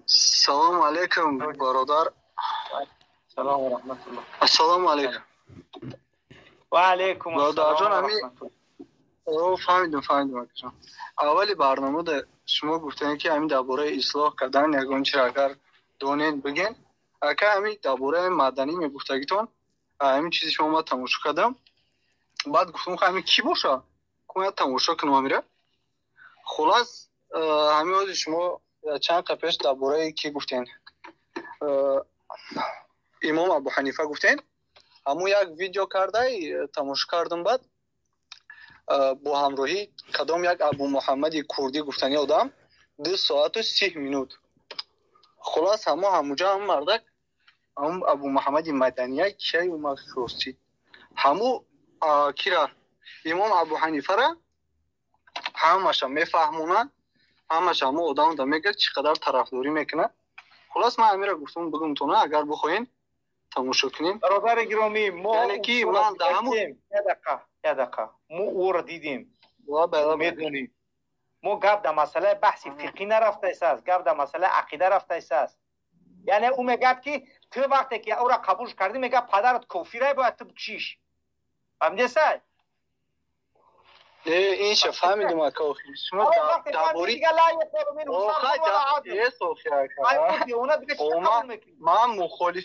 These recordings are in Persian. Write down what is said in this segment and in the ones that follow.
سلام علیکم برادر. سلام و رحمت الله. السلام علیکم. و علیکم السلام جان و رحمت الله. فهمیدم. اولی برنامه ده شما گفتین که همین درباره اصلاح کردن یگان چیز اگر دونین بگین. اگر همین درباره مدنی میگفتگیتون همین چیزی شما ما تماشا کردم. بعد گفتم همین کی باشه؟ کومه تماشا کنم میره. خلاص همین وقت شما چند قپش درباره کی گفتین؟ امام ابو حنیفه گفتین. همون یک ویدیو کرده تماشا کردم. بعد با همراهی کدام یک ابو محمد کردی گفتنی آدم 2 ساعت و 30 مینوت. خلاص همونجا هم مردک هم ابو محمد مدنیه کی اومد شوستی همو کیرا امام ابو حنیفه را همش میفهمونن، همش هم آدم دا میگه چقدر طرفداری میکنه. خلاص من امیر گفتم بگم تو نه اگر بخواین تماشا کنیم. برادر گرامی ما یعنی کی من دامو یه دقیقه ما او را دیدیم و بالا میدونیم. ما گپ در مسئله بحث فقهی نرفته است، گپ در مسئله عقیده رفته است. یعنی او میگه که تو وقتی که او را قبول کردی میگه پدرت کافره باید تو بکشیش. فهمیدی سای؟ این چه فهمیدم اکا شما درباره من مخالف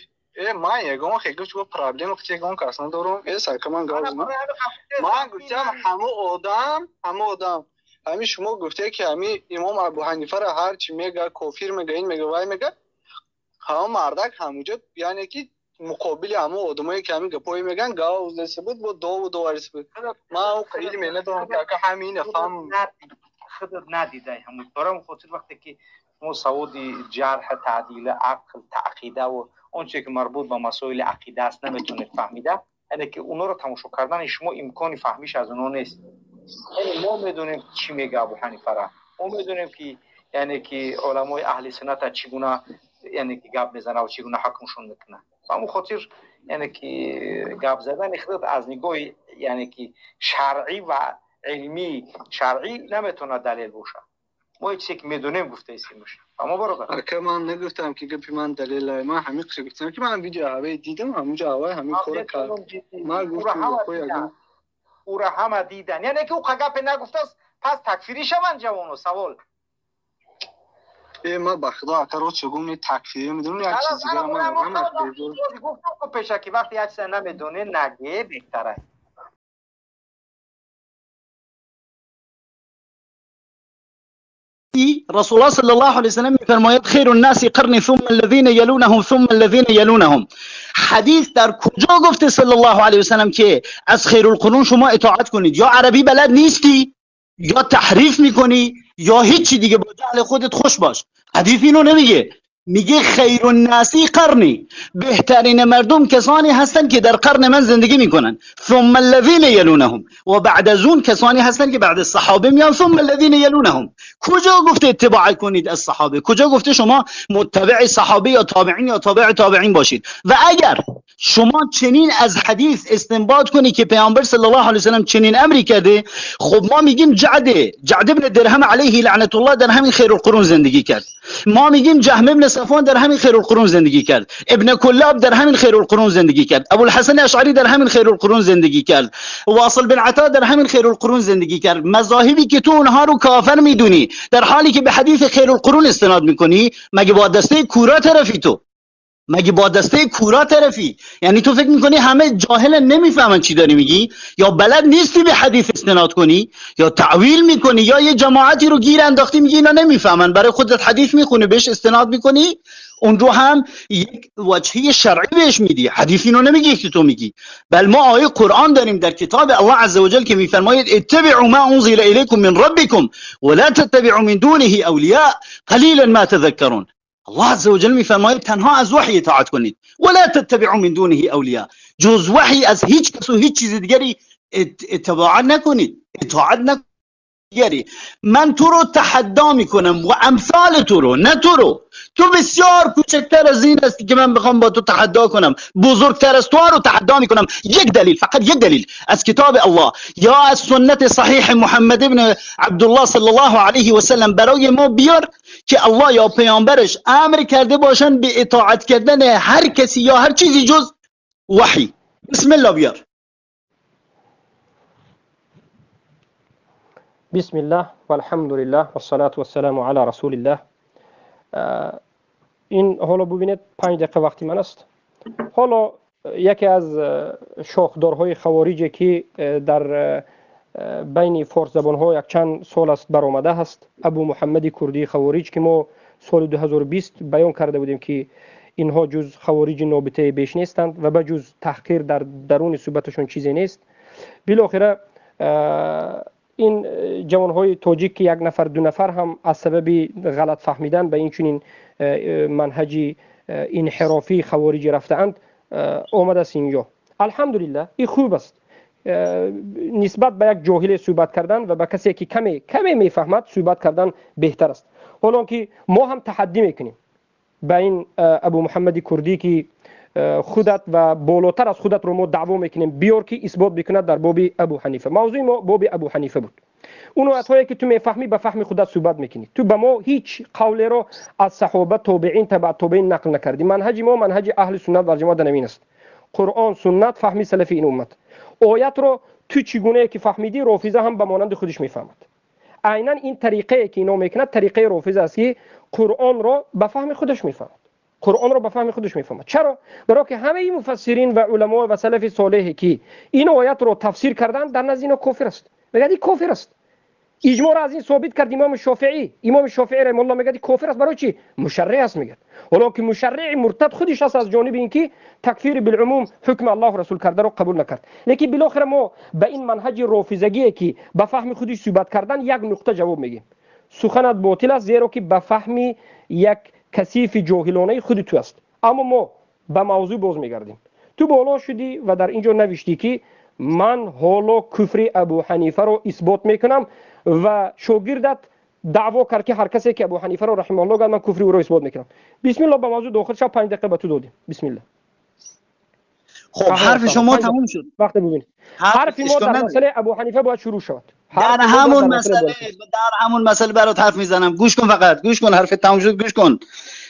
من یگان خیلی شو پرابلم که یگان کسان دارم ایسا که من گاز من گفتم همه آدم همین شما گفته که همین امام ابو حنیفه را هر چی میگه کافر میگه این میگه وای میگه همه مردک همونجا یعنی که مقابل همه آدمایی که همین گپایی میگن گاوز دسته بود با دو ورس بود. من اون خیلی مینه دارم که همین فهم خودت ندیده همون دارم خاطر وقتی که مو سعود جرح تعدیل عقل تعقیده و اون چیزی که مربوط به مسائل عقیده است نمیتونید فهمیده، یعنی که اونا رو تماشا کردن شما امکانی فهمیش از اونها نیست. یعنی ما میدونیم چی میگه ابو حنیفه را، ما میدونیم که یعنی که علمای اهل سنت چگونه یعنی که گپ میزنه و چگونه حکمشون میکنه. همون خاطر یعنی که گپ زدن خودت از نگاه یعنی که شرعی و علمی شرعی نمیتونه دلیل باشه. ما چیزی که میدونیم گفته ایستیمش. اما برادر که من نگفتم که گپی من دلیل من همین چیزی گفتم که من ویدیو اوی دیدم همونجا اوی همین کارو کرد. من گفتم او را همه دیدن یعنی که او گپ نگفته پس تکفیری شون جوانو سوال ما به خدا اکرات چگونه تکفیری میدونم یک چیز دیگه من گفتم پیشه که وقتی یک چیز نمیدونه نگه بهتره. رسول الله صلی الله علیه و سلم میفرماید خیر الناس قرنی ثم الذين يلونهم ثم الذين يلونهم. حدیث در کجا گفته صلی الله علیه و سلم که از خیر القرون شما اطاعت کنید؟ یا عربی بلد نیستی یا تحریف میکنی یا هیچی دیگه، با جهل خودت خوش باش. حدیث اینو نمیگه، میگه خیر الناس قرنی، بهترین مردم کسانی هستن که در قرن من زندگی میکنن، ثم الذين يلونهم، و بعد از اون کسانی هستن که بعد از صحابه میان، ثم الذين يلونهم. کجا گفته اتباع کنید از صحابه؟ کجا گفته شما متبع صحابه یا تابعین یا تابع تابعین باشید؟ و اگر شما چنین از حدیث استنباط کنی که پیامبر صلی الله علیه و سلم چنین امری کرده، خب ما میگیم جعد ابن درهم علیه لعنت الله در همین خیر القرون زندگی کرد. ما میگیم جهم ابن صفوان در همین خیر القرون زندگی کرد، ابن کلاب در همین خیر القرون زندگی کرد، ابو الحسن اشعری در همین خیر القرون زندگی کرد، واصل بن عطا در همین خیر القرون زندگی کرد. مذاهبی که تو اونها رو کافر میدونی در حالی که به حدیث خیر القرون استناد میکنی، مگه با دسته کورا طرفی تو؟ مگه با دسته کورا طرفی؟ یعنی تو فکر میکنی همه جاهل نمیفهمن چی داری میگی؟ یا بلد نیستی به حدیث استناد کنی یا تعویل میکنی یا یه جماعتی رو گیر انداختی میگی اینا نمیفهمن، برای خودت حدیث میخونی بهش استناد میکنی، اون رو هم یک وجهی شرعی بهش میدی. حدیث اینو نمیگی که تو میگی، بل ما آیه قرآن داریم در کتاب الله عزوجل که میفرماید اتبعوا ما انزل الیکم من ربکم ولا تتبعوا من دونه اولیاء قلیلا ما تذکرون. الله عزوجل میفرماید تنها از وحی اطاعت کنید، ولا تتبعوا من دونه اولیاء، جز وحی از هیچ کس و هیچ چیز دیگری اتباع نکنید، اطاعت نکنید. دیگری. من تو رو تحدا میکنم و امثال تو رو، نه تو رو. تو بسیار کوچکتر از این هستی که من بخوام با تو تحدا کنم. بزرگتر از تو رو تحدا میکنم. یک دلیل، فقط یک دلیل، از کتاب الله یا از سنت صحیح محمد ابن عبدالله صلی الله علیه و سلم برای ما بیار که الله یا پیامبرش امر کرده باشن به اطاعت کردن هر کسی یا هر چیزی جز وحی. بسم الله بیار. بسم الله والحمد لله والصلاة والسلام علی رسول الله. این حالا ببینید 5 دقیقه وقتی من است. حالا یکی از شاخدارهای خوارجی که در بین فارس زبان‌ها یک چند سال است برآمده است، ابو محمد کردی خوارج که ما سال 2020 بیان کرده بودیم که اینها جز خوارج نابطه بیش نیستند و بجز تحقیر در درون صحبتشون چیزی نیست. بالاخره این جوانهای تاجیک که یک نفر دو نفر هم از سبب غلط فهمیدن به این چنین منهج انحرافی خوارجی رفتند آمده است اینجا. الحمدلله این خوب است. نسبت به یک جاهل صحبت کردن و به کسی که کمی میفهمد صحبت کردن بهتر است. حالا که ما هم تحدی میکنیم به این ابو محمد کردی که خودت و بالاتر از خودت رو ما دعوا میکنیم بیار که اثبات بکند در باب ابو حنیفه. موضوع ما باب ابو حنیفه بود. اون وقتی که تو میفهمی به فهم خودت صحبت میکنی. تو به ما هیچ قولی رو از صحابه تابعین تبع تابعین نقل نکردی. منهج ما منهج اهل سنت و جماعت نمین است. قرآن سنت فهمی سلف این امت. آیت رو تو چگونه که فهمیدی رافضه هم به مانند خودش میفهمد. عیناً این طریقه که اینا میکنه طریقه رافضه است که قرآن رو به فهم خودش میفهمد. قرآن رو به فهم خودش میفهمد. چرا؟ برای که همه مفسرین و علما و سلف صالح که این آیت رو تفسیر کردن در نزد اینا کافر است. میگه کافر است. اجماع را از این ثابت کرد امام شافعی رحمه الله میگه کافر است. برای چی؟ مشرع است میگه. حالا که مشرع مرتد خودش است از جانب اینکه تکفیر بالعموم حکم الله رسول کرده رو قبول نکرد. لیکن بالاخره ما به این منهج رافضگی که به فهم خودش صحبت کردن یک نقطه جواب میگیم. سخنت باطل است زیرا که به فهم یک کثیف جاهلانه خود تو است. اما ما به موضوع باز میگردیم. تو بالا شدی و در اینجا نوشتی که من حالا کفر ابو حنیفه رو اثبات میکنم و شاگردت دعوا کرد که هر کسی که ابو حنیفه رو رحمه الله گفت من کفر او رو اثبات میکنم. بسم الله به موضوع داخل شو. 5 دقیقه به تو دادیم. بسم الله. خب حرف شما تموم شد. وقت ببینید. حرف ما در مسئله ابو حنیفه باید شروع شود. در همون مسئله برات حرف میزنم. گوش کن، فقط گوش کن. حرف تموم شد، گوش کن.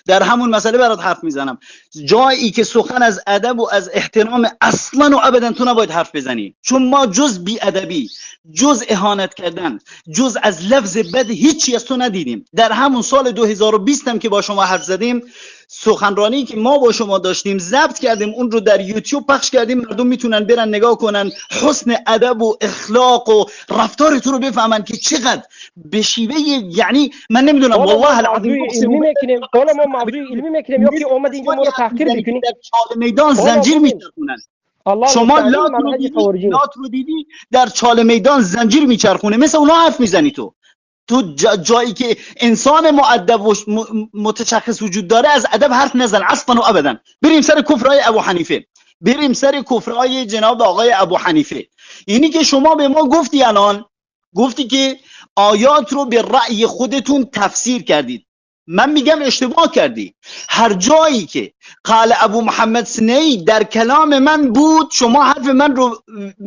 در همون مسئله برات حرف میزنم. جایی که سخن از ادب و از احترام اصلا و ابدا تو نباید حرف بزنی، چون ما جز بی ادبی، جز اهانت کردن، جز از لفظ بد هیچی از تو ندیدیم. در همون سال 2020 هم که با شما حرف زدیم، سخنرانی که ما با شما داشتیم ضبط کردیم، اون رو در یوتیوب پخش کردیم، مردم میتونن برن نگاه کنن، حسن ادب و اخلاق و رفتار تو رو بفهمن که چقدر به شیوه، یعنی من نمیدونم والله العظیم میکنیم. حالا ما موضوع علمی میکنیم یا که اومد اینجا ما رو تحقیر میکنیم. در چاله میدان زنجیر میچرخونن. شما لات رو دیدی در چاله میدان زنجیر میچرخونه، مثل اونا حرف میزنی تو جایی که انسان مؤدب و متشخص وجود داره از ادب حرف نزن اصلا و ابدا. بریم سر کفرهای ابو حنیفه، بریم سر کفرهای جناب آقای ابو حنیفه. اینی که شما به ما گفتی الان، گفتی که آیات رو به رأی خودتون تفسیر کردید. من میگم اشتباه کردی. هر جایی که قال ابو محمد سنی در کلام من بود، شما حرف من رو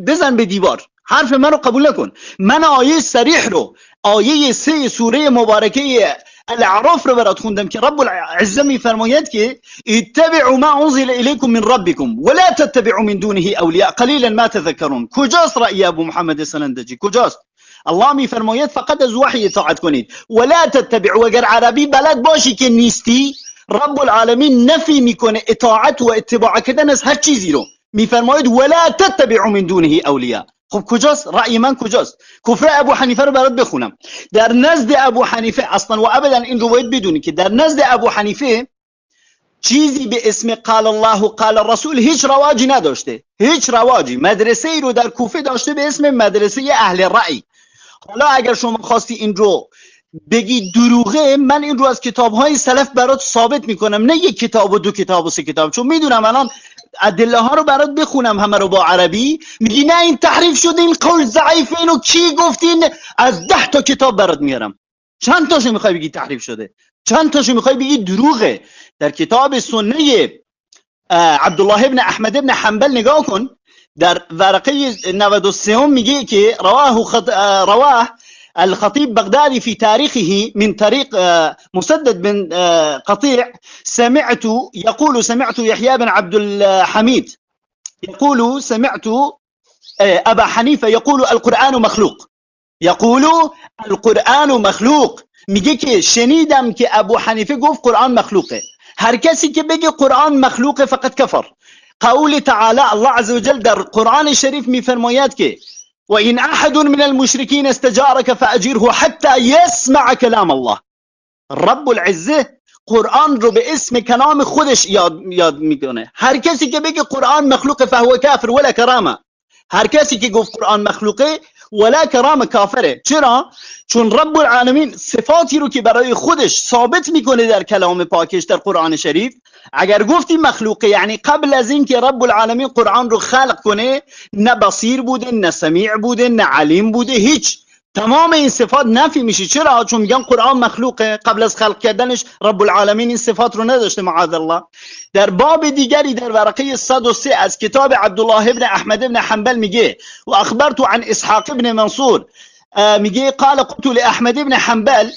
بزن به دیوار، حرف من رو قبول نکن. من آیه صریح رو، آیه 3 سوره مبارکه الاعراف رو برات خوندم که رب العزه میفرماید که اتبعوا ما انزل الیکم من ربکم ولا تتبعوا من دونه اولیاء قلیلا ما تذکرون. کجاست رأی ابو محمد سنندجی؟ کجاست؟ الله میفرماید فقط از وحی اطاعت کنید. ولا تتبعوا، اگر عربی بلد باشی که نیستی، رب العالمین نفی میکنه اطاعت و اتباع کردن از هر چیزی رو. میفرماید ولا تتبعوا من دونه اولیاء. خب کجاست؟ رأی من کجاست؟ کفر ابو حنیفه رو برات بخونم. در نزد ابو حنیفه اصلا و ابدا این رو باید بدونی که در نزد ابو حنیفه چیزی به اسم قال الله و قال الرسول هیچ رواجی نداشته. هیچ رواجی. مدرسه ای رو در کوفه داشته به اسم مدرسه اهل رأی. حالا اگر شما خواستی این رو بگی دروغه، من این رو از کتاب‌های سلف برات ثابت میکنم، نه یک کتاب و 2 کتاب و 3 کتاب. چون میدونم الان ادله ها رو برات بخونم همه رو با عربی، میگی نه این تحریف شده، این قول ضعیفه، اینو کی گفتین؟ از 10 تا کتاب برات میارم. چند تاشو میخوای بگی تحریف شده؟ چند تاشو میخوای بگی دروغه؟ در کتاب سنه عبدالله ابن احمد ابن حنبل نگاه کن، در ورقه 93 میگه که رواه الخطيب بغدادي في تاريخه من طريق مسدد بن قطيع سمعت يحيى بن عبد الحميد يقول سمعت أبا حنيفة يقول القرآن مخلوق، يقول القرآن مخلوق. میگه که شنیدم که ابو حنیفه گفت قرآن مخلوقه. هر کسی که بگه قرآن مخلوقه فقط کفر. قول تعالی الله عز وجل در قرآن شریف میفرماید که و این احد من المشرکین استجارك فاجره حتى يسمع كلام الله. رب العزه قرآن رو به اسم کلام خودش یاد میکنه. هر کسی که بگه قرآن مخلوقه فهو کافر ولا کرامه. هر کسی که گفت قرآن مخلوقه ولا کرامه کافره. چرا؟ چون رب العالمین صفاتی رو که برای خودش ثابت میکنه در کلام پاکش در قرآن شریف، اگر گفتی مخلوقه یعنی قبل از این که رب العالمین قرآن رو خلق کنه نه بصیر بوده، نه سمیع بوده، نه علیم بوده، هیچ. تمام این صفات نفی میشه. چرا؟ چون میگن قرآن مخلوقه، قبل از خلق کردنش رب العالمین این صفات رو نداشته معاذ الله. در باب دیگری در ورقه 103 از کتاب عبدالله ابن احمد ابن حنبل میگه و اخبرت عن اسحاق ابن منصور میگه قال قلت لاحمد ابن حنبل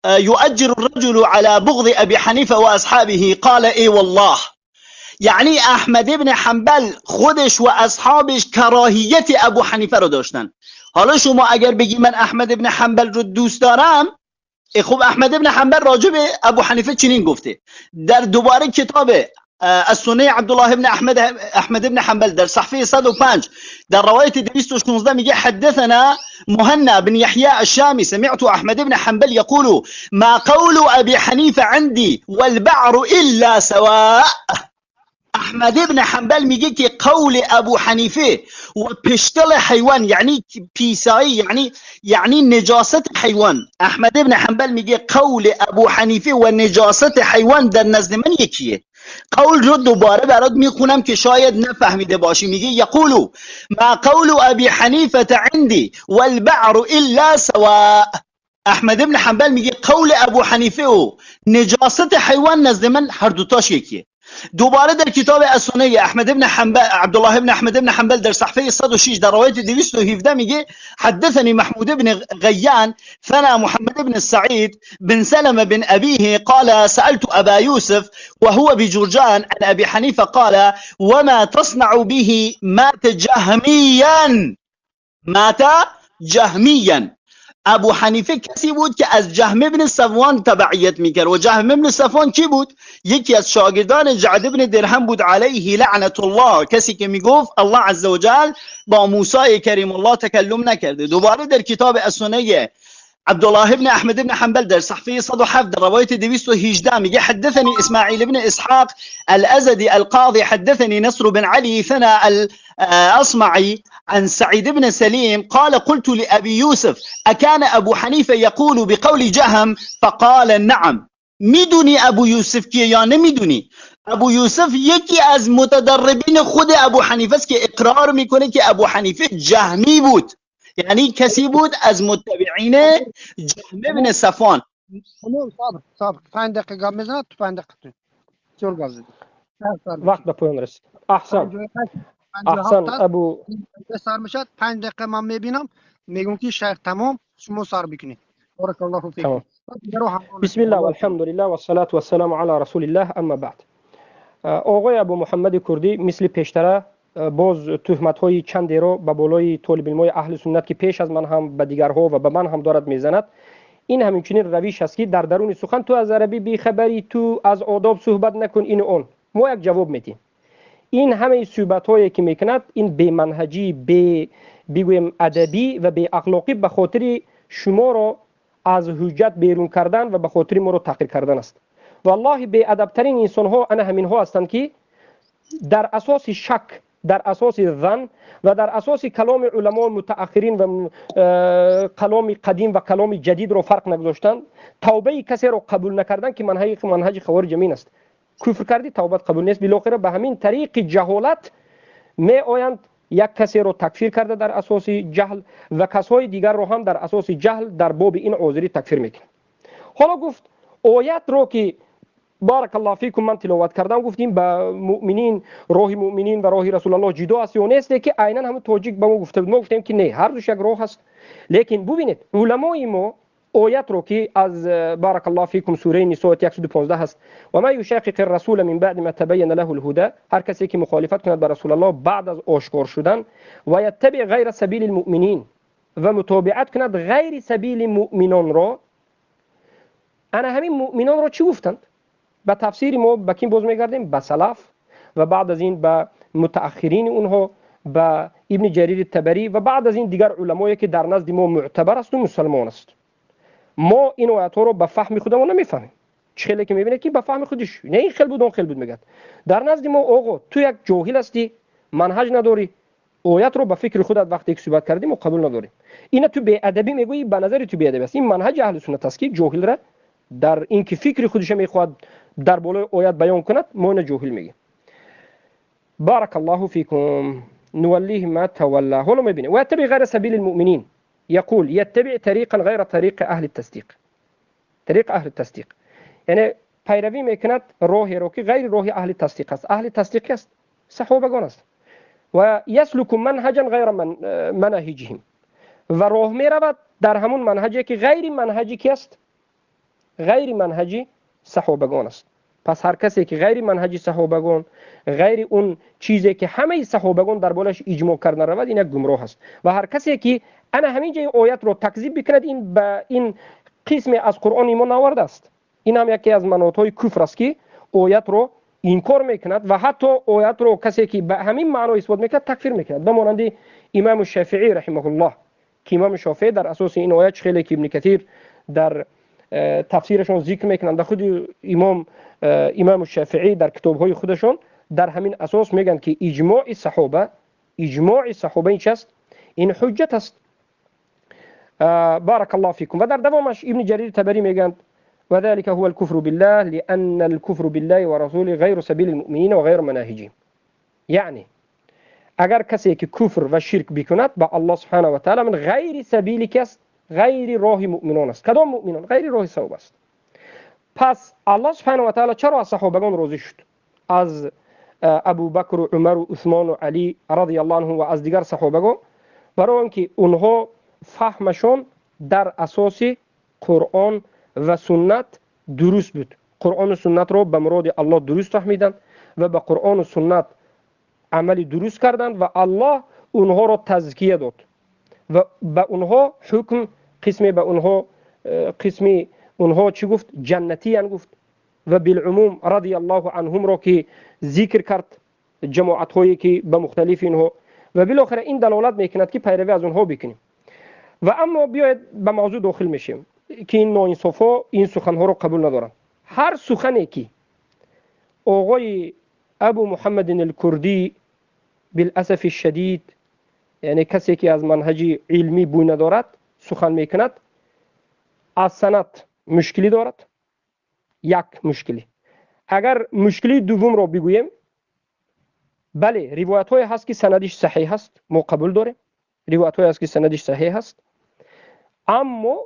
يؤجر الرجل على بغض ابي حنيفه واصحابه قال اي والله. یعنی احمد ابن حنبل خودش و اصحابش کراهیت ابو حنیفه رو داشتن. حالا شما اگر بگی من احمد ابن حنبل رو دوست دارم، خب احمد ابن حنبل راجع به ابو حنیفه چنین گفته در دوباره کتاب السنه عبدالله ابن احمد ابن حنبل در صفحه 105 در روایت 216 میگه حدثنا مهنا بن يحيى الشامي سمعت احمد ابن حنبل يقول ما قول ابي حنيفه عندي والبعر الا سواء. احمد ابن حنبل میگه که قول ابو حنیفه و پشتل حیوان یعنی پیسایی یعنی نجاست حیوان. احمد ابن حنبل میگه قول ابو حنیفه و نجاست حیوان در نزد من یکیه. قول رو دوباره برات میخونم که شاید نفهمیده باشی. میگه یقول ما قول ابي حنیفه عندي والبعر الا سواء. احمد ابن حنبل میگه قول ابو حنیفه و نجاست حیوان نزد من هر دوتاش یکیه. دوباره در کتاب السنه احمد ابن حنبل عبدالله ابن احمد ابن حنبل در صفحه 106 در روایت 217 میگه حدثني محمود ابن غيان ثنا محمد ابن السعيد بن سلمة بن أبيه قال سألت أبا يوسف وهو بجرجان عن أبي حنيفة قال وما تصنع به مات جهميا. ابو حنیفه کسی بود که از جهم ابن صفوان تبعیت میکرد و جهم ابن صفوان کی بود؟ یکی از شاگردان جعد ابن درهم بود علیه لعنت الله، کسی که میگفت الله عزوجل با موسی کریم الله تکلم نکرده. دوباره در کتاب السنه عبدالله ابن احمد ابن حنبل در صفحه 107 در روایت 218 میگه حدثني اسماعيل ابن اسحاق الازدي القاضي حدثني نصر بن علي ثنا الاصمعي عن سعيد بن سليم قال قلت لأبي يوسف أكان أبو حنيفة يقول بقول جهم فقال نعم. میدونی ابو یوسف کیه یا نمیدونی؟ ابو یوسف یکی از متدربین خود ابو حنیفه است که اقرار میکنه که ابو حنیفه جهمی بود، یعنی کسی بود از متبعین جهم ابن صفوان. صبر 5 دقیقه گام بزن تو 5 دقیقه چور گام زدی وقت به پایان رسید. احسن ابو سر میشد 5 دقیقه من میبینم میگم که شیخ تمام شما سر بکنید. بارک الله فیک. بسم الله والحمد لله والصلاة والسلام على رسول الله. اما بعد آقای ابو محمد کردی مثل پیشتره باز تهمت‌های چندی را به بالای طالب علمای اهل سنت که پیش از من هم به دیگرها و به من هم دارد میزند، این همچنین رویش است که در درون سخن تو از عربی بیخبری، تو از آداب صحبت نکن، این اون ما یک جواب میدیم. این همه صحبت‌هایی که میکند این بی منهجی، بگویم ادبی و بی اخلاقی به خاطر شما را از حجت بیرون کردن و به خاطر ما را تحقیر کردن است. والله بی ادبترین انسان ها انا همین ها هستند که در اساس شک، در اساس ظن و در اساس کلام علما متأخرین و کلام قدیم و کلام جدید رو فرق نگذاشتند، توبه کسی رو قبول نکردن که منهج خوارج امین است. کفر کردی توبت قبول نیست. بالاخره به همین طریق جهالت می آیند یک کسی رو تکفیر کرده در اساس جهل و کسای دیگر رو هم در اساس جهل در باب این عذری تکفیر میکنه. حالا گفت آیت رو که بارک الله فیکم من تلاوت کردم، گفتیم به مؤمنین راه مؤمنین و راه رسول الله جدا است یا نیست که عیناً هم توجیه به ما گفته بود. ما گفتیم که نه، هر دوش یک راه هست. لیکن ببینید علمای ما آیت رو که از بارک الله فیکم سوره نساء 115 هست و ما یشاقق الرسول من بعد ما تبین له الهدى، هر کسی که مخالفت کند با رسول الله بعد از آشکار شدن و یتبع غیر سبیل المؤمنین و متابعت کند غیر سبیل مؤمنان را، انا همین مؤمنان را چی گفتند؟ به تفسیر ما به کی باز میگردیم؟ به سلف و بعد از این به متأخرین اونها، به ابن جریر طبری و بعد از این دیگر علمایی که در نزد ما معتبر است و مسلمان است. ما این آیات رو به فهم خودمون نمیفهمیم. چخیلی که میبینه که به فهم خودش نه این خیل بود اون خیل بود میگه. در نزد ما آقا تو یک جاهل هستی، منهج نداری، آیات رو به فکر خودت وقتی که صحبت کردیم و قبول نداری. اینا تو بی ادبی میگویی، به نظر تو بی ادبی است. این منهج اهل سنت است که جاهل را در این که فکر خودش میخواد در بالای آیات بیان کند ما اینو جاهل میگیم. بارک الله فیکم نولیه ما تولی. حالا میبینه و یتبع غیر سبیل المؤمنین، يقول يتبع طريقا غير طريق اهل التصديق. طريق اهل التصديق یعنی پیروی میکند راهی رو که غیر راه اهل تصدیق است. اهل تصدیق است صحابگان است. و یسلک منهجا غیر منهجهم، و راه میرود در همون منهجی که غیر منهجی کی است؟ غیر منهجی صحابگان است. پس هر کسی که غیر منهجی صحابگان، غیر اون چیزی که همه صحابگان در بالش اجماع کردن رود، این یک گمراه است. و هر کسی که انا همین جای آیت رو تکذیب بکند، این به این قسم از قرآن ایمان آورده است. این هم یکی از مناطهای کفر است که آیت رو انکار میکند و حتی آیت رو کسی که به همین معنا اثبات میکند تکفیر میکند. به مانند امام الشافعی رحمه الله که امام شافعی در اساس این آیت خیلی که ابن کثیر در تفسیرشون ذکر میکنند، خود امام الشافعی در کتابهای خودشون در همین اساس میگن که اجماع صحابه این چیست؟ این حجت است. بارك الله فيكم. و در دوامش ابن جریر طبری میگن و ذلك هو الكفر بالله لأن الكفر بالله ورسوله غير سبيل المؤمنين و غیر مناهجهم. یعنی اگر کسی که کفر و شرک بکند با الله سبحانه و تعالی من غیر سبیلی که است، غیر راه مؤمنان است. کدام مؤمنان؟ غیر راه صحابه است. پس الله سبحانه و تعالی چرا از صحابگان راضی شد؟ از ابو بکر و عمر و عثمان و علی رضی الله عنهم و از دیگر صحابگان، برای اینکه اونها فهمشون در اساس قرآن و سنت درست بود. قرآن و سنت رو به مراد الله درست فهمیدن و به قرآن و سنت عملی درست کردن و الله اونها رو تزکیه داد و به اونها حکم قسمی اونها چی گفت؟ جنتی ان گفت. و بالعموم رضی الله عنهم رو که ذکر کرد، جماعت هایی که به مختلف اینها، و بالاخره این دلالت میکند که پیروی از اونها بکنیم. و اما بیاید به موضوع داخل میشیم که این ناانصافا این سخنها رو قبول ندارن. هر سخنی که آقای ابو محمد الکردی بالاسف الشدید، یعنی کسی که از منهج علمی بوی ندارد سخن میکند، از سند مشکلی دارد. یک مشکلی. اگر مشکلی دوم رو بگویم، بله روایت های هست که سندش صحیح هست، ما قبول داریم. روایت های هست که سندش صحیح هست، اما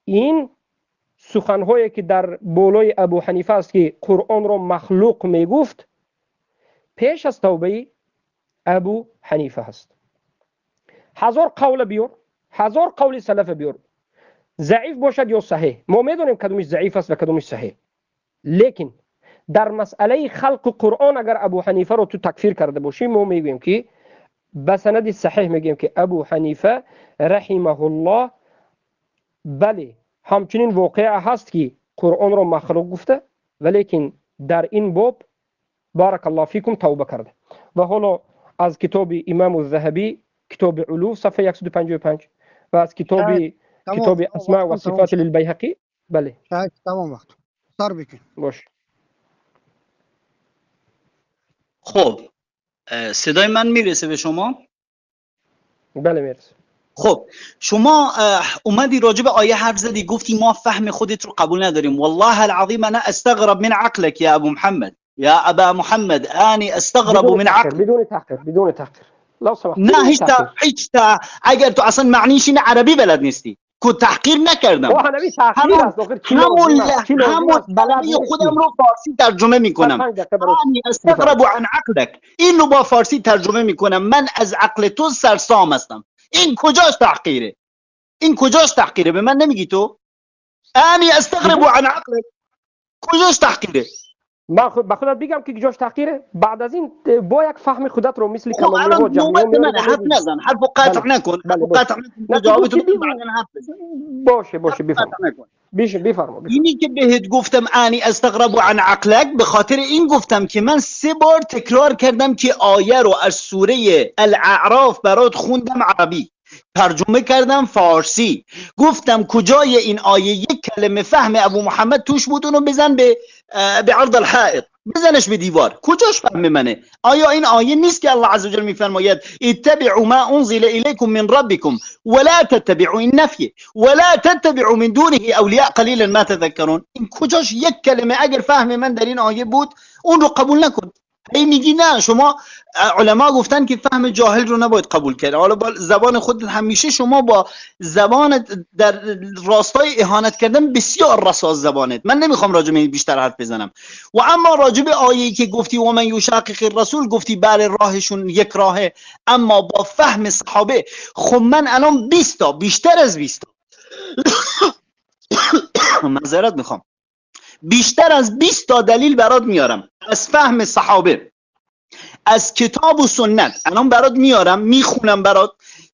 این سخنهایی که در بالای ابو حنیفه است که قرآن را مخلوق میگفت، پیش از توبه ابو حنیفه هست. هزار قول بیار، هزار قول سلف بیار، ضعیف باشد یا صحیح، ما میدونیم کدومش ضعیف است و کدومش صحیح. لیکن در مسئله خلق قرآن اگر ابو حنیفه رو تو تکفیر کرده باشیم، ما میگویم که به سند صحیح میگیم که ابو حنیفه رحمه الله بله همچنین واقعه هست که قرآن رو مخلوق گفته، ولیکن در این باب بارک الله فیکم توبه کرده. و حالا از کتاب امام الذهبی، کتاب علو، صفحه 155 و از کتاب اسماء و صفات للبیهقی. بله تمام وقت سر بکن باش. خب صدای من میرسه به شما؟ بله میرسه. خب شما اومدی راجع به آیه حرف زدی، گفتی ما فهم خودت رو قبول نداریم. والله العظیم انا استغرب من عقلك يا ابو محمد، یا ابا محمد، اني استغرب من عقلك. بدون تحقیر لو سمحت. نه هیچ اگر تو اصلا معنیش این عربی بلد نیستی که تحقیر نکردم. همون بلدی خودم رو فارسی ترجمه میکنم. اني استغرب عن عقلك، این رو با فارسی ترجمه میکنم. من از عقل تو سرسام هستم. این کجاش تحقیره؟ این کجاش تحقیره؟ به من نمیگی تو؟ اني استغرب عن عقلك کجاش تحقیره؟ من خودت بگم که جاش تحقیره. بعد از این با یک فهم خودت رو مثل کلامی ها جمعه حرف نزن، حرف قطع نکن، قطع نکن، جواب تو بعدن حرف بزن. باشه بفرما. اینی که بهت گفتم اني استغرب عن عقلك، به خاطر این گفتم که من 3 بار تکرار کردم که آیه رو از سوره الاعراف برات خوندم عربی، ترجمه کردم فارسی، گفتم کجای این آیه یک کلمه فهم ابو محمد توش بود اونو بزن به عرض الحائط، بزنش به دیوار. کجاش فهم منه؟ آیا این آیه نیست که الله عز وجل میفرماید اتبعوا ما انزل الیکم من ربکم ولا تتبعوا النفی ولا تتبعوا من دونه اولیاء قلیلا ما تذکرون؟ این کجاش یک کلمه اگر فهم من در این آیه بود اون رو قبول نکن. هی میگی نه شما علما گفتن که فهم جاهل رو نباید قبول کرد. حالا با زبان خود همیشه شما با زبان در راستای اهانت کردن بسیار رساست زبانت. من نمیخوام راجع به این بیشتر حرف بزنم. و اما راجع به آیه‌ای که گفتی و من یشاقق الرسول، گفتی بله راهشون یک راهه اما با فهم صحابه. خب من الان 20 تا بیشتر از 20 تا معذرت میخوام، بیشتر از 20 تا دلیل برات میارم از فهم صحابه، از کتاب و سنت. الان برات میارم میخونم برات،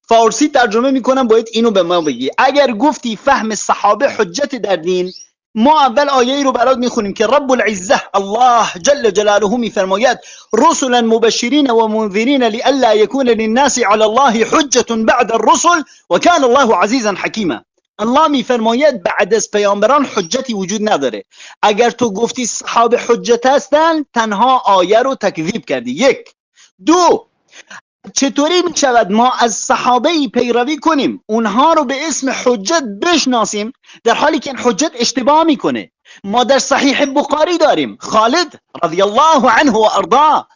فارسی ترجمه میکنم، باید اینو به ما بگی. اگر گفتی فهم صحابه حجت در دین، ما اول آیه رو برات میخونیم که رب العزه الله جل جلاله میفرماید رسلا مبشرین و منذرین لئلا یکون للناس علی الله حجة بعد الرسل و کان الله عزیزا حکیما. الله میفرماید بعد از پیامبران حجتی وجود نداره. اگر تو گفتی صحابه حجت هستن، تنها آیه رو تکذیب کردی. 1. 2. چطوری می شود ما از صحابه پیروی کنیم، اونها رو به اسم حجت بشناسیم، در حالی که این حجت اشتباه میکنه؟ ما در صحیح بخاری داریم خالد رضی الله عنه و ارضاه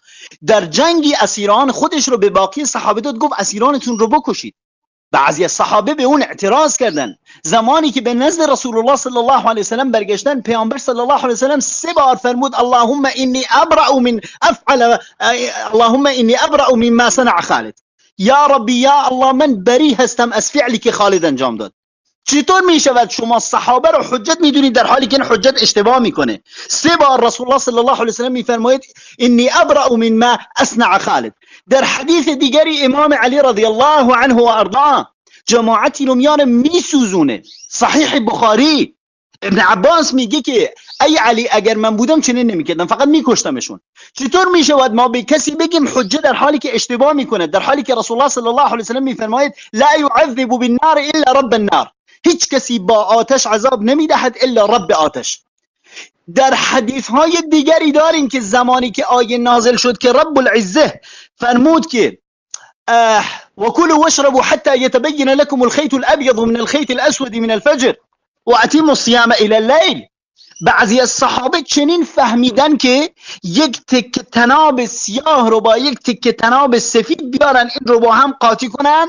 در جنگی اسیران خودش رو به باقی صحابه داد، گفت اسیرانتون رو بکشید. بعضی از صحابه به اون اعتراض کردن. زمانی که به نزد رسول الله صلی الله علیه و سلم برگشتن، پیامبر صلی الله علیه و سلم 3 بار فرمود اللهم انی ابرأ من افعل اللهم انی ابرأ مما صنع خالد. یا ربی یا الله من بری هستم از فعلی که خالد انجام داد. چطور می شود شما صحابه رو حجت میدونید در حالی که این حجت اشتباه میکنه؟ 3 بار رسول الله صلی الله علیه و سلم میفرماید انی ابرأ مما اصنع خالد. در حدیث دیگری امام علی رضی الله عنه و ارضاه جماعتی رو میاره میسوزونه، صحیح بخاری. ابن عباس میگه که ای علی اگر من بودم چنین نمیکردم، فقط میکشتمشون. چطور میشود ما به کسی بگیم حجت در حالی که اشتباه میکنه، در حالی که رسول الله صلی الله علیه و سلم میفرماید لا يعذب بالنار الا رب النار، هیچ کسی با آتش عذاب نمیدهد الا رب آتش. در حدیث های دیگری داریم که زمانی که آیه نازل شد که رب العزه فرمود که وكلوا واشربوا حتى يتبين لكم الخيط الابيض من الخيط الاسود من الفجر واتموا الصيام الى الليل، بعضی از صحابه چنین فهمیدن که یک تکه تناب سیاه رو با یک تکه تناب سفید بیارن، این رو با هم قاطی کنن،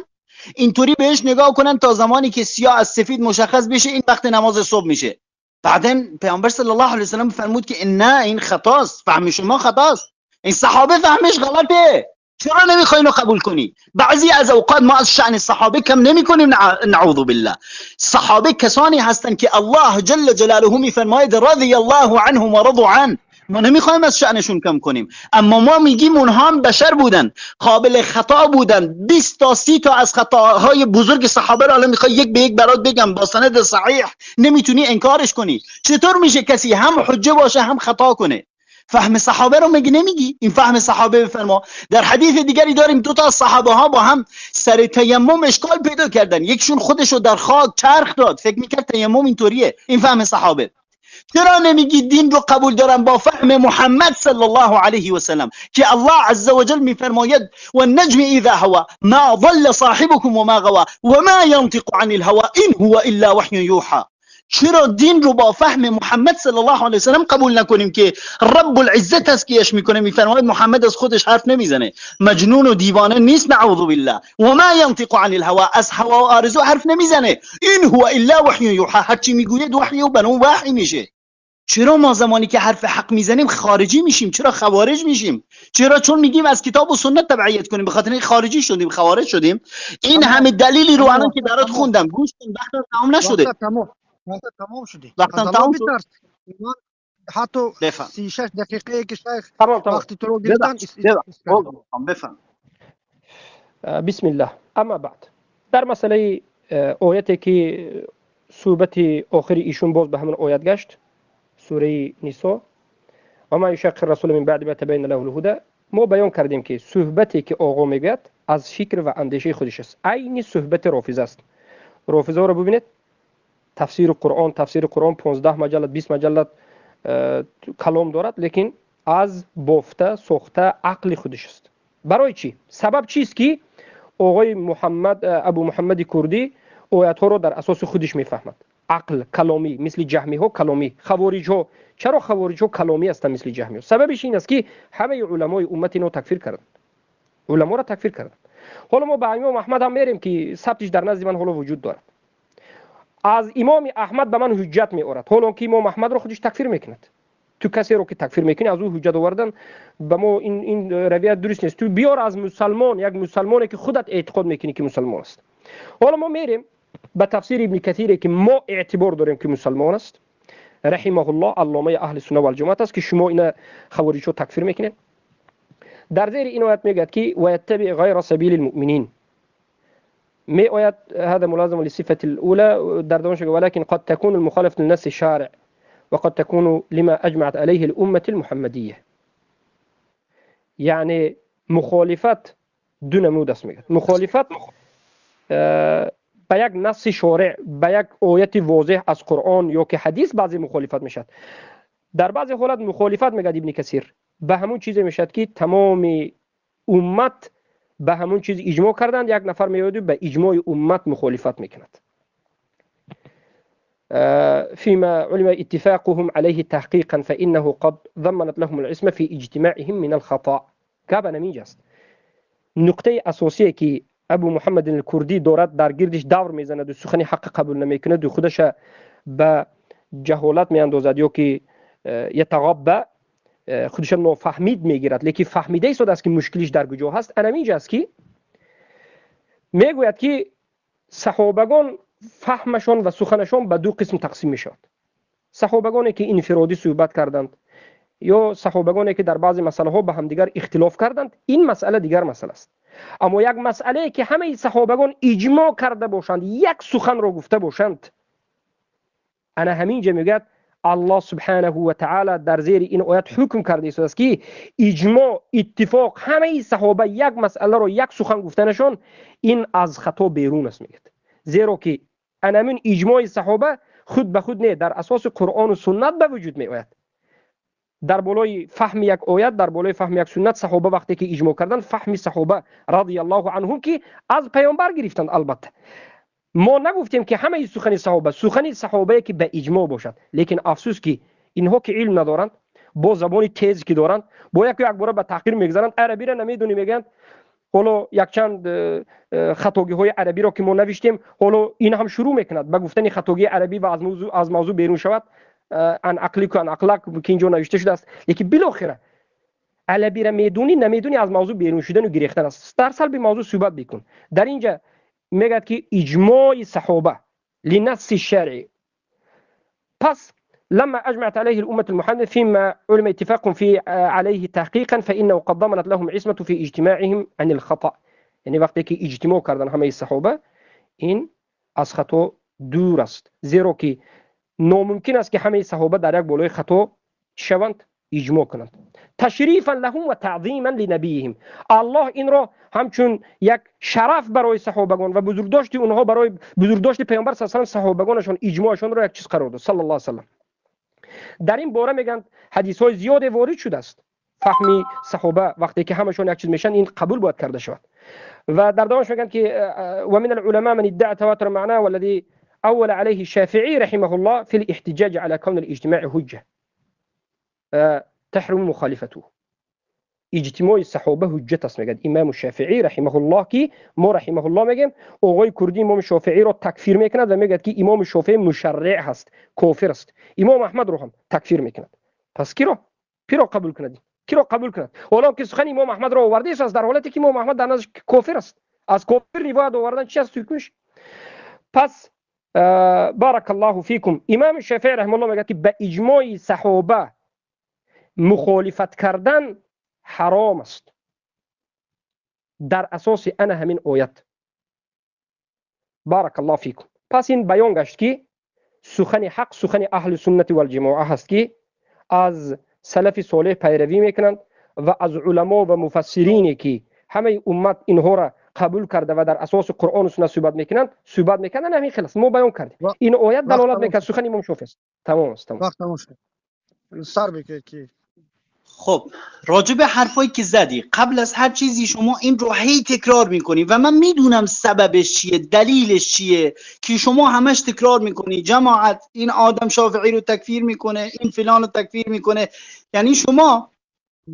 اینطوری بهش نگاه کنن تا زمانی که سیاه از سفید مشخص بشه، این وقت نماز صبح میشه. بعدن پیامبر صلی الله علیه و سلم فرمود که نه این خطاست، فهم شما خطاست، این صحابه فهمش غلطه، چرا نمیخوای اینو قبول کنی؟ بعضی از اوقات ما از شأن صحابه کم نمیکنیم، نعوذ بالله. صحابه کسانی هستن که الله جل جلاله میفرماید رضی الله عنهم و رضوا عنه، ما نمیخوایم از شأنشون کم کنیم، اما ما میگیم اونها هم بشر بودن، قابل خطا بودن. 20 تا 30 تا از خطاهای بزرگ صحابه رو الان میخوای یک به یک برات بگم با سند صحیح، نمیتونی انکارش کنی. چطور میشه کسی هم حجه باشه هم خطا کنه؟ فهم صحابه رو مگه نمیگی؟ این فهم صحابه بفرما. در حدیث دیگری داریم 2 تا از صحابه ها با هم سر تیمم اشکال پیدا کردن، یکشون خودش رو در خاک چرخ داد، فکر میکرد تیمم اینطوریه، این فهم صحابه. چرا نمیگی دین رو قبول دارم با فهم محمد صلی الله علیه و سلم که الله عز و جل میفرماید و النجم اذا هوا ما ضل صاحبكم وما غوا وما ينطق عن الهوى ان هو الا وحی یوحى. چرا دین رو با فهم محمد صلی الله علیه و سلم قبول نکنیم که رب العزه تزکیهش میکنه، میفرماید محمد از خودش حرف نمیزنه، مجنون و دیوانه نیست، نعوذ بالله، و ما ينطق عن الهوى، از هوا و آرزو حرف نمیزنه، این هو الا وحی یوحى، هرچی میگوید وحی و بنو وحی میشه. چرا ما زمانی که حرف حق میزنیم خارجی میشیم؟ چرا خوارج میشیم؟ چرا؟ چون میگیم از کتاب و سنت تبعیت کنیم، به خاطر این خارجی شدیم، خوارج شدیم. این همه دلیلی رو الان که برات خوندم، گوش کن، وقت تمام نشده. وقت تمام شده. وقت تمام شد. حتی 36 دقیقه که شیخ تمام. وقتی تو رو گرفتن بفهم. بسم الله. اما بعد در مسئله آیتی که صحبت آخری ایشون باز به همون آیت گشت، سوره نساء، و ما یشاق الرسول من بعد ما تبین له الهدى، ما بیان کردیم که صحبتی که آقا میگه از فکر و اندیشه خودش است، عین صحبت رافضه است. رافضه رو ببینید، تفسیر قرآن 15 مجلد 20 مجلد کلام دارد، لیکن از بافته ساخته عقل خودش است. برای چی؟ سبب چیست که آقای ابو محمد کردی آیات ها رو در اساس خودش میفهمد؟ عقل کلامی، مثل جهمی ها کلامی. خوارج ها، چرا خوارج ها کلامی هستند مثل جهمی ها؟ سببش این است که همه علمای امت اینو تکفیر کردند، علما را تکفیر کردند. حالا ما به امام احمد هم میریم که ثبتش در نزد من حالا وجود دارد. از امام احمد به من حجت میآورد، حالا که امام احمد رو خودش تکفیر میکند. تو کسی رو که تکفیر میکنی از او حجت آوردن به ما این رویت درست نیست. تو بیار از مسلمان، یک مسلمانی که خودت اعتقاد میکنی که مسلمان است. حالا ما میریم به تفسیر ابن کثیر که ما اعتبار داریم که مسلمان است، رحمه الله، علامه اهل سنت و الجماعت است، که شما اینا خوارج رو تکفیر میکنید. در زیر این آیت میگه که و یتبع غیر سبیل المؤمنین، می آیت هذا ملازم للصفه الاولى در دومش، ولكن قد تكون المخالفه للنص الشارع وقد تكون لما اجمعت عليه الامه المحمديه. یعنی مخالفت دو نمود است. میگه مخالفت به یک نص شارع، به یک آیت واضح از قرآن یا که حدیث بعضی مخالفت میشد. در بعضی حالت مخالفت میگه ابن کثیر به همون چیزی میشد که تمام امت به همون چیز اجماع کردند، یک نفر میاد به اجماع امت مخالفت میکند. فيما علم اتفاقهم عليه تحقيقا فإنه قد ضمنت لهم العصمة في اجتماعهم من الخطأ. که به نمیج است. نقطه اساسی که ابو محمد الکردی دارد در گردش دور میزند و سخن حق قبول نمیکند و خودش به جهالت میاندازد یا که یتغبه، خودش نافهمید میگیرد، لیکن فهمیده است که مشکلش در کجا هست. انمیج است که میگوید که صحابگان فهمشان و سخنشان به دو قسم تقسیم میشد. صحابگانی که انفرادی صحبت کردند یا صحابگانی که در بعضی مسئله ها به هم دیگر اختلاف کردند، این مسئله دیگر مسئله است. اما یک مسئله که همه صحابگان اجماع کرده باشند، یک سخن را گفته باشند، انا همینجا میگه الله سبحانه و تعالی در زیر این آیت حکم کرده است که اجماع، اتفاق همه صحابه یک مسئله را یک سخن گفتنشان این از خطا بیرون است. میگه زیرا که انا من اجماع صحابه خود به خود نه، در اساس قرآن و سنت به وجود می آید. در بالای فهم یک آیت، در بالای فهم یک سنت، صحابه وقتی که اجماع کردن، فهم صحابه رضی الله عنهم که از پیامبر گرفتند. البته ما نگفتیم که همه سخن صحابه که به اجماع باشد، لیکن افسوس که اینها که علم ندارند، با زبان تیز که دارند، با یک بار به تحقیر میگذارند، عربی را نمیدونی میگن. حالا یک چند خطاگی های عربی را که ما نوشتیم، حالا این هم شروع میکند به گفتن خطاگی عربی و از موضوع بیرون شود، ان عقلی که ان اخلاق که اینجا نوشته شده است، لیکن بالاخره عربی را میدونی نمیدونی از موضوع بیرون شدن و گریختن است. در سال به موضوع صحبت بکن. در اینجا میگه که اجماع صحابه لنص شرعی، پس لما اجمعت عليه الامه المحمديه فيما علم اتفاق في عليه تحقيقا فانه قد ضمنت لهم عصمه في اجتماعهم عن الخطا. یعنی وقتی که اجتماع کردن همه صحابه، این از خطا دور است، زیرا که ناممکن است که همه صحابه در یک بالای خطا شوند، اجماع کنند. تشریفا لهم و تعظیما لنبیهم، الله این را همچون یک شرف برای صحابگان و بزرگداشت اونها برای بزرگداشت پیامبر صلی الله علیه و آله صحابگانشان اجماعشان را یک چیز قرار داد صلی الله علیه و سلم. در این باره میگن حدیث های زیاد وارد شده است. فهمی صحابه وقتی که همشون یک چیز میشن این قبول باید کرده شود. و در دوامش میگن که و من العلماء من ادعى تواتر معناه والذي اول عليه الشافعي رحمه الله في الاحتجاج على كون الاجتماع حجه تحرم مخالفته. اجتماع صحابه حجت است. میگن امام شافعی رحمه الله که ما رحمه الله میگیم آقای کردی امام شافعی رو تکفیر میکند و میگه که امام شافعی مشرع هست، کافر است. امام احمد رو هم تکفیر میکند. پس کی رو قبول کند؟ کی رو قبول کند؟ حالا که سخن امام احمد رو آورده است در حالتی که امام احمد در نظرش کافر است. از کافر روایت آوردن چی است توش؟ پس بارک الله فیکم. امام شافعی رحمه الله میگه که به اجماع صحابه مخالفت کردن حرام است در اساس همین آیت. بارک الله فیکم. پس این بیان گشت که سخن حق سخن اهل سنت و الجماعه هست که از سلف صالح پیروی میکنند و از علما و مفسرینی که همه امت اینها را قبول کرده و در اساس قرآن و سنت صحبت میکنن همین خلاص ما بیان کردیم. این آیت دلالت میکنه سخن امام شافعی است. تمام است. وقت تمام شد. سر بکشه که خب راجع به حرفایی که زدی قبل از هر چیزی شما این رو هی تکرار میکنی و من میدونم سببش چیه، دلیلش چیه که شما همش تکرار میکنی جماعت این آدم شافعی رو تکفیر میکنه، این فلان رو تکفیر میکنه. یعنی شما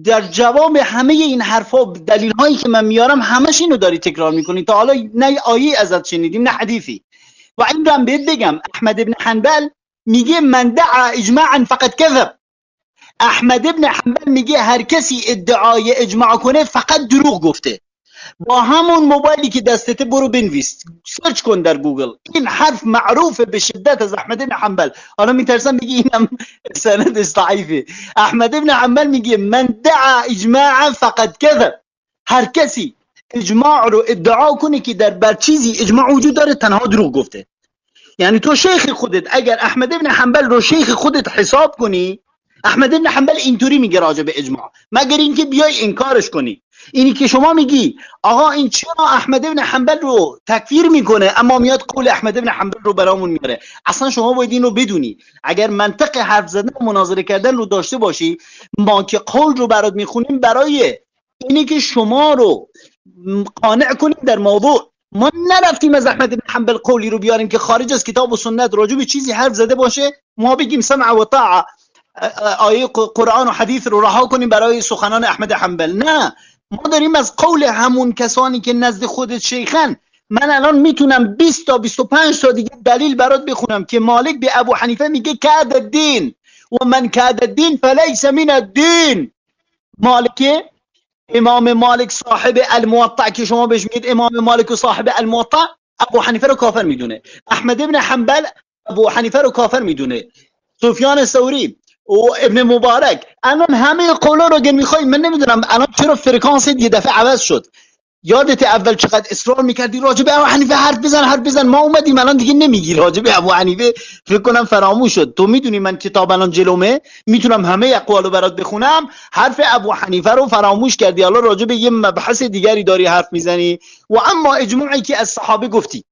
در جواب همه این حرفا دلیل هایی که من میارم همش اینو داری تکرار میکنی. تا حالا نه آیه ازت شنیدیم نه حدیثی. و این رو هم بهت بگم احمد ابن حنبل میگه من دعا اجماعا فقط کذب. احمد ابن حنبل میگه هر کسی ادعای اجماع کنه فقط دروغ گفته. با همون موبایلی که دستته برو بنویس، سرچ کن در گوگل، این حرف معروفه به شدت از احمد ابن حنبل. حالا میترسم بگی اینم سندش ضعیفه. احمد ابن حنبل میگه من دعا اجماع فقط کذب. هر کسی اجماع رو ادعا کنه که در بر چیزی اجماع وجود داره تنها دروغ گفته. یعنی تو شیخ خودت اگر احمد ابن حنبل رو شیخ خودت حساب کنی، احمد ابن حنبل اینطوری میگه راجع به اجماع، مگر اینکه بیای انکارش کنی. اینی که شما میگی آقا این چرا احمد ابن حنبل رو تکفیر میکنه اما میاد قول احمد ابن حنبل رو برامون میاره. اصلا شما باید این رو بدونی اگر منطق حرف زدن و مناظره کردن رو داشته باشی، ما که قول رو برات میخونیم برای اینی که شما رو قانع کنیم در موضوع. ما نرفتیم از احمد ابن حنبل قولی رو بیاریم که خارج از کتاب و سنت راجع به چیزی حرف زده باشه ما بگیم سمع و طاعه، آیه قرآن و حدیث رو رها کنیم برای سخنان احمد حنبل. نه، ما داریم از قول همون کسانی که نزد خودت شیخن. من الان میتونم 20 تا 25 تا دیگه دلیل برات بخونم که مالک به ابو حنیفه میگه کاد الدین و من کاد الدین فلیس من الدین. مالکه امام مالک صاحب الموطأ که شما بهش میگید امام مالک و صاحب الموطأ، ابو حنیفه رو کافر میدونه. احمد ابن حنبل ابو حنیفه رو کافر میدونه. سفیان ثوری و ابن مبارک. الان همه قولا رو اگه میخوای، من نمیدونم الان چرا فرکانس یه دفعه عوض شد. یادت اول چقدر اصرار میکردی راجع به ابو حنیفه حرف بزن، ما اومدیم الان دیگه نمیگی راجع به ابو حنیفه. فکر کنم فراموش شد. تو میدونی من کتاب الان جلومه میتونم همه اقوالو برات بخونم، حرف ابو حنیفه رو فراموش کردی. حالا راجع به یه مبحث دیگری داری حرف میزنی. و اما اجماعی که از صحابه گفتی،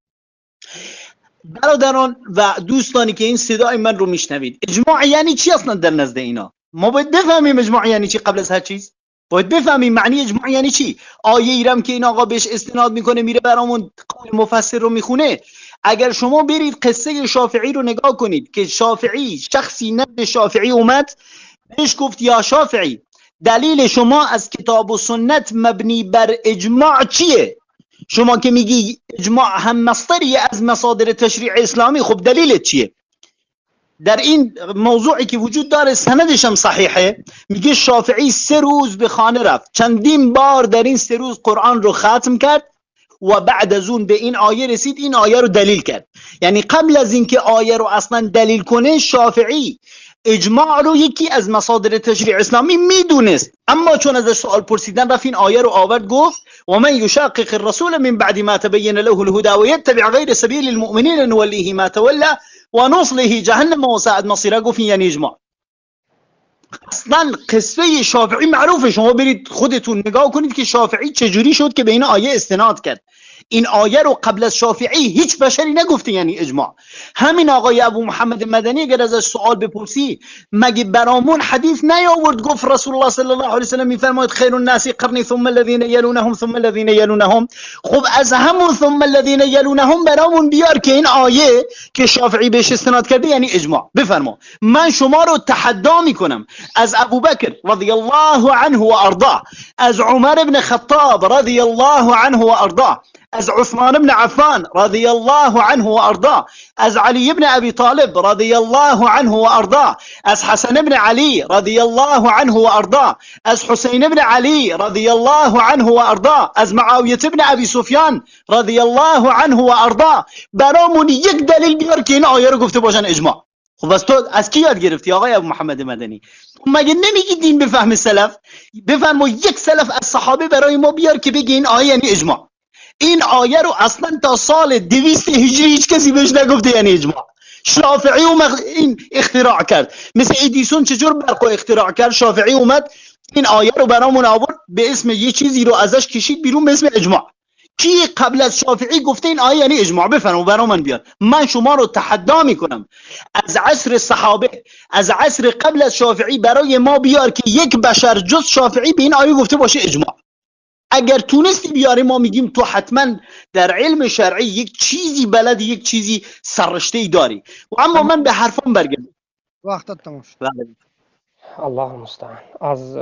برادران و دوستانی که این صدای من رو میشنوید، اجماع یعنی چی اصلا در نزد اینا؟ ما باید بفهمیم اجماع یعنی چی. قبل از هر چیز باید بفهمیم معنی اجماع یعنی چی. آیه ایرم که این آقا بهش استناد میکنه میره برامون قول مفسر رو میخونه. اگر شما برید قصه شافعی رو نگاه کنید که شافعی شخصی نزد شافعی اومد بهش گفت یا شافعی دلیل شما از کتاب و سنت مبنی بر اجماع چیه؟ شما که میگی اجماع هم مصدری از مصادر تشریع اسلامی، خب دلیلت چیه؟ در این موضوعی که وجود داره سندش هم صحیحه، میگه شافعی 3 روز به خانه رفت، چندین بار در این 3 روز قرآن رو ختم کرد و بعد از اون به این آیه رسید، این آیه رو دلیل کرد. یعنی قبل از اینکه آیه رو اصلا دلیل کنه شافعی اجماع رو یکی از مصادر تشریع اسلامی میدونست، اما چون ازش سوال پرسیدن رفت این آیه رو آورد گفت و من یشاقق الرسول من بعد ما تبین له الهدى ويتبع غیر سبیل المؤمنین نولیه ما تولى و نصله جهنم و ساءت مصیره. گفت یعنی اجماع. اصلا قصه شافعی معروفه، شما برید خودتون نگاه کنید که شافعی چجوری شد که به این آیه استناد کرد. این آیه رو قبل از شافعی هیچ بشری نگفته، یعنی اجماع. همین آقای ابو محمد مدنی اگر ازش سوال بپرسی مگه برامون حدیث نیاورد گفت رسول الله صلی الله علیه و سلم میفرماید خیر الناس قرنی ثم الذين يلونهم ثم الذين يلونهم؟ خب از همون ثم الذين يلونهم برامون بیار که این آیه که شافعی بهش استناد کرده یعنی اجماع. بفرما من شما رو تحدا میکنم از ابوبکر رضی الله عنه و ارضاه، از عمر بن خطاب رضی الله عنه و ارضاه، از عثمان بن عفان رضی الله عنه و ارضاه، از علی بن ابی طالب رضی الله عنه و ارضاه، از حسن بن علی رضی الله عنه و ارضاه، از حسین بن علی رضی الله عنه و ارضاه، از معاویه بن ابی سفیان رضی الله عنه و ارضاه. برامون یک دلیل بیار که این آیه رو گفته باشن اجماع. خب بس تو از کی یاد گرفتی آقای ابو محمد مدنی؟ مگه نمیگی دین به فهم سلف؟ بفرما یک سلف از صحابه برای ما بیار که بگی این آیه یعنی اجماع. این آیه رو اصلا تا سال 200 هجری هیچ کسی بهش نگفته یعنی اجماع. شافعی این اختراع کرد، مثل ادیسون چجور برق اختراع کرد، شافعی اومد این آیه رو برامون آورد به اسم یه چیزی رو ازش کشید بیرون به اسم اجماع. کی قبل از شافعی گفته این آیه یعنی اجماع؟ بفرما برامون بیار. من شما رو تحدا میکنم از عصر صحابه، از عصر قبل از شافعی برای ما بیار که یک بشر جز شافعی به این آیه گفته باشه اجماع. اگر تونستی بیاری ما میگیم تو حتما در علم شرعی یک چیزی بلدی، یک چیزی سررشته‌ای داری. و اما من به حرفم برگردم. وقتت تمام شد. الله المستعان. از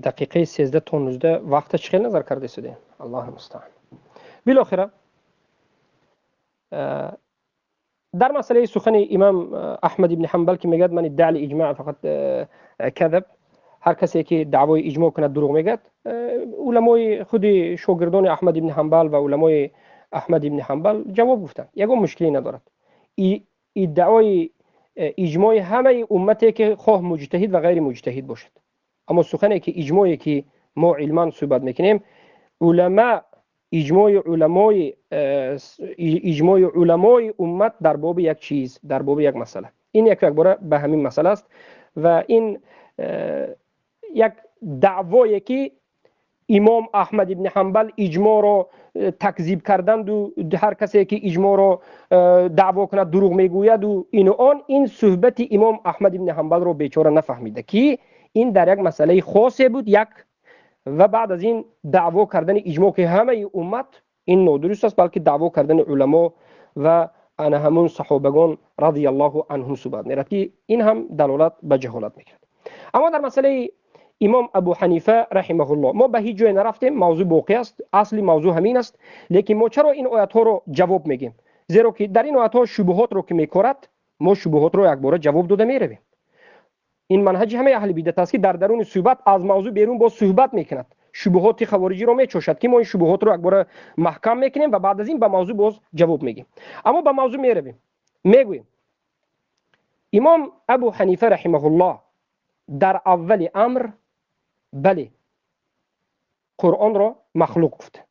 دقیقه 13 تا 19 وقتش خیلی نظر کرده شده. الله المستعان. بالاخره در مسئله سخن امام احمد ابن حنبل که میگه من ادعا الاجماع فقط کذب، هر کسی که دعوای اجماع کنه دروغ میگه. علمای خود شاگردان احمد ابن حنبل و علمای احمد ابن حنبل جواب گفتن یکم مشکلی ندارد. ادعای اجماع همه امتی که خواه مجتهد و غیر مجتهد باشد، اما سخنی که اجماعی که ما علمان صحبت میکنیم علما اجماع علمای امت در باب یک چیز، در باب یک مسئله، این یک باره به همین مسئله است و این یک دعوایی که امام احمد ابن حنبل اجماع رو تکذیب کردند و هر کسی که اجماع رو دعوا کند دروغ میگوید و این صحبت امام احمد ابن حنبل رو بیچاره نفهمیده که این در یک مسئله خاصی بود یک، و بعد از این دعوا کردن اجماع که همه امت این نادرست است، بلکه دعوا کردن علما و انا همون صحابگان رضی الله عنهم صحبت میرد که این هم دلالت به جهالت میکرد. اما در مسئله امام ابو حنیفه رحمه الله ما به هیچ جای نرفتیم، موضوع باقی است، اصلی موضوع همین است. لیکن ما چرا این آیات ها رو جواب میگیم؟ زیرا که در این آیات ها شبهات رو که میکرد ما شبهات رو یک بار جواب داده میرویم. این منهج همه اهل بدعت است که در درون صحبت از موضوع بیرون با صحبت میکند، شبهات خارجی رو میچوشد که ما این شبهات رو یک بار محکم میکنیم و بعد از این به موضوع باز جواب میگیم. اما به موضوع میرویم، میگویم امام ابو حنیفه رحمه الله در اول امر بله قرآن را مخلوق گفت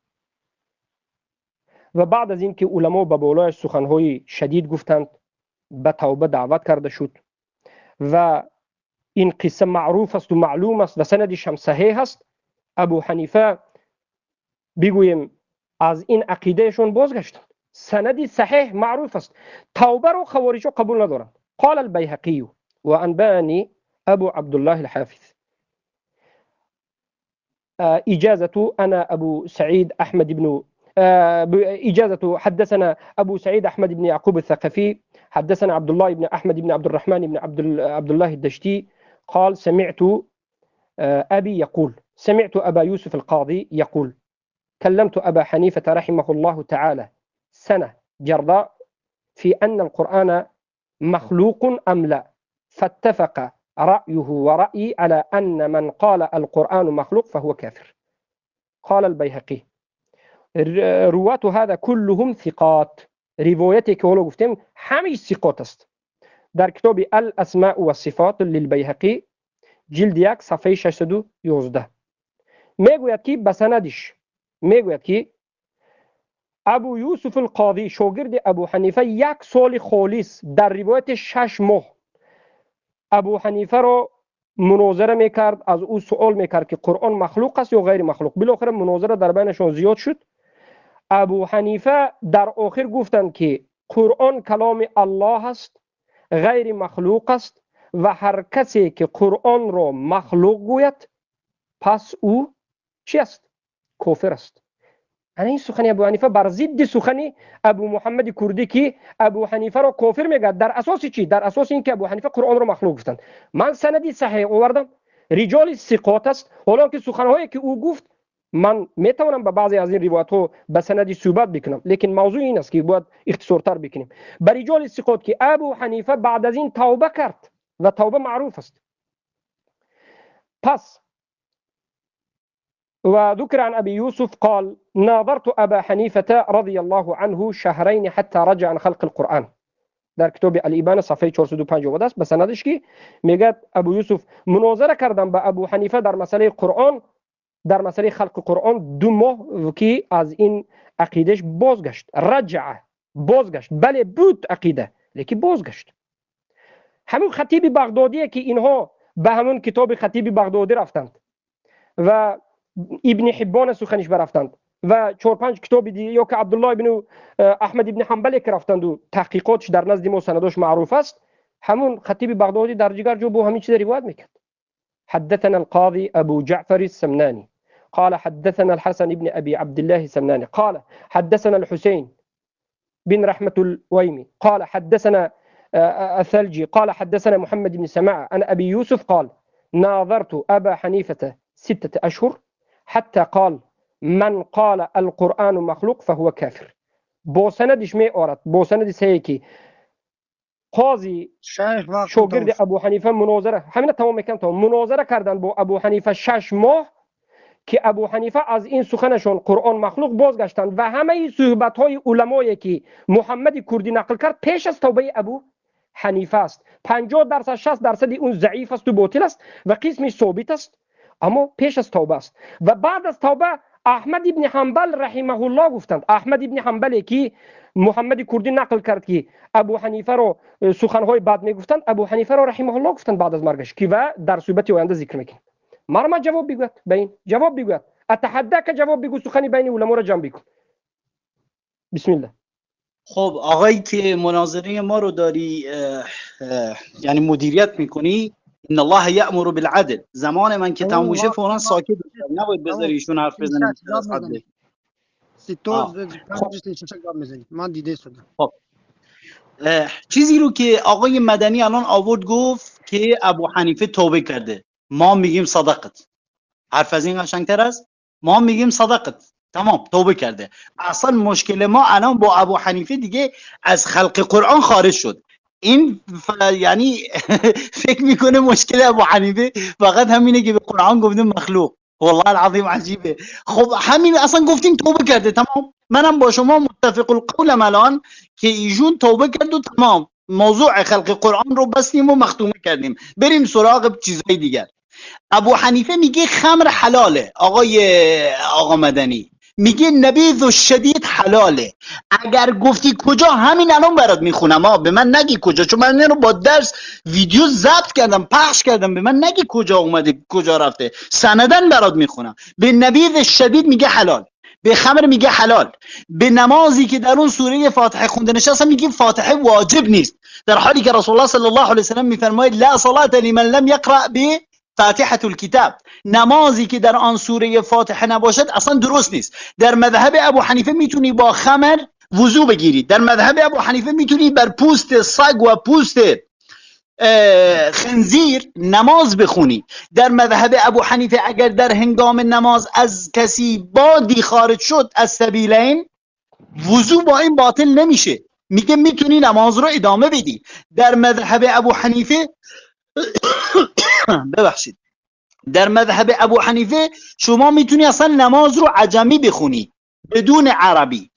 و بعد از این که علما به بالایش سخنهای شدید گفتند به توبه دعوت کرده شد و این قصه معروف است و معلوم است و سندش هم صحیح است، ابو حنیفه بگویم از این عقیدهشون بازگشتند. سندی صحیح معروف است. توبه رو خوارجو قبول ندارند. قال البيهقي وانبأني ابو عبد الله الحافظ إجازة أنا أبو سعيد أحمد بن إجازة حدثنا أبو سعيد أحمد بن يعقوب الثقفي حدثنا عبد الله بن أحمد بن عبد الرحمن بن عبد الله الدشتي قال سمعت أبي يقول سمعت أبا يوسف القاضي يقول كلمت أبا حنيفة رحمه الله تعالى سنة جرداء في أن القرآن مخلوق أم لا، فاتفق رأيه ورأيي على أن من قال القرآن مخلوق فهو كافر. قال البيهقي رواة هذا كلهم ثقات. روایتی که حالا گفتیم همه ثقات است. در کتاب الاسماء و صفات للبیهقی جلد 1 صفحه 611 میگوید که بسندش میگوید که ابو یوسف القاضی شاگرد ابو حنیفه 1 سال خالص در روایت 6 ماه ابو حنیفه را مناظره میکرد، از او سوال میکرد که قرآن مخلوق است یا غیر مخلوق. بالاخره مناظره در بینشان زیاد شد. ابو حنیفه در آخر گفتند که قرآن کلام الله است، غیر مخلوق است و هر کسی که قرآن را مخلوق گوید پس او چی است؟ کافر است. این سخن ابو حنیفه بر ضد سخن ابو محمد کردی که ابو حنیفه را کافر میگه. در اساس چی؟ در اساس اینکه ابو حنیفه قرآن را مخلوق گفتند. من سندی صحیح آوردم، رجال ثقات است. حالا که سخنهایی که او گفت من میتونم به بعضی از این روایت ها به سندی صحبت بکنم، لیکن موضوع این است که باید اختصارتر بکنیم. بر رجال ثقات که ابو حنیفه بعد از این توبه کرد و توبه معروف است. پس وذكر عن أبي يوسف قال ناظرت أبا حنيفة رضي الله عنه شهرين حتى رجع عن خلق القرآن. در کتاب الایبان صفحه 450 است. به سندش که میگه ابو یوسف مناظره کردم با ابو حنیفه در مسئله قرآن، در مسئله خلق قرآن 2 ماه که از این عقیدش بازگشت. رجع، بازگشت. بله بود عقیده لیکن بازگشت. همون خطیب بغدادیه که اینها به همون کتاب خطیب بغدادی رفتند و ابن حبان سخنش برفتند و 4-5 کتاب دیگه، یا که عبدالله ابن احمد ابن حنبل که رفتند و تحقیقاتش در نزد ما سنداش معروف است. همون خطیب بغدادی در جگر جو بو همین چیز روایت میکرد. حدثنا القاضي ابو جعفر السمناني قال حدثنا الحسن ابن ابي عبد الله السمناني قال حدثنا الحسين بن رحمة الويمي قال حدثنا الثلجي قال حدثنا محمد بن سماعة عن ابي يوسف قال ناظرت ابا حنيفة 6 أشهر حتى قال من قال القرآن مخلوق فهو كافر. با سندش می آورد، با سند صحیح که قاضی شاگرد ابو حنیفه مناظره، همین تمام میکنم تا مناظره کردن با ابو حنیفه 6 ماه که ابو حنیفه از این سخنشون قرآن مخلوق بازگشتند و همه صحبت های علمایی که محمد کردی نقل کرد پیش از توبه ابو حنیفه است. 50% 60% اون ضعیف است و باطل است و قسمش ثابت است، اما پیش از توبه است. و بعد از توبه احمد ابن حنبل رحمه الله گفتند، احمد ابن حنبل که محمد کردی نقل کرد که ابو حنیفه رو سخنهای بد میگفتند، ابو حنیفه رو رحمه الله گفتند بعد از مرگش که و در صحبت آینده ذکر میکنیم. مرا جواب بگوید، بین جواب بگوید، اتحدى که جواب بگو، سخنی بین علما رو جمع بکن. بسم الله. خب آقایی که مناظره ما رو داری یعنی مدیریت میکنی، ان الله یأمر بالعدل، زمان من که تموم شه فوراً ساکت بشید، نباید بذاری ایشون حرف بزنه. من دیده شدم. خب چیزی رو که آقای مدنی الان آورد گفت که ابو حنیفه توبه کرده، ما میگیم صدقت. حرف از این قشنگتر است؟ ما میگیم صدقت، تمام توبه کرده. اصلا مشکل ما الان با ابو حنیفه دیگه از خلق قرآن خارج شد. این یعنی فکر میکنه مشکل ابو حنیفه فقط همینه که به قرآن گفته مخلوق. والله العظیم عجیبه. خب همین اصلا گفتیم توبه کرده، تمام. منم با شما متفق القولم الان که ایشون توبه کرد و تمام، موضوع خلق قرآن رو بستیم و مختومه کردیم، بریم سراغ چیزهای دیگر. ابو حنیفه میگه خمر حلاله، آقا مدنی میگه نبیذ الشدید حلاله. اگر گفتی کجا، همین الان برات میخونم، به من نگی کجا، چون من اینو با درس ویدیو ضبط کردم پخش کردم، به من نگی کجا اومده کجا رفته، سندن برات میخونم. به نبیذ الشدید میگه حلال، به خمر میگه حلال، به نمازی که در اون سوره فاتحه خونده نشه اصلا میگه فاتحه واجب نیست، در حالی که رسول الله صلی الله علیه و سلم میفرماید لا صلاة لمن لم یقرأ به فاتحه الكتاب، نمازی که در آن سوره فاتحه نباشد اصلا درست نیست. در مذهب ابو حنیفه میتونی با خمر وضو بگیری، در مذهب ابو حنیفه میتونی بر پوست سگ و پوست خنزیر نماز بخونی. در مذهب ابو حنیفه اگر در هنگام نماز از کسی بادی خارج شد از سبیلین، وضو با این باطل نمیشه، میگه میتونی نماز رو ادامه بدی. در مذهب ابو حنیفه ببخشید، در مذهب ابو حنیفه شما میتونی اصلا نماز رو عجمی بخونی بدون عربی،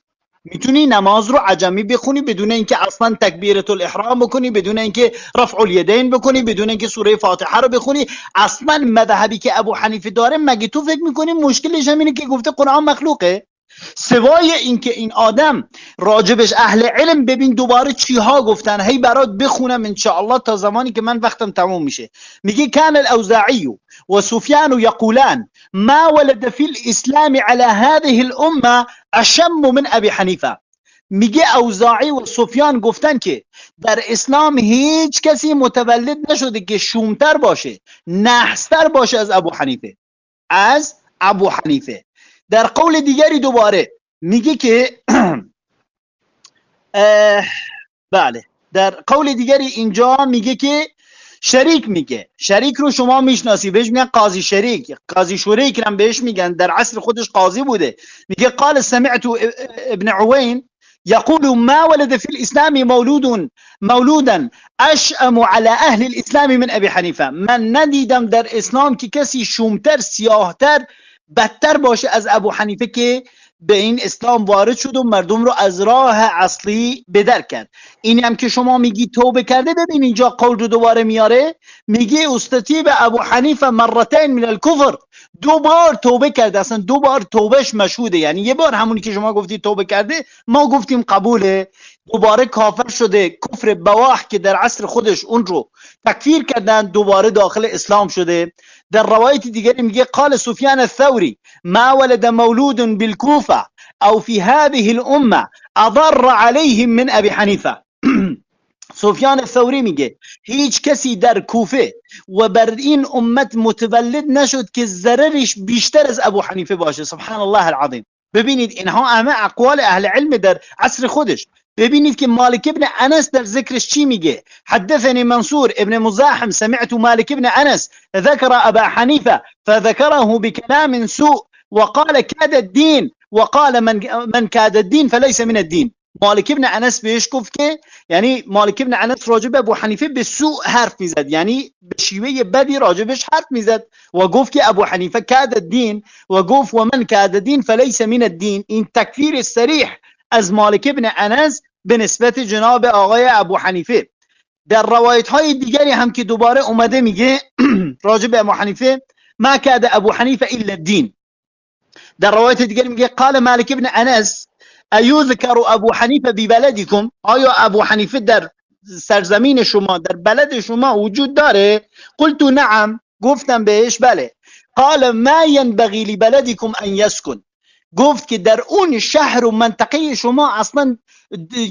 میتونی نماز رو عجمی بخونی بدون اینکه اصلا تکبیرة الاحرام بکنی، بدون اینکه رفع الیدین بکنی، بدون اینکه سوره فاتحه رو بخونی. اصلا مذهبی که ابو حنیفه داره، مگه تو فکر میکنی مشکلش همینه که گفته قرآن مخلوقه؟ سوای اینکه این آدم راجبش اهل علم ببین دوباره چی ها گفتن، هی برات بخونم انشاءالله تا زمانی که من وقتم تموم میشه. میگه کان الاوزاعی و سفیان یقولان ما ولد فی الاسلام على هذه الامه اشم من ابی حنیفه. میگه اوزاعی و سفیان گفتن که در اسلام هیچ کسی متولد نشده که شومتر باشه، نحستر باشه از ابو حنیفه. در قول دیگری دوباره میگه که بله در قول دیگری اینجا میگه که شریک رو شما میشناسی، بهش میگن قاضی شریک، قاضی شریک هم بهش میگن، در عصر خودش قاضی بوده. میگه قال سمعت ابن عوین يقول ما ولد في الإسلام مولودا أشأم على أهل الإسلام من أبي حنيفة. من ندیدم در اسلام که کسی شومتر، سیاهتر، بدتر باشه از ابو حنیفه که به این اسلام وارد شد و مردم رو از راه اصلی بدر کرد. این هم که شما میگی توبه کرده، ببین اینجا قول رو دوباره میاره، میگه استتیب ابو حنیفه مرتين من الكفر، 2 بار توبه کرده. اصلا 2 بار توبهش مشهوده، یعنی یه بار همونی که شما گفتی توبه کرده ما گفتیم قبوله، دوباره کافر شده، کفر بواح که در عصر خودش اون رو تکفیر کردن، دوباره داخل اسلام شده. در روایت دیگری میگه قال سفیان الثوری ما ولد مولود بالكوفه او في هذه الامه اضر عليهم من ابي حنیفه. سفیان الثوری میگه هیچ کسی در کوفه و بر این امت متولد نشد که ضررش بیشتر از ابو حنیفه باشه. سبحان الله العظیم. ببینید اینها همه اقوال اهل علم در عصر خودش. ببینید که مالک ابن انس در ذکرش چی میگه؟ حدثني منصور ابن مزاحم سمعت مالك ابن انس ذكر ابا حنيفه فذكره بكلام سوء وقال كاد الدين وقال من كاد الدين فليس من الدين. مالک ابن انس بهش گفت که، یعنی مالک ابن انس راجب ابو حنیفه به سوء حرف میزد، یعنی به شیوه بدی راجبش حرف میزد و گفت که ابو حنیفه کاد الدین و گفت و من کاد الدین فلیس من الدین. این تکفیر صریح از مالک ابن انس به نسبت جناب آقای ابو حنیفه. در روایت های دیگری هم که دوباره اومده میگه راجب ابو حنیفه ما کاد ابو حنیفه الا الدین. در روایت دیگری میگه قال مالک ابن انس ایذکر ابو حنیفه ببلدکم، آیا ابو حنیفه در سرزمین شما، در بلد شما وجود داره؟ قلت نعم، گفتم بهش بله. قال ما ينبغي لبلدكم ان يسكن، گفت که در اون شهر و منطقه شما اصلا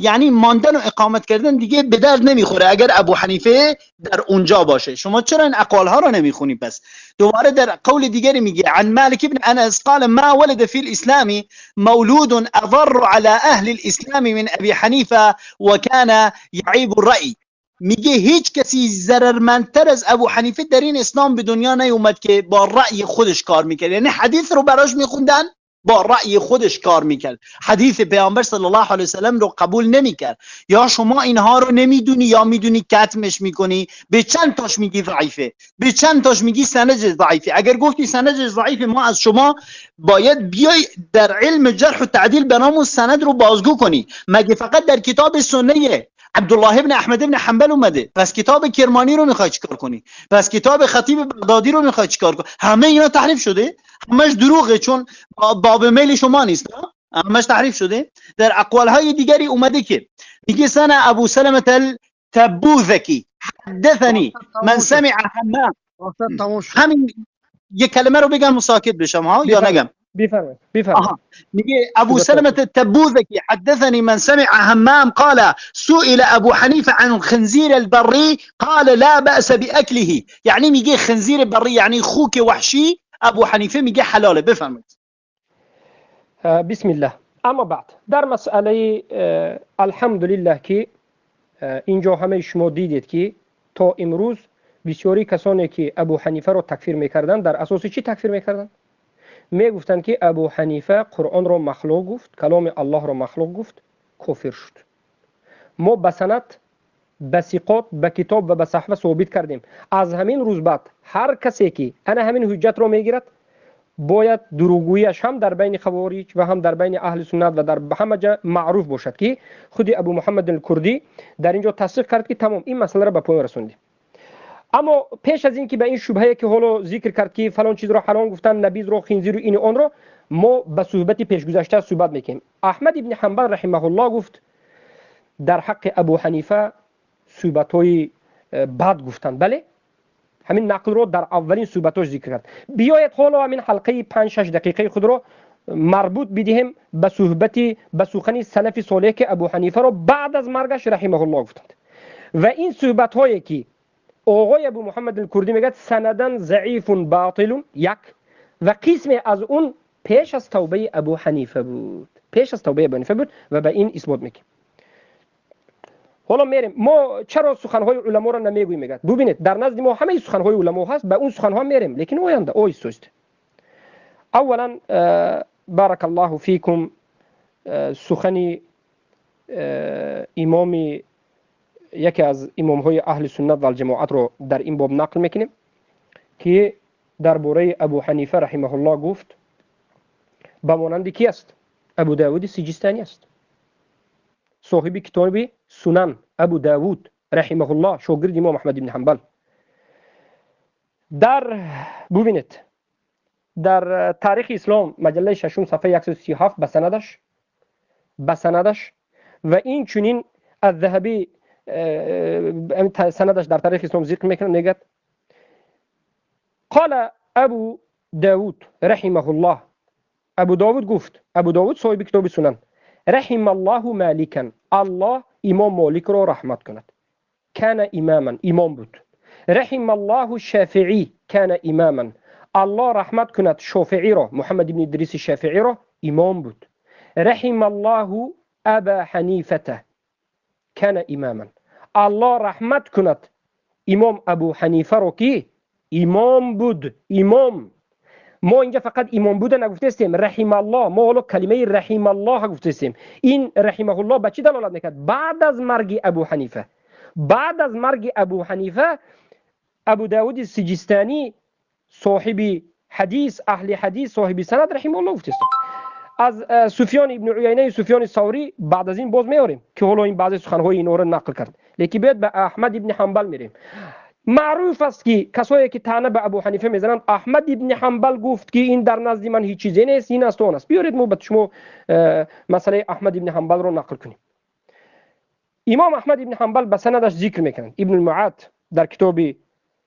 یعنی ماندن و اقامت کردن دیگه به درد نمیخوره اگر ابو حنیفه در اونجا باشه. شما چرا این اقوال ها رو نمیخونی؟ پس دوباره در قول دیگری میگه عن مالک ابن انس قال ما ولد في الاسلام مولود اضر على اهل الاسلام من ابي حنیفه وكان يعيب الرأي. میگه هیچ کسی ضررمندتر از ابو حنیفه در این اسلام به دنیا نیومد که با رأی خودش کار میکرد، یعنی حدیث رو براش میخوندن با رأی خودش کار میکرد، حدیث پیامبر صلی الله علیه وسلم رو قبول نمیکرد. یا شما اینها رو نمیدونی یا میدونی کتمش میکنی، به چند تاش میگی ضعیفه، به چند تاش میگی سندش ضعیفه. اگر گفتی سندش ضعیفه ما از شما باید بیای در علم جرح و تعدیل به نام سند رو بازگو کنی. مگه فقط در کتاب سنه عبدالله ابن احمد ابن حنبل اومده؟ پس کتاب کرمانی رو میخوای چیکار کنی؟ پس کتاب خطیب بغدادی رو میخوای چیکار کنی؟ همه اینا تحریف شده، همش دروغه، چون باب میل شما نیست، همش تحریف شده. در اقوال های دیگری اومده که میگه سنه ابو سلمة التبوذکی حدثنی من سمع حمام. همین یک کلمه رو بگم مساکت بشم ها یا نگم؟ بفرمایید. میگه ابو سلمة التبوذکی حدثني من سمع همام قال سئل ابو حنیفه عن خنزیر البری قال لا بأس بأكله. یعنی میگه خنزیر بری یعنی خوک وحشی، ابو حنیفه میگه حلاله. بفرمایید. بسم الله. اما بعد در مسئله الحمدلله که اینجا همه شما دیدید که تا امروز بسیاری کسانی که ابو حنیفه رو تکفیر میکردن در اساس چی تکفیر میکردن؟ میگفتن که ابو حنیفه قرآن رو مخلوق گفت، کلام الله رو مخلوق گفت، کافر شد. ما به سند، به ثقات، به کتاب و به صحبه ثابت کردیم. از همین روز بعد هر کسی که همین حجت رو میگیرد باید دروغگوییش هم در بین خوارج و هم در بین اهل سنت و در همه جا معروف باشد که خودی ابو محمد الکردی در اینجا تصدیق کرد که تمام این مسئله را به پایان رسوندیم. اما پیش از این که به این شبهه که حالا ذکر کرد که فلان چیز رو حرام گفتن، نبیذ رو، خنزیر رو، این اون رو، ما به صحبت پیشگذشته صحبت میکنیم. احمد ابن حنبل رحمه الله گفت در حق ابو حنیفه صحبت‌های بد گفتن. بله، همین نقل رو در اولین صحبتاش ذکر کرد. بیایید حالا همین حلقه 5-6 دقیقه خود رو مربوط بدیم به صحبت به سخن سلف صالح که ابو حنیفه رو بعد از مرگش رحمه الله گفتند. و این صحبت هایی که آقای ابو محمد الکردی میگه سندن ضعیف باطل یک، و قسم از اون پیش از توبه ابو حنیفه بود، پیش از توبه ابو حنیفه بود و به این اثبات میکنیم. حالا میریم ما چرا سخنهای علما رو نمیگوییم؟ میگه ببینید در نزد ما همه سخنهای علما هست، به اون سخنها میریم، لیکن آینده اوست. اولا بارک الله فیکم سخن امام یکی از امامهای اهل سنت و الجماعت رو در این باب نقل میکنیم که درباره ابو حنیفه رحمه الله گفت به مانند کی است؟ ابو داود سیجستانی است، صاحب کتاب سنن ابو داود رحمه الله، شاگرد امام احمد بن حنبل. در ببینید در تاریخ اسلام مجله 6 صفحه 137 به سندش و این چنین الذهبی سندش در تاریخ اسلام ذکر میکنه، میگه قال ابو داود رحمه الله، ابو داود گفت، ابو داود صاحب کتاب سنن، رحم الله مالکا، الله امام مالک رو رحمت کند، کان اماما، امام بود. رحم الله شافعی، کان اماما، الله رحمت کند شافعی رو، محمد بن ادریس شافعی رو، امام بود. رحم الله ابا حنیفه، کان اماما، الله رحمت کند امام ابو حنیفه رو که امام بود. امام، ما اینجا فقط امام بوده نگفته استیم، رحم الله، ما حالا کلمه رحم الله گفته استیم. این رحمه الله به چی دلالت میکرد؟ بعد از مرگ ابو حنیفه، بعد از مرگ ابو حنیفه ابو داود سیجستانی صاحب حدیث، اهل حدیث، صاحب سند رحمه الله گفته است. از سفیان ابن عیینه، سفیان ثوری بعد از این باز میاریم که حالا این بعضی سخنهای اینا رو نقل کرد، لیکن بعد به احمد ابن حنبل میریم. معروف است که کسایی که طعنه به ابو حنیفه میزنند، احمد ابن حنبل گفت که این در نزد من هیچ چیزی نیست، این است و اون است. بیارید ما به شما مسئله احمد ابن حنبل رو نقل کنیم. امام احمد ابن حنبل به سندش ذکر میکنند. ابن المعاد در کتاب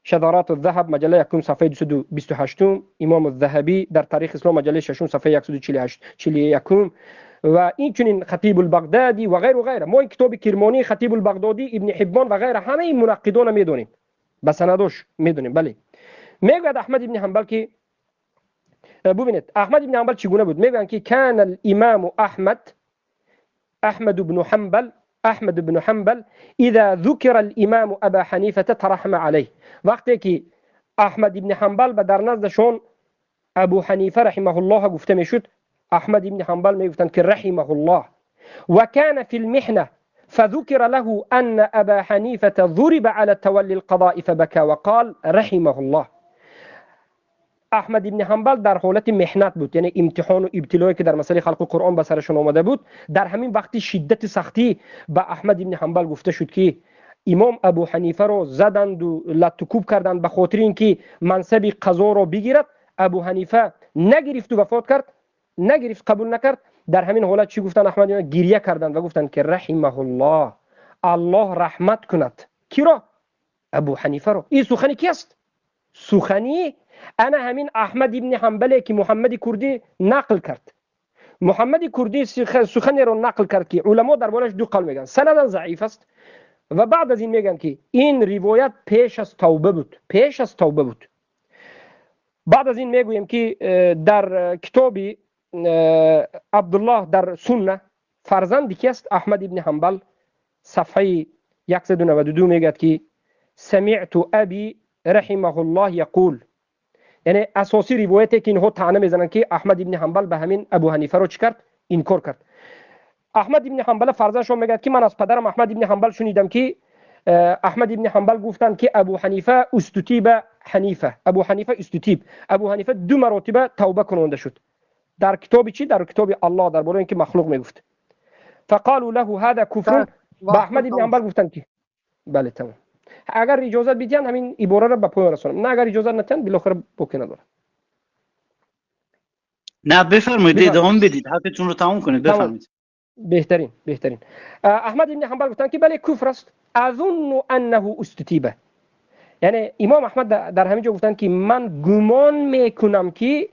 شذرات الذهب مجله 1 صفحه 228، امام الذهبی در تاریخ اسلام مجله 6 صفحه 141 و این چنین خطیب البغدادی و غیر و غیره. ما این کتاب کرمانی، خطیب البغدادی، ابن حبان و غیره همه این منقدان میدونیم، به سندش میدونیم. بله، میگوید احمد ابن حنبل که ببینید احمد ابن حنبل چگونه بود. میگن که کان الامام احمد بن حنبل اذا ذكر الامام ابا حنیفه ترحم علیه. وقتی که احمد ابن حنبل به در نزدشون ابو حنیفه رحمه الله گفته میشد، احمد ابن حنبل میگفتند که رحمه الله. و کان فی المحنه فذكر له ان ابا حنیفه ضرب على تولي القضاء فبكى وقال رحمه الله. احمد ابن حنبل در حالت محنت بود، یعنی امتحان و ابتلایی که در مسئله خلق قرآن به سرشون آمده بود. در همین وقتی شدت سختی به احمد ابن حنبل گفته شد که امام ابو حنیفه رو زدند و لطکوب کردند به خاطر اینکه منصب قضا رو بگیرد. ابو حنیفه نگرفت و وفات کرد، نگرفت، قبول نکرد. در همین حالت چی گفتن؟ احمد ابن گریه کردند و گفتند که رحمه الله، الله رحمت کند. کی را؟ ابو حنیفه رو. این سخنی کی است؟ سخنی انا همین احمد ابن حنبل که محمد کردی نقل کرد. محمد کردی سخنی رو نقل کرد که علما دربارش دو قول میگن، سندن ضعیف است و بعد از این میگن که این روایت پیش از توبه بود، پیش از توبه بود. بعد از این میگویم که در کتاب عبدالله در سنه، فرزند کی است؟ احمد ابن حنبل، صفحه 192 میگه که سمعت ابی رحمه الله یقول، یعنی اساسی روایتی که اینها طعنه میزنن که احمد ابن حنبل به همین ابو حنیفه رو چی کرد؟ انکار کرد. احمد ابن حنبل فرزندش میگه که من از پدرم احمد ابن حنبل شنیدم که احمد ابن حنبل گفتند که ابو حنیفه استتیب حنیفه، ابو حنیفه استتیب، ابو حنیفه 2 مرتبه توبه کننده شد. در کتاب چی؟ در کتاب الله، درباره اینکه مخلوق میگفت. فقالوا له هذا کفر. با احمد ابن حنبل گفتند که بله تمام. اگر اجازه بدین همین عباره را به پایان رسونم، نه اگر اجازه ندین بالاخره بوکی نداره. نه بفرمایید، ادامه بدید، حرفتون رو تموم کنید، بفرمایید. بهترین احمد ابن حنبل گفتن که بله کفر است. اظن انه استتیبه، یعنی امام احمد در همین جا گفتن که من گمان میکنم که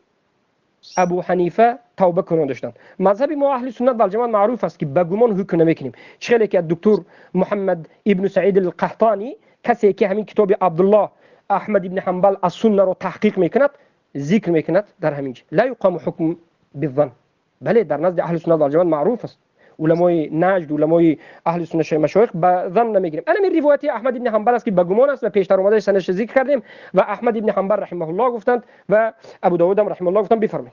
ابو حنیفه توبه کننده داشتن. مذهب ما اهل سنت و الجماعت معروف است که به گمان حکم نمیکنیم. چخیلی که دکتر محمد ابن سعید القحطانی، کسی که همین کتاب عبدالله احمد ابن حنبل از سنت رو تحقیق میکند، ذکر میکند در همین جا لا یقام حکم بالظن. بله در نزد اهل سنت و الجماعت معروف است، علمای نجد، علمای اهل سنت مشایخ به ظن نمیگیریم. انا من روایت احمد ابن حنبل است که به گمان است و پیشتر اومده سندش ذکر کردیم و احمد ابن حنبل رحمه الله گفتند و ابو داود هم رحمه الله گفتند. بفرمایید.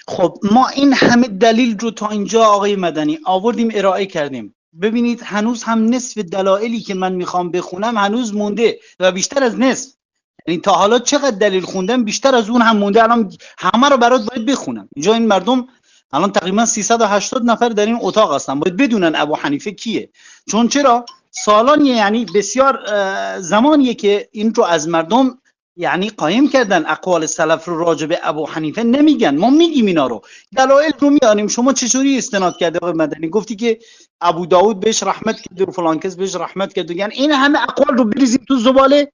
خب ما این همه دلیل رو تا اینجا آقای مدنی آوردیم، ارائه کردیم. ببینید هنوز هم نصف دلایلی که من میخوام بخونم هنوز مونده و بیشتر از نصف. یعنی تا حالا چقدر دلیل خوندم بیشتر از اون هم مونده. الان همه رو برات باید بخونم. اینجا این مردم الان تقریبا 380 نفر در این اتاق هستن، باید بدونن ابو حنیفه کیه. چون چرا سالان، یعنی بسیار زمانیه که این رو از مردم یعنی قایم کردن، اقوال سلف رو راجع به ابو حنیفه نمیگن، ما میگیم اینا رو، دلایل رو میاریم. شما چطوری استناد کرده آقای مدنی؟ گفتی که ابو داود بهش رحمت کرد و فلان کس بهش رحمت کرد. یعنی این همه اقوال رو بریزیم تو زباله،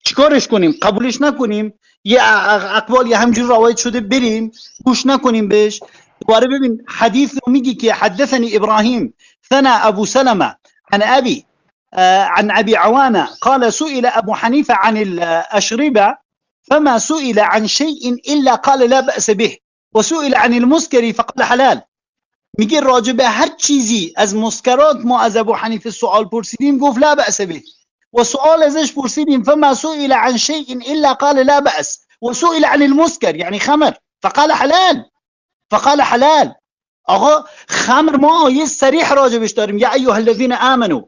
چیکارش کنیم؟ قبولش نکنیم؟ یه اقوال یه همجوری روایت شده بریم گوش نکنیم بهش؟ دوباره ببین حدیث رو میگی که حدثني ابراهيم ثنا ابو سلمة عن ابي عوانة قال سئل ابو حنيفة عن الاشربة فما سئل عن شيء الا قال لا بأس به وسئل عن المسكر فقال حلال. میگه راجع به هر چیزی از مسکرات ما از ابو حنیفه سوال پرسیدیم گفت لا بأس به، و سؤال ازش پرسیدیم فما سئل عن شيء الا قال لا بأس وسئل عن المسكر يعني خمر فقال حلال. آقا خمر ما آیه صریح راجبش داریم، یا ایها الذین آمنوا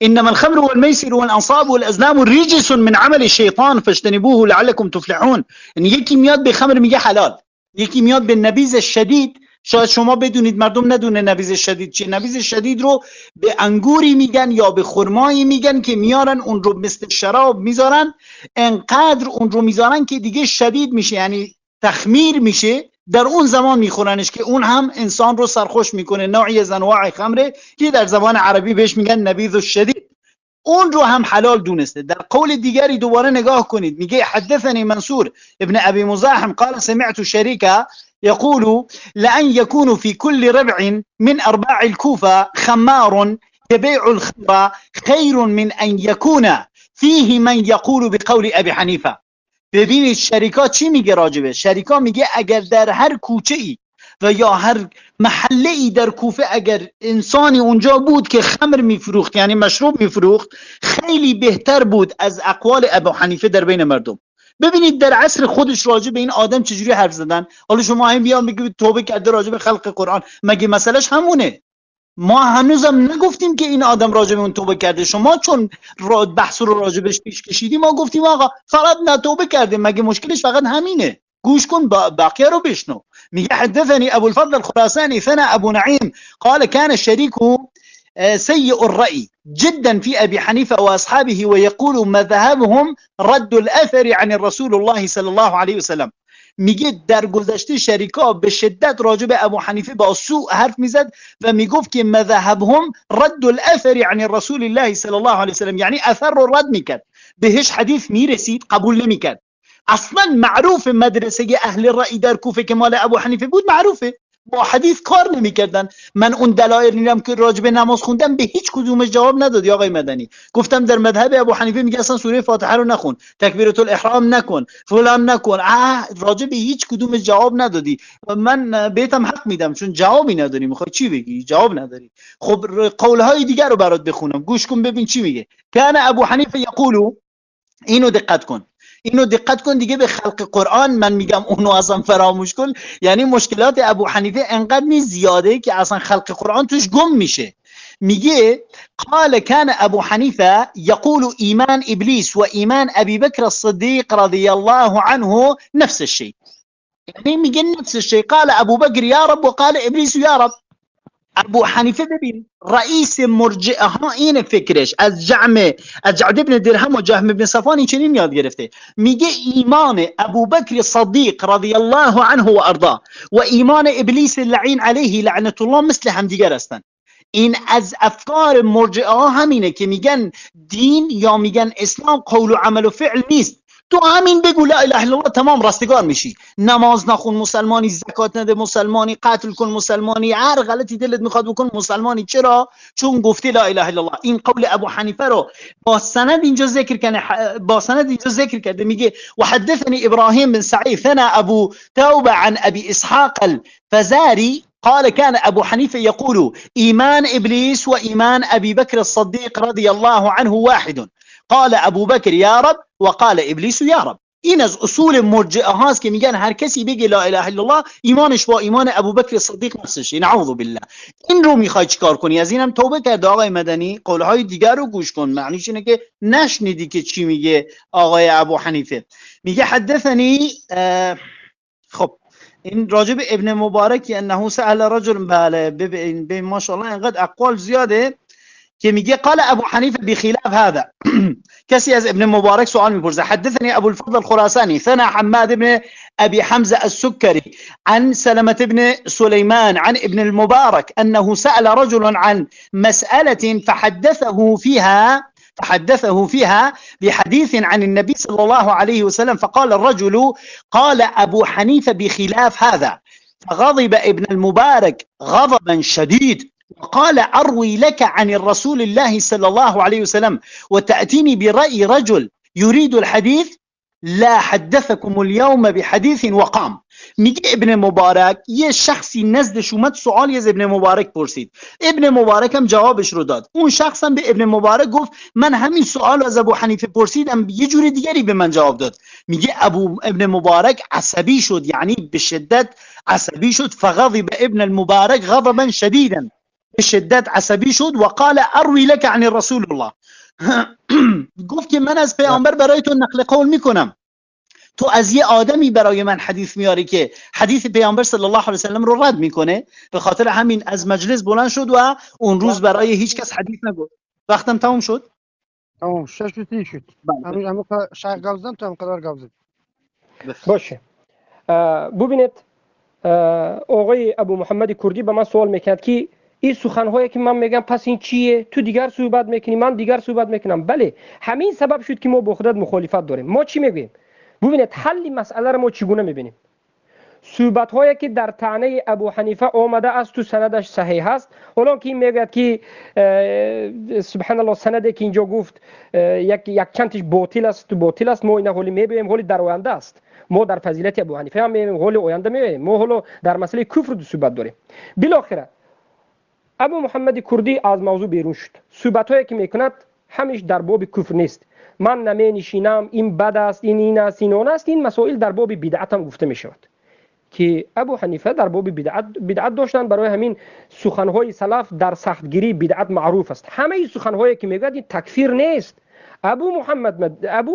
انما الخمر والميسر والانصاب والازلام رجس من عمل الشیطان فاجتنبوه لعلكم تفلحون. یعنی یکی میاد به خمر میگه حلال، یکی میاد به نبیذ شدید. شاید شما بدونید، مردم ندونه نبیذ شدید چیه. نبیذ شدید رو به انگوری میگن یا به خرمایی میگن که میارن اون رو مثل شراب میذارن، انقدر اون رو میذارن که دیگه شدید میشه، یعنی تخمیر میشه، در اون زمان میخورنش که اون هم انسان رو سرخوش میکنه. نوعی از انواع خمره که در زبان عربی بهش میگن نبیذ الشدید، اون رو هم حلال دونسته. در قول دیگری دوباره نگاه کنید، میگه حدثني منصور ابن ابي مزاحم قال سمعت شريكا يقول لأن يكون في كل ربع من أرباع الكوفة خمار يبيع الخمر خير من أن يكون فيه من يقول بقول أبي حنيفة. ببینید شریکا چی میگه راجبه؟ شریکا میگه اگر در هر کوچه ای و یا هر محله ای در کوفه اگر انسانی اونجا بود که خمر میفروخت، یعنی مشروب میفروخت، خیلی بهتر بود از اقوال ابو حنیفه در بین مردم. ببینید در عصر خودش راجع به این آدم چجوری حرف زدن. حالا شما هم بیان بگید توبه کرده راجع به خلق قرآن، مگه مسئلهش همونه؟ ما هنوزم نگفتیم که این آدم راجع به اون توبه کرده. شما چون بحث رو راجبش پیش کشیدیم ما گفتیم آقا فقط نه توبه کرده، مگه مشکلش فقط همینه؟ گوش کن بقیه رو بشنو. میگه حدثني ابو الفضل الخراساني ثنا ابو نعيم قال كان الشريك سيء الرأي جدا في ابي حنيفه واصحابه ويقول مذهبهم رد الاثر عن الرسول الله صلى الله عليه وسلم. میگه در گذشته شریکا به شدت راجع به ابو حنیفه با سوء حرف میزد و میگفت که مذهبهم رد الاثر عن الرسول الله صلی الله علیه وسلم، یعنی اثر رو رد میکرد، بهش حدیث میرسید قبول نمیکرد. اصلا معروف مدرسه اهل رأی در کوفه که مال ابو حنیفه بود، معروفه با حدیث کار نمیکردن. من اون دلایل نیرم که راجع به نماز خوندم به هیچ کدومش جواب ندادی آقای مدنی. گفتم در مذهب ابو حنیفه میگه اصلا سوره فاتحه رو نخون، تکبیرۃ الاحرام نکن، فلان نکن. راجع به هیچ کدومش جواب ندادی. من بهتم حق میدم چون جوابی نداری، میخوای چی بگی؟ جواب نداری. خب قولهای دیگر رو برات بخونم، گوش کن ببین چی میگه. کان ابو حنیفه یقول، اینو دقت کن دیگه، به خلق قرآن من میگم اونو اصلا فراموش کن. یعنی مشکلات ابو حنیفه انقدر نیست زیاده که اصلا خلق قرآن توش گم میشه. میگه قال كان ابو حنیفه یقول ایمان ابلیس و ایمان ابی بکر الصدیق رضی الله عنه نفس الشيء. یعنی میگه نفس الشيء، قال ابو بکر یا رب و قال ابلیس یا رب. ابو حنیفه ببین رئیس مرجئه ها این فکرش از جعد ابن درهم و جهم ابن صفوان این چنین یاد گرفته، میگه ایمان ابوبکر صدیق رضی الله عنه و ارضاه و ایمان ابلیس لعین علیه لعنت الله مثل همدیگر هستند. این از افکار مرجئه ها همینه که میگن دین یا میگن اسلام قول و عمل و فعل نیست. تو همین بگو لا اله الا الله تمام رستگار میشی. نماز نخون مسلمانی، زکات نده مسلمانی، قتل کن مسلمانی، هر غلطی دلت میخواد بکن مسلمانی. چرا؟ چون گفتی لا اله الا الله. این قول ابو حنیفه رو با سند اینجا ذکر کرده میگه و حدثني ابراهیم بن سعید ثنا ابو توبه عن ابي اسحاق الفزاري قال كان ابو حنيفه يقول ايمان ابليس وايمان ابي بكر الصديق رضي الله عنه واحد قال ابو بكر يا رب وقال ابلیس یا رب. این از اصول مرجئه هاست که میگن هر کسی بگه لا اله الا الله ایمانش با ایمان ابوبکر صدیق نفسشه. نعوذ بالله. این رو میخوای چیکار کنی؟ از اینم توبه کرد آقای مدنی. قولهای دیگر رو گوش کن، معنیش اینه که نشنیدی که چی میگه آقای ابو حنیفه. میگه حدثنی خب این راجب ابن مبارک انه سأل رجل، بله ببین ماشاءالله اینقدر اقوال زیاده که میگه قال ابو حنیفه بخلاف هذا. کسی از ابن مبارک سوال میپرسه حدثني ابو الفضل الخراساني ثنا حماد بن ابي حمزه السكري عن سلمة بن سليمان عن ابن المبارك انه سأل رجل عن مسألة فحدثه فيها بحديث عن النبي صلى الله عليه وسلم فقال الرجل قال ابو حنيفه بخلاف هذا فغضب ابن المبارك غضبا شديد وقال أروي لك عن الرسول الله صلى الله عليه وسلم وتأتيني برأي رجل يريد الحديث لا حدثكم اليوم بحديث وقام. میگه ابن مبارک یه شخصی نزدش اومد سوالی از ابن مبارک پرسید، ابن مبارک هم جوابش رو داد. اون شخص هم به ابن مبارک گفت من همین سوال از ابو حنیفه پرسیدم یه جور دیگری به من جواب داد. میگه ابن مبارک عصبی شد، یعنی به شدت عصبی شد. فغضب ابن المبارک غضبا شدیدا، به شدت عصبی شد و قال اروی لك عن رسول الله. گفت که من از پیامبر برای تو نقل قول میکنم، تو از یه آدمی برای من حدیث میاری که حدیث پیامبر صلی الله علیه و سلم رو رد میکنه. به خاطر همین از مجلس بلند شد و اون روز برای هیچ کس حدیث نگفت. وقتم تموم شد؟ تمام شد. همون شیخ گاوزن تو هم قدر گاوزن باشه. ببینید آقای ابو محمد کردی به من سوال میکرد که این سخن‌هایی که من میگم پس این چیه؟ تو دیگر صحبت میکنی من دیگر صحبت میکنم. بله همین سبب شد که ما با خودت مخالفت داریم. ما چی میگیم؟ ببینید حل مسئله رو ما چگونه میبینیم. صحبت‌هایی که در طعنه ابو حنیفه آمده است تو سندش صحیح است. حالا که میگه که سبحان الله سندی که اینجا گفت یک چندش باطل است ما اینا حالی میبینیم، حالی در آینده است. ما در فضیلت ابو حنیفه هم میبینیم، حالی آینده میبینیم. ما حالا در مسئله کفر دو صحبت داریم. بالاخره ابو محمد کردی از موضوع بیرون شد. صحبت‌هایی که میکند همیش در باب کفر نیست. من نمینشینم این بد است، این است، این اون است. این مسائل در باب بدعت هم گفته میشود که ابو حنیفه در باب بدعت داشتن. برای همین سخن‌های سلف در سختگیری بدعت معروف است. همه این سخن‌هایی که میگوید این تکفیر نیست. ابو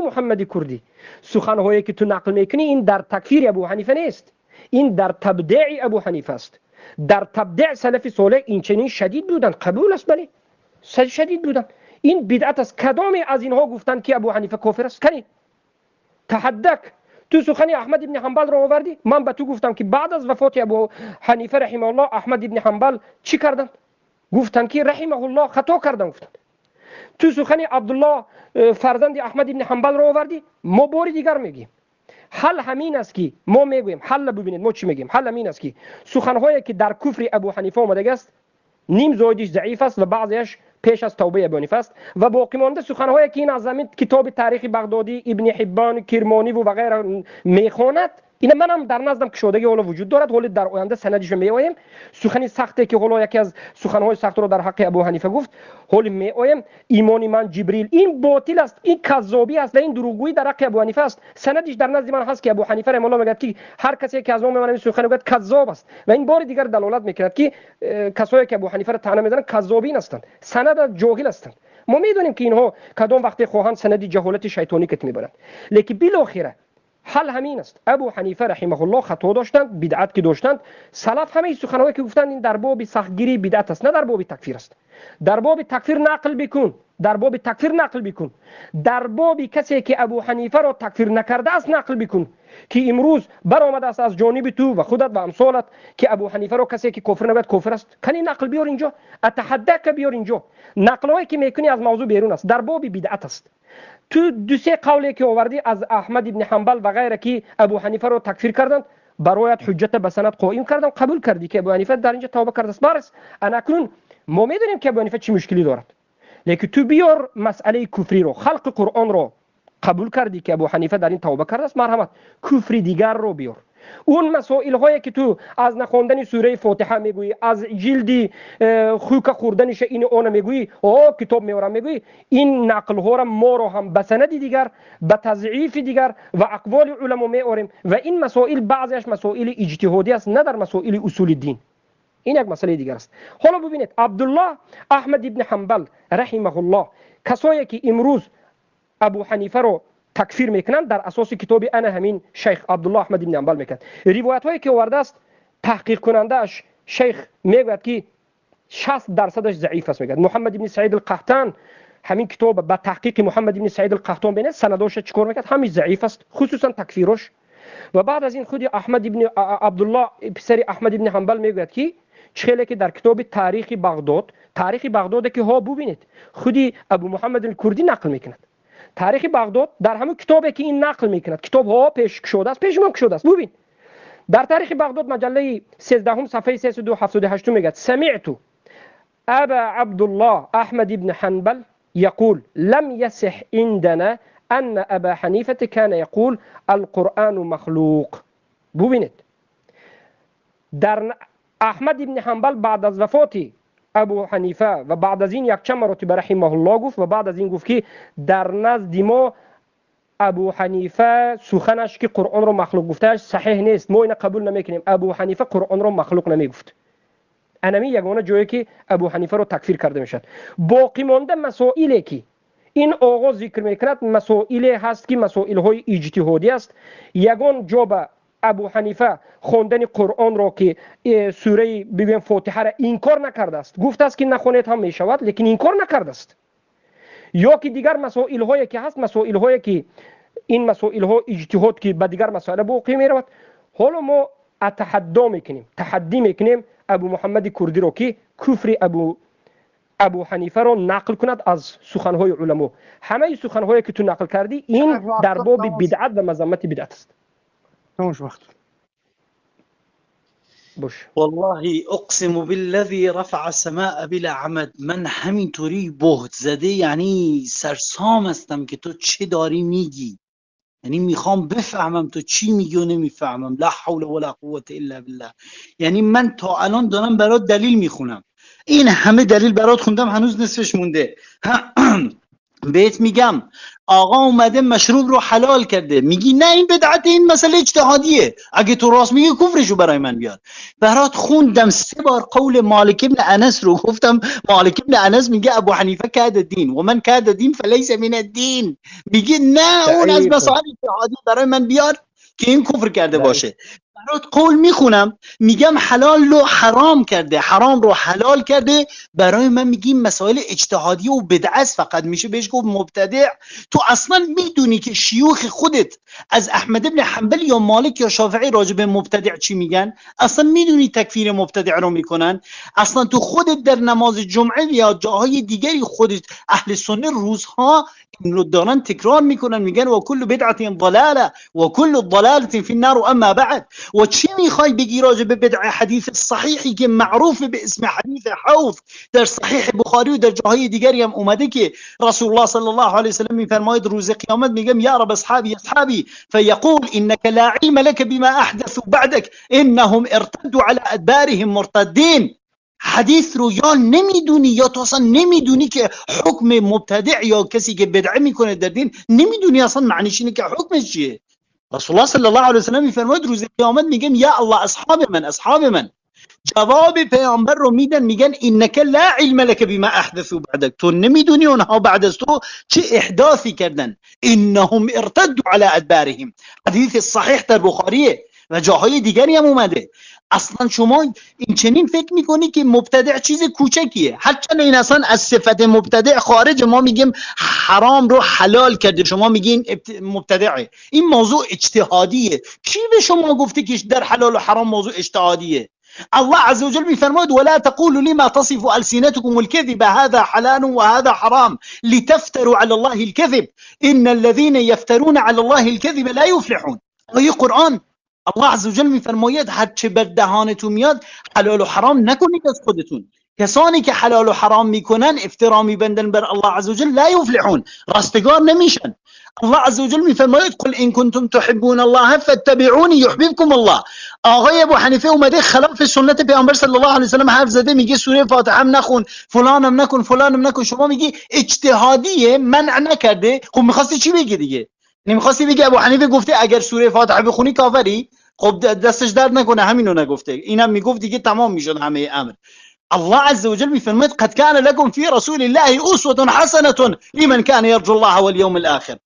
محمد کردی سخن‌هایی که تو نقل میکنی این در تکفیر ابو حنیفه نیست، این در تبدیع ابو حنیفه است. در تبدیع سلف صالح این چنین شدید بودن، قبول است، بله شدید بودن. این بدعت است. کدام از اینها گفتن که ابو حنیفه کافر است؟ کنی تحدک تو سخن احمد ابن حنبل رو آوردی. من به تو گفتم که بعد از وفات ابو حنیفه رحمه الله احمد ابن حنبل چی کردن؟ گفتن که رحمه الله خطا کردن. گفتن تو سخن عبدالله فرزند احمد ابن حنبل رو آوردی. ما باری دیگر میگیم حل همین است که ما میگویم حل. ببینید ما چی میگیم؟ حل همین است که سخن‌هایی که در کفر ابو حنیفه آمده است نیم زایدش ضعیف است و بعضیش پیش از توبه ابو حنیفه است و باقی مانده سخن‌هایی که این از زمین کتاب تاریخ بغدادی ابن حبان کرمانی و غیره میخواند، این منم در نظرم کشودگی حالا وجود دارد. حالا در آینده سندش رو میآیم. سخنی سخته که حالا یکی از سخن‌های سخت رو در حق ابو حنیفه گفت حالا میآیم. ایمان من جبریل این باطل است، این کذابی است و این دروغگویی در حق ابو حنیفه است. سندش در نزد من هست که ابو حنیفه رحمه الله میگه که هر کسی که از ما میمونه سخن میگه کذاب است و این بار دیگر دلالت میکند که کسایی که ابو حنیفه را طعنه میزنن کذابین هستند، سند جاهل هستند. ما میدونیم که اینها کدام وقت خواهند سندی جهالت شیطانی کت میبرند. لیکن بالاخره حل همین است. ابو حنیفه رحمه الله خطا داشتند، بدعت که داشتند. سلف همه سخنهایی که گفتند این در باب سختگیری بدعت است، نه در باب تکفیر است. در باب تکفیر نقل بکن، در باب تکفیر نقل بکن، در باب کسی که ابو حنیفه را تکفیر نکرده است نقل بکن، که امروز برآمده است از جانب تو و خودت و امثالت که ابو حنیفه را کسی که کفر نبود کافر است. کنی نقل بیار اینجا، اتحدک بیار اینجا. نقلایی که میکنی از موضوع بیرون است، در باب بدعت است. تو دو سه قولی که آوردی از احمد ابن حنبل و غیره که ابو حنیفه رو تکفیر کردند، برایت حجت به سند قائم کردم، قبول کردی که ابو حنیفه در اینجا توبه کرده است. برس اکنون ما میدونیم که ابو حنیفه چی مشکلی دارد، لیکن تو بیار مسئله کفری رو، خلق قرآن رو قبول کردی که ابو حنیفه در این توبه کرده است، مرحمت کفری دیگر رو بیار. اون مسائل هایی که تو از نخوندن سوره فاتحه میگویی، از جلدی خوک خوردنش این اون میگویی، او کتاب میارم میگویی، این نقل ها را ما رو هم به سند دیگر، به تضعیف دیگر و اقوال علما میاریم و این مسائل بعضیش مسائل اجتهادی است، نه در مسائل اصول دین. این یک مسئله دیگر است. حالا ببینید عبدالله احمد ابن حنبل رحمه الله، کسایی که امروز ابو حنیفه رو تکفیر میکنن در اساس کتاب انا همین شیخ عبدالله احمد ابن حنبل میکرد. روایت هایی که آورده است تحقیق کننده اش شیخ میگوید که 60% ضعیف است. میگه محمد ابن سعید القحطان همین کتاب با تحقیق محمد ابن سعید القحطان بینه سنداش چیکار میکرد، همین ضعیف است، خصوصا تکفیرش. و بعد از این خود احمد ابن عبدالله پسر احمد ابن حنبل میگوید که چخیلی که در کتاب تاریخ بغداد که ها ببینید خودی ابو محمد الکردی نقل میکند. تاریخ بغداد در همون کتابی که این نقل میکند، کتاب ها پیش شده است. ببین در تاریخ بغداد مجله 13 صفحه 378 میگه سمعت ابا عبدالله احمد ابن حنبل يقول لم يصح عندنا ان ابا حنیفه كان يقول القرآن مخلوق. ببینید در احمد ابن حنبل بعد از وفات ابو حنیفه و بعد از این یک چند مرتبه رحمه الله گفت و بعد از این گفت که در نزد ما ابو حنیفه سخنش که قرآن رو مخلوق گفتهش صحیح نیست، ما اینو قبول نمیکنیم. ابو حنیفه قرآن رو مخلوق نمیگفت. انمی یگانه جایی که ابو حنیفه رو تکفیر کرده میشد. باقی مانده مسائلی که این آقا ذکر میکند مسائلی هست که مسائل های اجتهادی است. یگان جا به ابو حنیفه خوندن قرآن را که سوره ببین فاتحه را انکار نکرده است، گفته است که نخونید هم میشود، لیکن انکار نکرده است. یا که دیگر مسائل هایی که هست، مسائل هایی که این مسائل ها اجتهاد که به دیگر مسائل باقی می رود. حالا ما تحدی میکنیم ابو محمد کردی را که کفر ابو حنیفه را نقل کند از سخنهای علما. همه سخنهایی که تو نقل کردی این در باب بدعت و مذمت بدعت است. تموش وقت. بش والله اقسم بالذي رفع السماء بلا عمد، من همینطوری بهت زده یعنی سرسام هستم که تو چه داری میگی، یعنی میخوام بفهمم تو چی میگی و نمیفهمم. لا حول ولا قوة الا بالله. یعنی من تا الان دارم برات دلیل میخونم، این همه دلیل برات خوندم هنوز نصفش مونده. بهت میگم آقا اومده مشروب رو حلال کرده، میگی نه این بدعت، این مسئله اجتهادیه، اگه تو راست میگی کفرشو برای من بیار. برات خوندم 3 بار قول مالک ابن انس رو، گفتم مالک ابن انس میگه ابو حنیفه کاد الدین و من کاد الدین فلیس من الدین، میگه نه اون از مسائل اجتهادی برای من بیار که این کفر کرده باشه. برات قول میخونم میگم حلال رو حرام کرده، حرام رو حلال کرده، برای من میگیم مسائل اجتهادی و بدعت فقط میشه بهش گفت مبتدع. تو اصلا میدونی که شیوخ خودت از احمد ابن حنبل یا مالک یا شافعی راجع به مبتدع چی میگن؟ اصلا میدونی تکفیر مبتدع رو میکنن؟ اصلا تو خودت در نماز جمعه یا جاهای دیگری خودت اهل سنت روزها این رو دارن تکرار میکنن، میگن و کل بدعت ضلاله و کل ضلاله فی النار. اما بعد و چی میخوای بگی راجع به بدع حدیث صحیحی که معروف به اسم حدیث حوض در صحیح بخاری و در جاهای دیگری هم اومده که رسول الله صلی الله علیه و سلم میفرماید روز قیامت میگم یا رب اصحابی فیقول انك لا علم لك بما احدثوا بعدك انهم ارتدوا على ادبارهم مرتدین. حدیث رو یا نمیدونی یا تو اصلا نمیدونی که حکم مبتدع یا کسی که بدعه میکنه در دین نمیدونی اصلا معنیش اینه که حکمش چیه. رسول الله صلی الله علیه و سلم میفرماید روز قیامت میگم یا الله اصحاب من جواب پیامبر رو میدن، میگن اینک لا علم لك بما احدثوا بعدك، تو نمیدونی اونها بعد از تو چه احداثی کردن. انهم ارتدوا على ادبارهم، حدیث صحیح در بخاریه و جاهای دیگری هم اومده. اصلا شما این چنین فکر میکنی که مبتدع چیز کوچکیه، هرچند این اصلا از صفت مبتدع خارج، ما میگیم حرام رو حلال کرده، شما میگین مبتدعه. این موضوع اجتهادیه. کی به شما گفته که در حلال و حرام موضوع اجتهادیه؟ الله عز وجل میفرماید ولا تقولوا لما تصف السنتكم الكذب هذا حلال وهذا حرام لتفتروا على الله الكذب ان الذين يفترون على الله الكذب لا يفلحون. آیه قرآن الله عز وجل میفرماید هر چه بر دهانتون میاد حلال و حرام نکنید از خودتون. کسانی که حلال و حرام میکنن افترا میبندن بر الله عز وجل لا یفلحون، رستگار نمیشن. الله عز وجل میفرماید قل ان کنتم تحبون الله فاتبعوني يحببكم الله. آقای ابو حنیفه اومده خلاف سنت پیامبر صلی الله علیه و سلم حرف زده، میگه سوره فاتحه هم نخون، فلانم نکن، فلانم نکن. شما میگی اجتهادیه، منع نکرده. خب میخواستی چی بگی دیگه؟ نمیخواستی بگی ابو حنیفه گفته اگر سوره فاتحه بخونی کافری؟ خب دستش درد نکنه همینو نگفته، اینم میگفت دیگه تمام میشد همه امر. الله عز وجل میفرماید قد كان لكم في رسول الله اسوه حسنه لمن كان يرجو الله واليوم الاخر.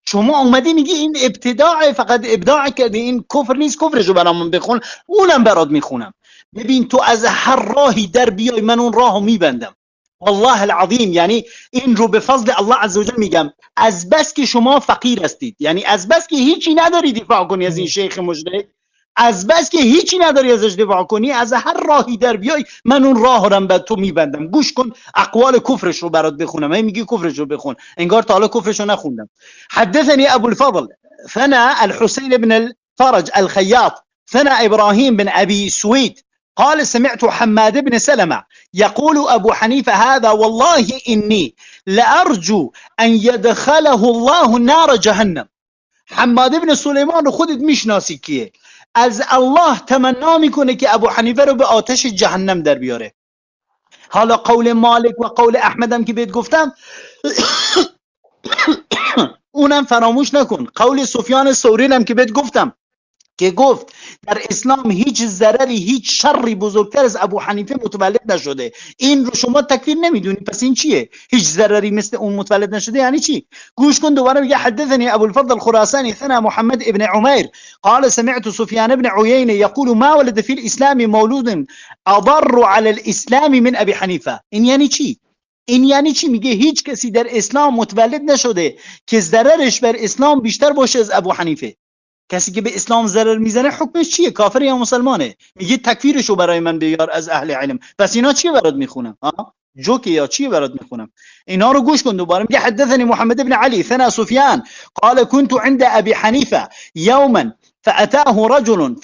شما اومدی میگی این ابتداع، فقط ابداع کردی، این کفر نیست، کفرشو برام بخون، اونم برات میخونم. ببین تو از هر راهی در بیای من اون راهو میبندم والله العظیم. یعنی این رو به فضل الله عز وجل میگم، از بس که شما فقیر هستید، یعنی از بس که هیچی نداری دفاع کنی از این شیخ مشرک، از بس که هیچی نداری ازش دفاع کنی، از هر راهی در بیای من اون راه رو به تو میبندم. گوش کن اقوال کفرش رو برات بخونم. هی میگی کفرش رو بخون، انگار تا حالا کفرش رو نخوندم. حدثني ابو الفضل ثنى الحسين بن الفرج الخياط ثنى ابراهيم بن ابي سويد قال سمعت حماد بن سلمة يقول ابو حنيفة هذا والله اني لارجو ان يدخله الله نار جهنم. حماد بن سلیمان رو خودت میشناسی کیه؟ از الله تمنا میکنه که ابو حنیفه رو به آتش جهنم در بیاره. حالا قول مالک و قول احمدم که بهت گفتم اونم فراموش نکن. قول سفیان ثوری هم که بهت گفتم که گفت در اسلام هیچ ضرری، هیچ شری بزرگتر از ابو حنیفه متولد نشده. این رو شما تکفیر نمیدونی، پس این چیه؟ هیچ ضرری مثل اون متولد نشده یعنی چی؟ گوش کن دوباره میگه حدثني ابو الفضل الخراساني ثنا محمد ابن عمير قال سمعت سفيان بن عيينة يقول ما ولد في الاسلام مولود اضر على الاسلام من ابي حنیفه. این یعنی چی؟ این یعنی چی؟ میگه هیچ کسی در اسلام متولد نشده که ضررش بر اسلام بیشتر باشه از ابو حنیفه. کسی که به اسلام ضرر میزنه حکمش چیه؟ کافر یا مسلمانه؟ میگه تکفیرشو برای من بیار از اهل علم. پس اینا چیه برات میخونم؟ جوک یا چیه برات میخونم؟ اینا رو گوش کن دوباره. میگه حدثني محمد بن علي ثنا سفيان قال كنت عند ابي حنيفه يوما فاتاه رجل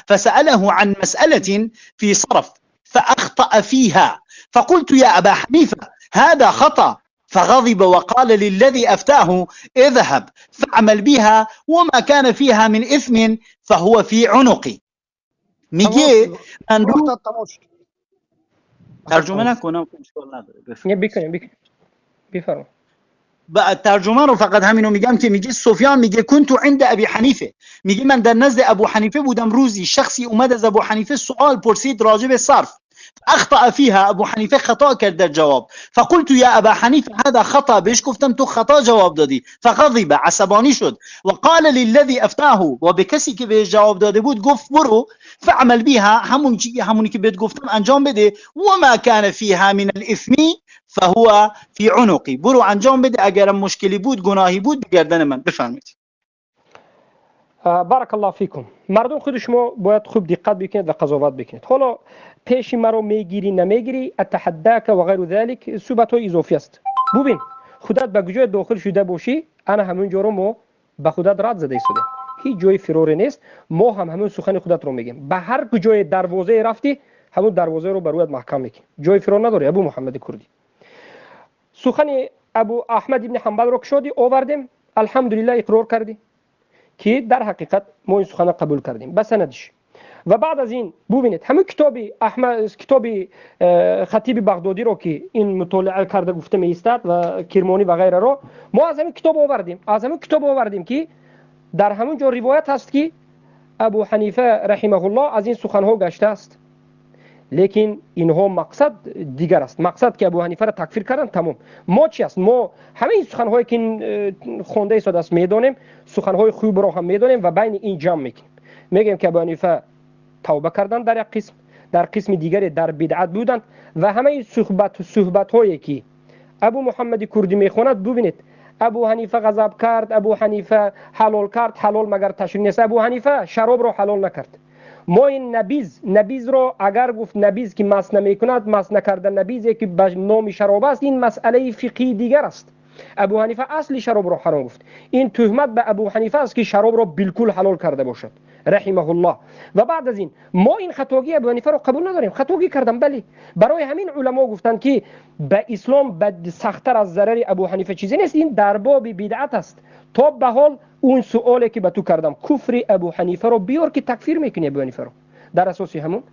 فساله عن مساله في صرف فاخطا فيها فقلت يا ابا حنيفه هذا خطأ فغضب وقال للذي أفتاه اذهب فاعمل بها وما كان فيها من إثم فهو في عنقي. میگه من رو ترجمه نکنم اشکال نداره، بفرمایید. بعد ترجمه رو فقط همینو میگم که میگه سفیان میگه کنتو عند ابی حنیفه، میگه من در نزد ابو حنیفه بودم. روزی شخصی اومد از ابو حنیفه سوال پرسید راجع به صرف، اخطأ فيها ابو حنیفه خطا کرد در جواب. فقلت يا ابا حنیفه هذا خطا، بهش گفتم تو خطا جواب دادی. فغضب، عصبانی شد. و قال للذي افتاه، و به کسی که بهش جواب داده بود گفت برو فعمل بها، همونی که بهت گفتم انجام بده. و ما كان فيها من الاثم فهو في عنقي، برو انجام بده، اگر مشکلی بود گناهی بود به گردن من. بفرمایید. بارک الله فیکم. مردم خود شما باید خوب دقت بکنید و قضاوت بکنید. حالا پیش مرا میگیری نمیگیری اتحداک و غیر ذلك صحبت های اضافی است. ببین خودت به کجای داخل شده باشی، انا همون جا رو ما به خودت رد زده ایستادیم، هیچ جای فراری نیست. ما هم همون سخن خودت رو میگیم. به هر کجای دروازه رفتی همون دروازه رو بر رویت محکم میکنی، جای فرار نداری. ابو محمد کردی سخن ابو احمد ابن حنبل رو شدی آوردیم، الحمدلله اقرار کردی که در حقیقت ما این سخن قبول کردیم به سندش. و بعد از این ببینید همون کتاب خطیب بغدادی رو که این مطالعه کرده گفته می ایستاد و کرمانی و غیره رو ما از همین کتاب آوردیم که در همون جا روایت هست که ابو حنیفه رحمه الله از این سخن ها گشته است لیکن اینها مقصد دیگر است. مقصد که ابو حنیفه را تکفیر کردن تمام. ما چی است؟ ما همه این سخن‌هایی که خونده شده است میدونیم، سخن‌های خوب را هم میدونیم و بین این جمع میکنیم. میگیم که ابو حنیفه توبه کردن در یک قسم، در قسم دیگری در بدعت بودند و همه این صحبت‌هایی که ابو محمد کردی میخواند ببینید. ابو حنیفه غضب کرد، ابو حنیفه حلال کرد، حلال مگر تشریع نیست. ابو حنیفه شراب را حلال نکرد. ما این نبیذ رو اگر گفت نبیذ که مس نمیکند، مس نکردن نبیذی که به نام شراب است، این مسئله فقهی دیگر است. ابو حنیفه اصلی شراب را حرام گفت. این تهمت به ابو حنیفه است که شراب را بالکل حلال کرده باشد رحمه الله. و بعد از این ما این خطاگی ابو حنیفه را قبول نداریم. خطاگی کردن بله، برای همین علما گفتند که به اسلام بد سخت‌تر از ضرر ابو حنیفه چیزی نیست. این در باب بدعت است. تا به حال اون سوالی که به تو کردم، کفر ابو حنیفه رو بیار که تکفیر میکنی ابو حنیفه رو در اساس همون،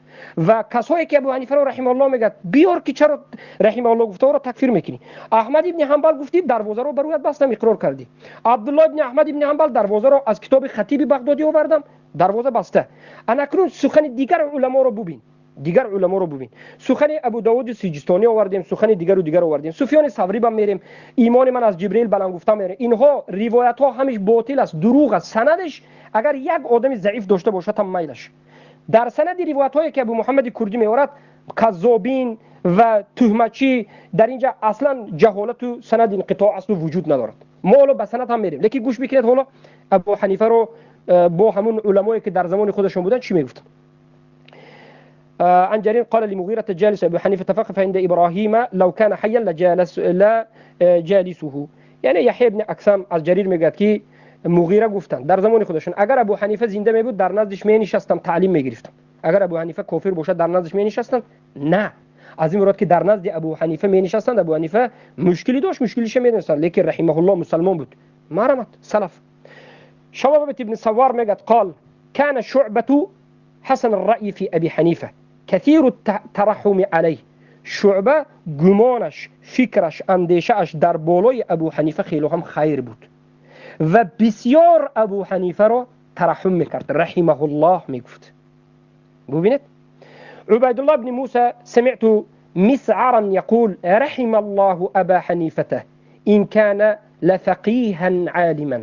و کسایی که ابو حنیفه رو رحمه الله میگه بیار که چرا رحمه الله گفته رو تکفیر میکنی. احمد ابن حنبل گفتی دروازه رو برویت بستم اقرار کردی. عبدالله ابن احمد ابن حنبل دروازه رو از کتاب خطیب بغدادی آوردم، دروازه بسته. اکنون سخن دیگر علما رو ببین، دیگر علما رو ببین. سخن ابو داود سیجستانی آوردیم، سخن دیگر آوردیم. سفیان ثوری با میریم، ایمان من از جبرئیل بلند گفتم میره. اینها روایت ها همش باطل است، دروغ است. سندش اگر یک آدم ضعیف داشته باشه هم میلش. در سند روایت هایی که ابو محمد کردی میآورد کذابین و تهمتچی، در اینجا اصلا جهالت و سند انقطاع اصلا وجود ندارد. ما حالا به سند هم میریم، لیکن گوش بکنید حالا ابو حنیفه رو با همون علمایی که در زمان خودشون بودن چی میگفتن. عن جرير قال لمغيرة جالس أبو حنيفة فقف عند إبراهيم لو كان حيا لجالسه. یعنی یحیی ابن اکثم از جریر میگه که مغیره گفتن در زمان خودشون اگر ابو حنیفه زنده می بود در نزدش می نشستم تعلیم می گرفتم. اگر ابو حنیفه کافر باشد در نزدش می نشستم؟ نه، از این مراد که در نزد ابو حنیفه می نشستند. ابو حنیفه مشکلی داشت، مشکلیش می دونستند، لیکن رحمه الله مسلمان بود، مرمت سلف. شباب ابن سوار میگه قال كان شعبة حسن الرأي في ابي حنيفه كثير الترحم عليه. شعبه گمانش، فکرش، اندیشهش در بالای ابو حنیفه خیلی هم خیر بود و بسیار ابو حنیفه را ترحم میکرد، رحمه الله میگفت. ببینید عبید الله بن موسى سمعت مسعرا يقول رحم الله ابا حنیفه ان كان لفقيها عالما.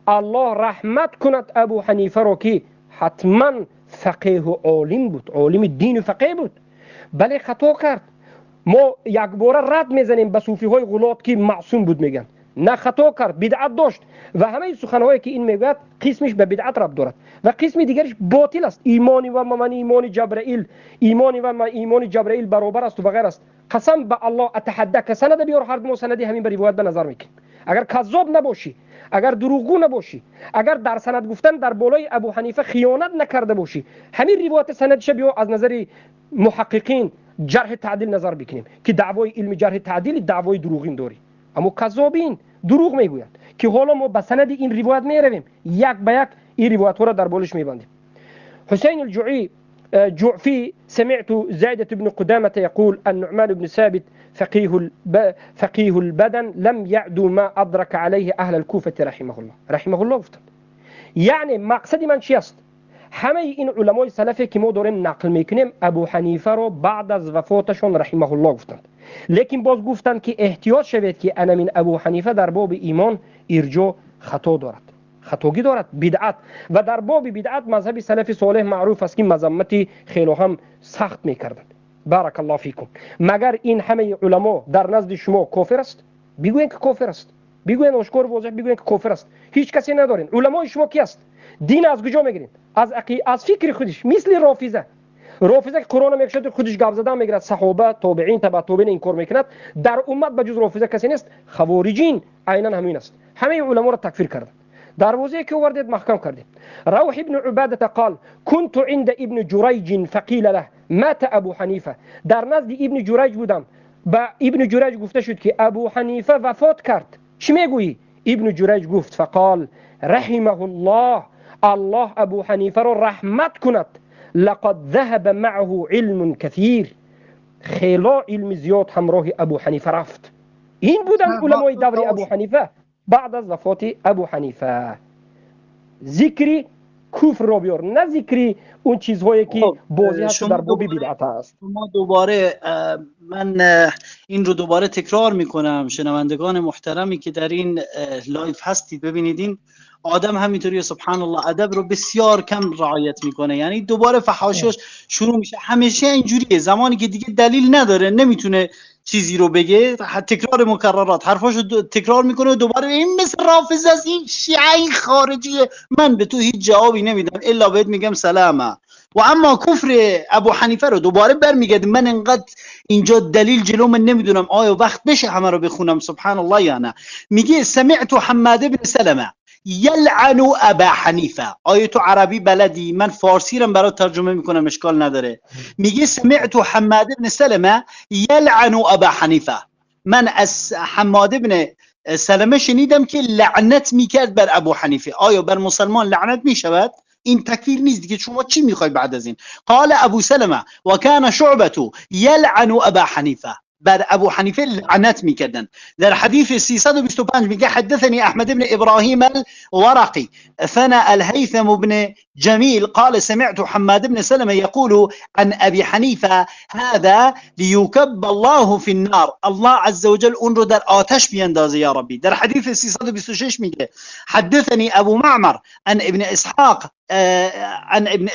الله رحمت کند ابو حنیفه را که حتما فقیه و عالم بود، عالم دین و فقیه بود. بله خطا کرد. ما یک باره رد میزنیم به صوفی های غلات که معصوم بود میگن، نه خطا کرد، بدعت داشت و همه سخنهایی که این میگوید قسمش به بدعت ربط دارد و قسم دیگرش باطل است. ایمانی و من ایمان جبرائیل، ایمانی و من ایمان جبرائیل برابر است و غیر است. قسم به الله اتحدى که سند بیار، هر دو سندی همین به روایت به نظر میکنیم. اگر کذاب نباشی، اگر دروغگو نباشی، اگر در سند گفتن در بالای ابو حنیفه خیانت نکرده باشی، همین روایت سندش بیا از نظر محققین جرح تعدیل نظر بکنیم که دعوای علم جرح تعدیل دعوای دروغین داری. اما کذابین دروغ میگویند که حالا ما به سند این روایت میرویم، یک به یک این روایت ها را در بالش میبندیم. حسین الجعفی سمعت زائدة بن قدامة يقول النعمان بن ثابت فقيه البدن لم يعدو ما أدرك عليه أهل الكوفة رحمه الله گفتند. یعنی مقصد من چی است؟ همه این علمای سلفی که ما داریم نقل میکنیم ابو حنیفه رو بعد از وفاتشون رحمه الله گفتند، لیکن باز گفتند که احتیاط شوید که انا من ابو حنیفه در باب ایمان ارجاع خطا دارد، خطاگی دارد، بدعت. و در باب بدعت مذهب سلف صالح معروف است که مذمتی خیلی هم سخت میکردند. بارک الله فیکم. مگر این همه علما در نزد شما کافر است؟ بگوین که کافر است، بگوین اشکار واضح بگوین که کافر است. هیچ کسی ندارین. علمای شما کی است؟ دین از کجا میگیرین؟ از فکر خودش. مثل رافضه که قرآن میکشد خودش گپ زدن میگیرد، صحابه تابعین تبع تابعین این کار میکند. در امت بجز رافضه کسی نیست. خوارجین عیناً همین است، همه علما را تکفیر کردند. دروازه که آوردید محکم کردید. روح ابن عباده قال كنت عند ابن جريج فقيل له مات ابو حنیفه. در نزد ابن جریج بودم، با ابن جریج گفته شد که ابو حنیفه وفات کرد. چی میگویی؟ ابن جریج گفت فقال رحمه الله، الله ابو حنیفه را رحمت کند، لقد ذهب معه علم كثير، خیلی علم زیاد همراه ابو حنیفه رفت. این بودن علمای دور ابو حنیفه بعد از وفات ابو حنیفه. ذکری کفر را بیار، نه ذکری اون چیزهایی که بازی هست در باب بدعت است. ما دوباره من این رو دوباره تکرار میکنم، شنوندگان محترمی که در این لایف هستید ببینید این آدم همینطوری سبحان الله ادب رو بسیار کم رعایت میکنه، یعنی دوباره فحاشیش شروع میشه. همیشه اینجوریه، زمانی که دیگه دلیل نداره نمیتونه چیزی رو بگه، تکرار مکررات حرفاشو تکرار میکنه و دوباره این مثل رافض از این شیعه خارجیه، من به تو هیچ جوابی نمیدم الا بهت میگم سلامه. و اما کفر ابو حنیفه رو دوباره برمیگرد. من انقدر اینجا دلیل جلو من نمیدونم آیا وقت بشه همه رو بخونم سبحان الله یا نه. میگه سمعت حماد بن سلمه یلعن ابا حنیفه. آیا تو عربی بلدی؟ من فارسی رو برات ترجمه میکنم اشکال نداره. میگه سمعت حماد بن سلمه یلعن ابا حنیفه، من از حماد بن سلمه شنیدم که لعنت میکرد بر ابو حنیفه. آیا بر مسلمان لعنت میشود؟ این تکفیر نیست دیگه، شما چی میخوای بعد از این؟ قال ابو سلمه و کان شعبه یلعن ابا حنیفه، بر ابو حنیفه لعنت میکردن. در حدیث 325 میگه حدثني احمد بن ابراهيم الورقي ثنى الهيثم بن جميل قال سمعت حماد بن سلمة يقول عن ابي حنيفه هذا ليكب الله في النار، الله عز وجل اون رو در آتش بیندازه یا ربی. در حدیث 326 میگه حدثني ابو معمر عن ابن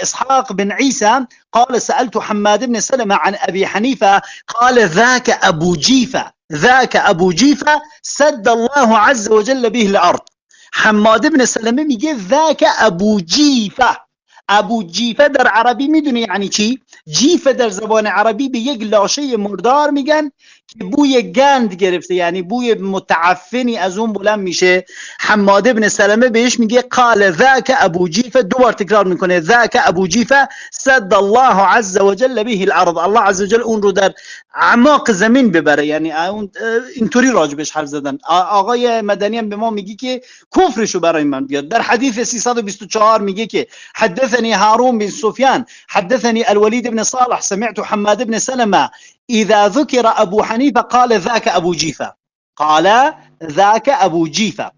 اسحاق بن عيسى قال سألت حماد بن سلمة عن ابي حنيفه قال ذاك ابو جيفة سد الله عز وجل به الارض. حماد بن سلمه میگه ذاك ابو جیفه در عربی میدونی یعنی چی؟ جیفه در زبان عربی به یک لاشه مردار میگن که بوی گند گرفته، یعنی بوی متعفنی از اون بلند میشه. حماد بن سلمه بهش میگه قال ذاك ابو جیفه، دوبار تکرار میکنه ذاك ابو جیفه سد الله عز وجل به الارض، الله عز وجل اون رو در اعماق زمین ببره، یعنی اینطوری راجبش حرف زدن. آقای مدنی هم به ما میگه که کفرشو برای من بیاد. در حدیث 324 میگه که حدثني هارون بن سفيان حدثني الوليد بن صالح سمعت حماد بن سلمة إذا ذكر أبو حنيفة قال ذاك أبو جيفة.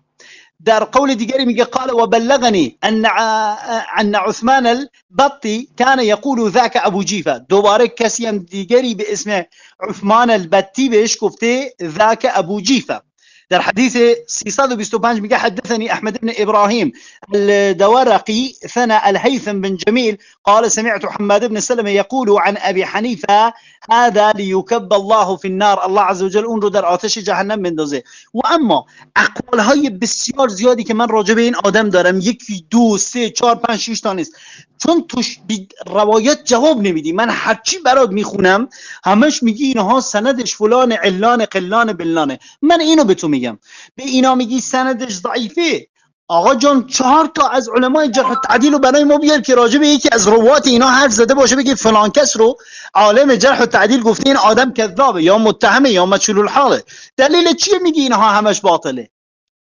در قول دیگری میگه قال وبلغني أن عثمان البطي كان يقول ذاك أبو جيفة. دوباره کسی هم دیگری به اسم عثمان البطي بهش گفته ذاك أبو جيفة. در حديث 325 میگه حدثني احمد بن ابراهيم الدورقي ثنى الهيثم بن جميل قال سمعت حماد بن سلمة يقول عن ابي حنيفه هذا ليكب الله في النار، الله عز وجل اون رو در آتش جهنم بندازه. و اما اقوال های بسیار زیادی که من راجع به این آدم دارم، 1 2 3 4 5 6 تا نیست، چون توش روایت جواب نمیدی. من هرچی برات میخونم همش میگی اینها سندش فلان علان قلان بلانه. من اینو به تو میگم، به اینا میگی سندش ضعیفه. آقا جان 4 تا از علمای جرح و تعدیل رو برای ما بیار که راجع به یکی از روات اینا حرف زده باشه، بگی فلان کس رو عالم جرح و تعدیل گفته این آدم کذابه یا متهمه یا مجهول الحاله. دلیل چیه میگی اینها همش باطله؟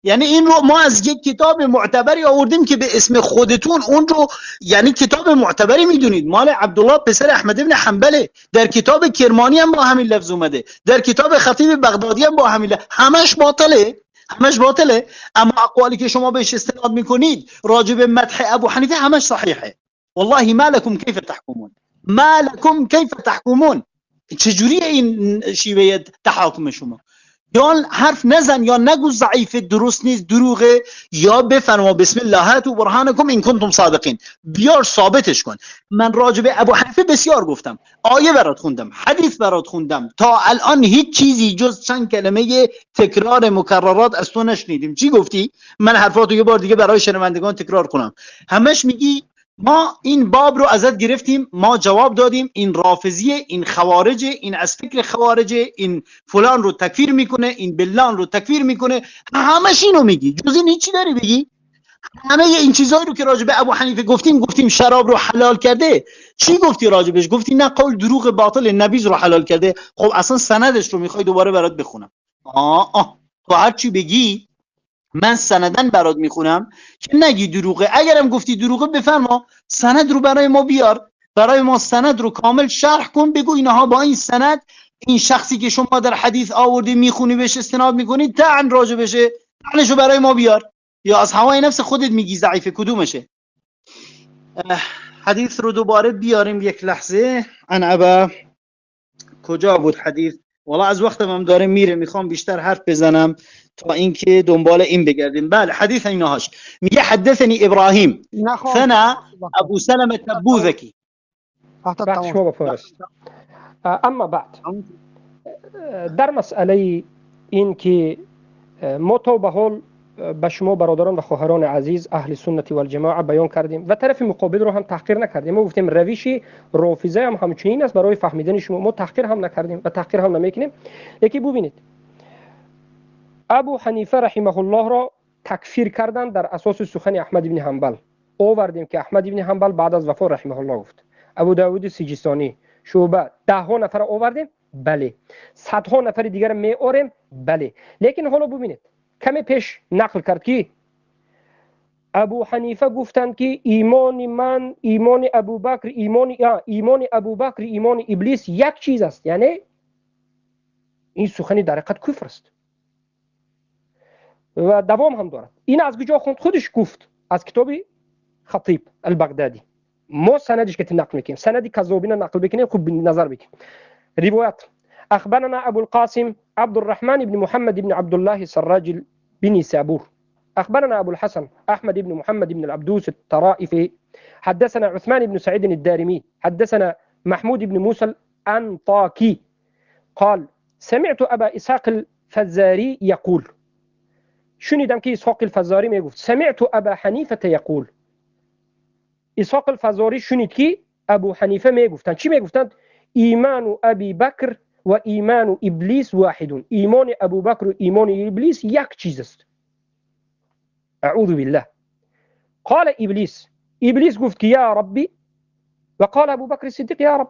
یعنی این رو ما از یک کتاب معتبری آوردیم که به اسم خودتون اون رو یعنی کتاب معتبری میدونید، مال عبدالله پسر احمد ابن حنبله، در کتاب کرمانی هم با همین لفظ اومده، در کتاب خطیب بغدادی هم با همین لفظ. همش باطله. اما اقوالی که شما بهش استناد میکنید راجع به مدح ابو حنیفه همش صحیحه. والله ما لكم كيف تحكمون. چجوری این شیوه تحاکم شما؟ یا حرف نزن یا نگو ضعیف، درست نیست، دروغه، یا بفرما بسم الله هاتوا برهانکم ان کنتم صادقین، بیار ثابتش کن. من راجع به ابو حنیفه بسیار گفتم، آیه برات خوندم، حدیث برات خوندم، تا الان هیچ چیزی جز چند کلمه تکرار مکررات از تو نشنیدیم. چی گفتی؟ من حرفاتو یه بار دیگه برای شنوندگان تکرار کنم. همش میگی ما این باب رو ازت گرفتیم، ما جواب دادیم، این رافضیه، این خوارجه، این از فکر خوارجه، این فلان رو تکفیر میکنه، این بلان رو تکفیر میکنه، همش اینو میگی. جز این هیچی داری بگی؟ همه این چیزایی رو که راجع به ابو حنیفه گفتیم شراب رو حلال کرده. چی گفتی راجبش؟ گفتی نه قول دروغ باطل، نبیذ رو حلال کرده. خب اصلا سندش رو میخوای دوباره برات بخونم؟ تو هر چی بگی من سندن برات میخونم که نگی دروغه. اگرم گفتی دروغه بفرما سند رو برای ما بیار، برای ما سند رو کامل شرح کن، بگو اینها با این سند این شخصی که شما در حدیث آوردی میخونی بهش استناد میکنی طعن راجع بشه، طعنشو برای ما بیار. یا از هوای نفس خودت میگی ضعیفه؟ کدومشه؟ حدیث رو دوباره بیاریم یک لحظه. ابا کجا بود حدیث؟ والله از وقتم هم داره میره، میخوام بیشتر حرف بزنم تا اینکه دنبال این بگردیم. بله حدیث اینهاش میگه حدثني ابراهیم ثنا ابو سلمة البوذكي. وقت شما بفرست. اما بعد در مسئله این که ما تا به حال به شما برادران و خواهران عزیز اهل سنت و الجماعه بیان کردیم و طرف مقابل رو هم تحقیر نکردیم. ما گفتیم روش رافضه هم همچنین است برای فهمیدن شما، ما تحقیر هم نکردیم و تحقیر هم نمیکنیم. یکی ببینید ابو حنیفه رحمه الله را تکفیر کردن در اساس سخن احمد بن حنبل. آوردیم که احمد بن حنبل بعد از وفات رحمه الله گفت. ابو داود سیجستانی، شعبه، 10 نفر آوردیم؟ بله. 100 نفر دیگر می آوریم؟ بله. لیکن حالا ببینید کمی پیش نقل کرد که ابو حنیفه گفتند که ایمان من، ایمان ابوبکر، ایمان ابوبکر، ایمان ابلیس یک چیز است. یعنی این سخنی در حقیقت کفر است و دوام هم دارد. این از کجا خوند؟ خودش گفت از کتاب خطیب البغدادی. ما سندش که نقل میکنیم، سندی کذابین نقل بکنیم، خوب نظر بکنیم. روایت اخبرنا ابو القاسم عبد الرحمن بن محمد بن عبد الله سراج بن سابور اخبرنا ابو الحسن احمد بن محمد بن العبدوس الطرائفي حدثنا عثمان بن سعيد الدارمي حدثنا محمود بن موسى الأنطاكي قال سمعت ابا اسحاق الفزاري يقول، شنیدم که اسحاق الفزاری میگفت سمعت ابا حنیفه یقول. اسحاق الفزاری شنید که ابو حنیفه میگفتند چی میگفتند؟ ایمان ابی بکر و ایمان ابلیس واحد. ایمان ابو بکر و ایمان ابلیس یک چیز است. اعوذ بالله. قال ابلیس گفت که یا ربی و قال ابو بکر الصدیق یا رب.